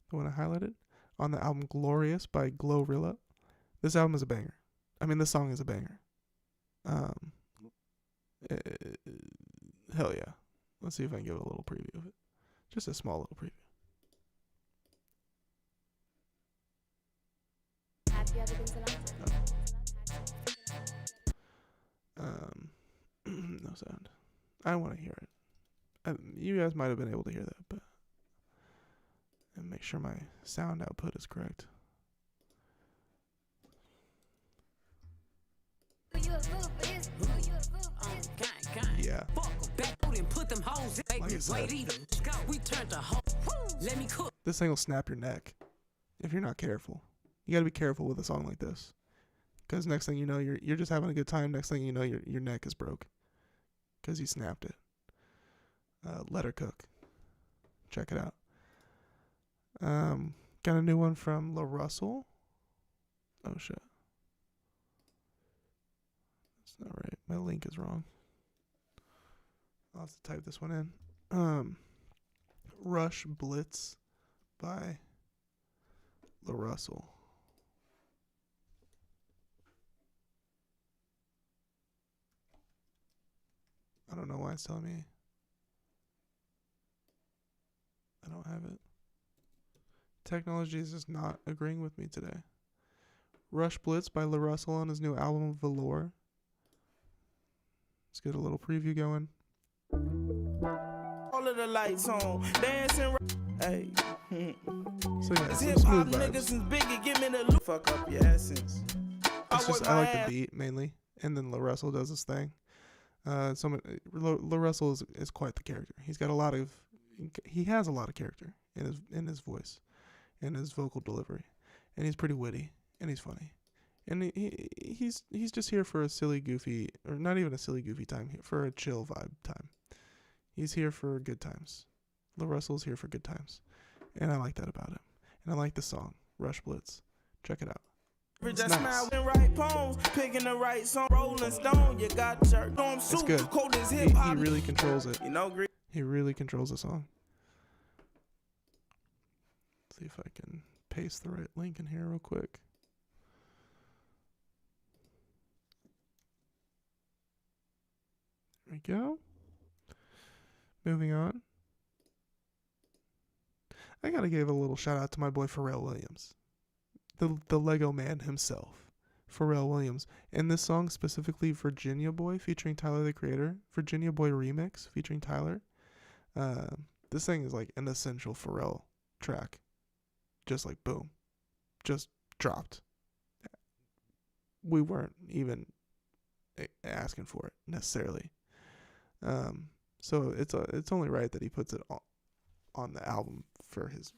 The one I highlighted. On the album Glorious by Glorilla. This album is a banger. I mean, this song is a banger. Hell yeah. Let's see if I can give a little preview of it. Just a small little preview. Have you ever been to London? No sound. I want to hear it. You guys might have been able to hear that, but and make sure my sound output is correct. Yeah. Like I said, this thing will snap your neck if you're not careful. You got to be careful with a song like this, because next thing you know, you're just having a good time. Next thing you know, your neck is broke because you snapped it. Let Her Cook. Check it out. Got a new one from La Russell. Oh shit. That's not right. My link is wrong. I'll have to type this one in. Rush Blitz by La Russell. I don't know why it's telling me. I don't have it. Technology is just not agreeing with me today. Rush Blitz by La Russell on his new album Velour. Let's get a little preview going. All of the lights on, dancing. Hey. So yeah, It's some hip hop smooth niggas vibes. and Biggie, give me the look. Fuck up your essence. I like the beat mainly, and then La Russell does his thing. La Russell is quite the character. He has a lot of character in his voice, in his vocal delivery, and he's pretty witty and he's funny, and he's just here for a silly goofy, or not even a silly goofy time, for a chill vibe time. He's here for good times. La Russell's here for good times, and I like that about him. And I like the song Rush Blitz. Check it out. It's Just nice. smile right poems, picking the right song, Rolling Stone. You got church on It's suit, good. cold as He hip hop. really controls it. You know, He really controls the song. Let's see if I can paste the right link in here real quick. There we go. Moving on. I gotta give a little shout out to my boy Pharrell Williams, the Lego man himself, Pharrell Williams. And this song specifically, Virginia Boy featuring Tyler the Creator, Virginia Boy remix featuring Tyler. This thing is like an essential Pharrell track. Just like boom, just dropped. We weren't even asking for it necessarily. So it's only right that he puts it on the album for his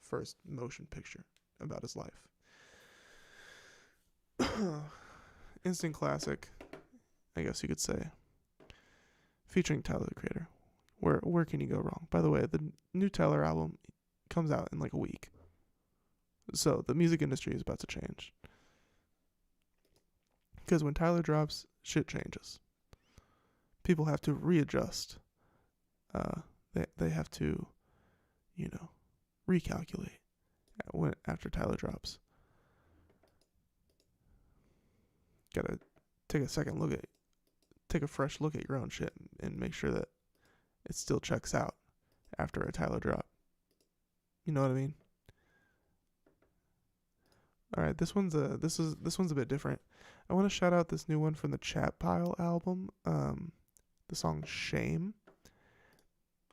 first motion picture about his life. Instant classic, I guess you could say, featuring Tyler the Creator. Where can you go wrong? By the way, the new Tyler album comes out in like a week, so the music industry is about to change. Because when Tyler drops, shit changes. People have to readjust. They have to, recalculate after Tyler drops. Gotta take a fresh look at your own shit and make sure that it still checks out after a Tyler drop. You know what I mean? All right, this one's a bit different. I want to shout out this new one from the Chat Pile album. The song Shame.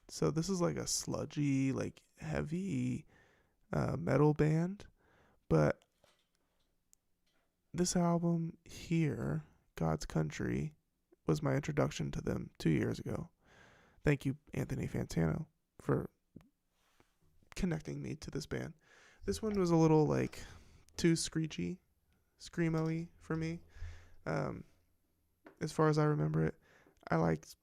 So this is like a sludgy, like heavy metal band, but this album here, God's Country, was my introduction to them 2 years ago. Thank you, Anthony Fantano, for connecting me to this band. This one was a little like too screechy, screamo-y for me. As far as I remember it, I liked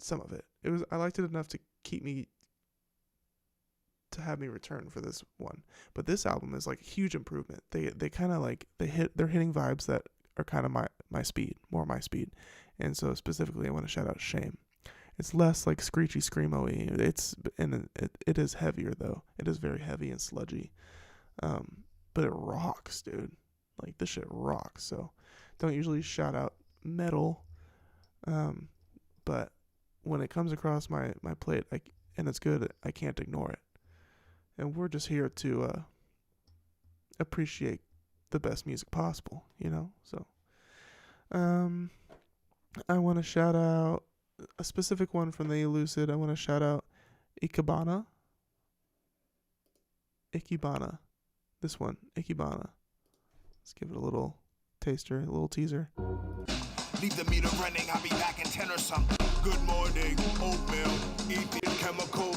some of it. I liked it enough to have me return for this one. But this album is like a huge improvement. They kind of like they're hitting vibes that are kind of my speed, more my speed. And so specifically I want to shout out Shame. It's less like screechy screamo-y. It is heavier though. It is very heavy and sludgy. But it rocks, dude. Like this shit rocks. So don't usually shout out metal. But when it comes across my plate and it's good, I can't ignore it. And we're just here to appreciate the best music possible, So I want to shout out a specific one from the Elucid. I want to shout out Ikebana. This one, Ikebana. Let's give it a little taster, a little teaser. Leave the meter running, I'll be back in 10 or something. Good morning, oatmeal, eat the chemical,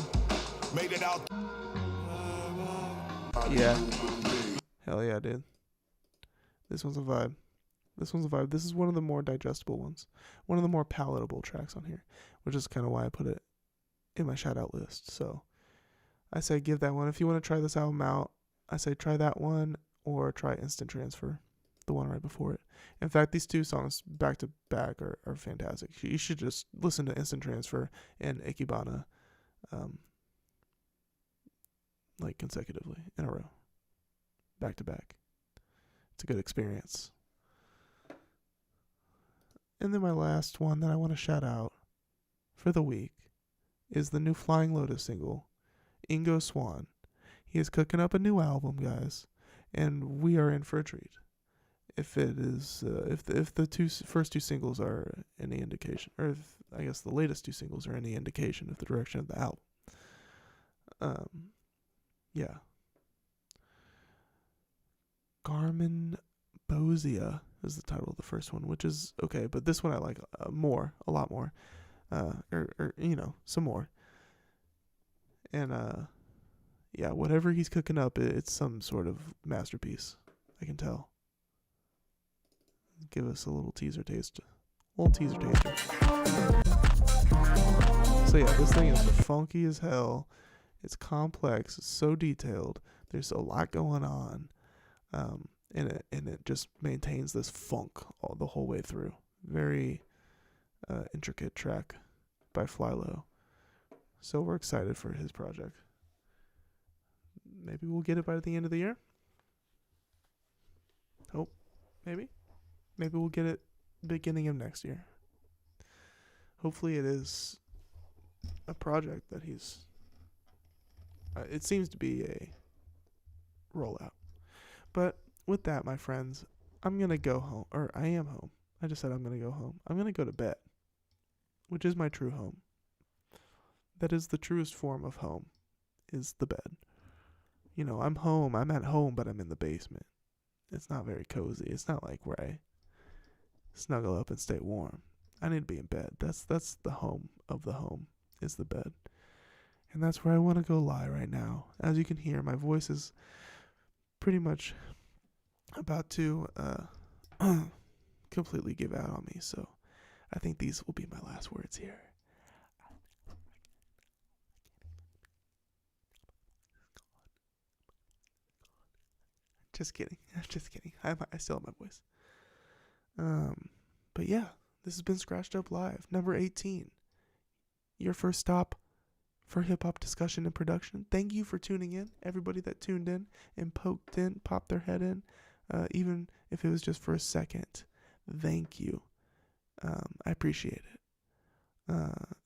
made it out. Yeah. Hell yeah, dude. This one's a vibe. This is one of the more digestible ones. One of the more palatable tracks on here, which is kind of why I put it in my shout out list. So I say give that one. If you want to try this album out, I say try that one or try Instant Transfer, the one right before it. In fact, these two songs back to back are fantastic. You should just listen to Instant Transfer and Ikebana like consecutively in a row, back to back. It's a good experience. And then my last one that I want to shout out for the week is the new Flying Lotus single, Ingo Swan. He is cooking up a new album, guys, and we are in for a treat. If it is, if the first two singles are any indication, or if I guess the latest two singles are any indication of the direction of the album. Yeah. Carmen Bozia is the title of the first one, which is okay, but this one I like a lot more, or some more. And yeah, whatever he's cooking up, it's some sort of masterpiece. I can tell. Give us a little teaser taster. So yeah, this thing is funky as hell. It's complex. It's so detailed. There's a lot going on. And it just maintains this funk the whole way through. Very intricate track by Flylo. So we're excited for his project. Maybe we'll get it by the end of the year. Hope. Maybe we'll get it beginning of next year. Hopefully it is a project that he's. It seems to be a rollout. But with that, my friends, I'm gonna go home, or I am home. I just said I'm gonna go home. I'm gonna go to bed, which is my true home. That is the truest form of home, is the bed. You know, I'm home. I'm at home, but I'm in the basement. It's not very cozy. It's not like where I snuggle up and stay warm. I need to be in bed. That's the home of the home, is the bed. And that's where I want to go lie right now. As you can hear, my voice is pretty much about to completely give out on me. So I think these will be my last words here. Just kidding. Just kidding. I still have my voice. But yeah, this has been Scratched Up Live, number 18. Your first stop for hip hop discussion and production. Thank you for tuning in. Everybody that tuned in and poked in, popped their head in, even if it was just for a second. Thank you. I appreciate it.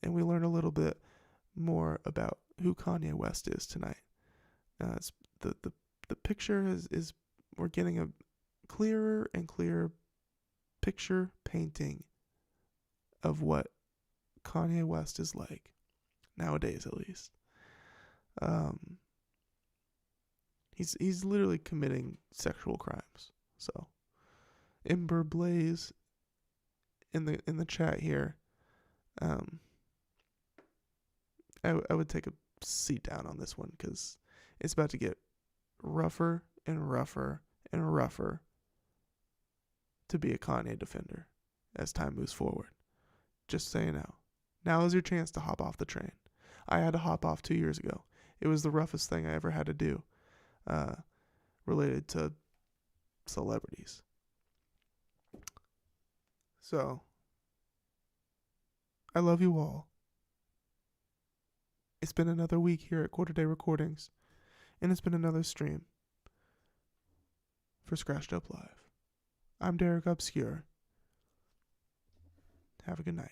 And we learned a little bit more about who Kanye West is tonight. It's the picture is we're getting a clearer and clearer picture painting of what Kanye West is like nowadays, at least. He's literally committing sexual crimes. So, Ember Blaze in the chat here. I would take a seat down on this one because it's about to get rougher and rougher and rougher to be a Kanye defender as time moves forward. Just so you know. Now is your chance to hop off the train. I had to hop off 2 years ago. It was the roughest thing I ever had to do related to celebrities. So, I love you all. It's been another week here at Quarter Day Recordings, and it's been another stream for Scratched Up Live. I'm Derek Obscure. Have a good night.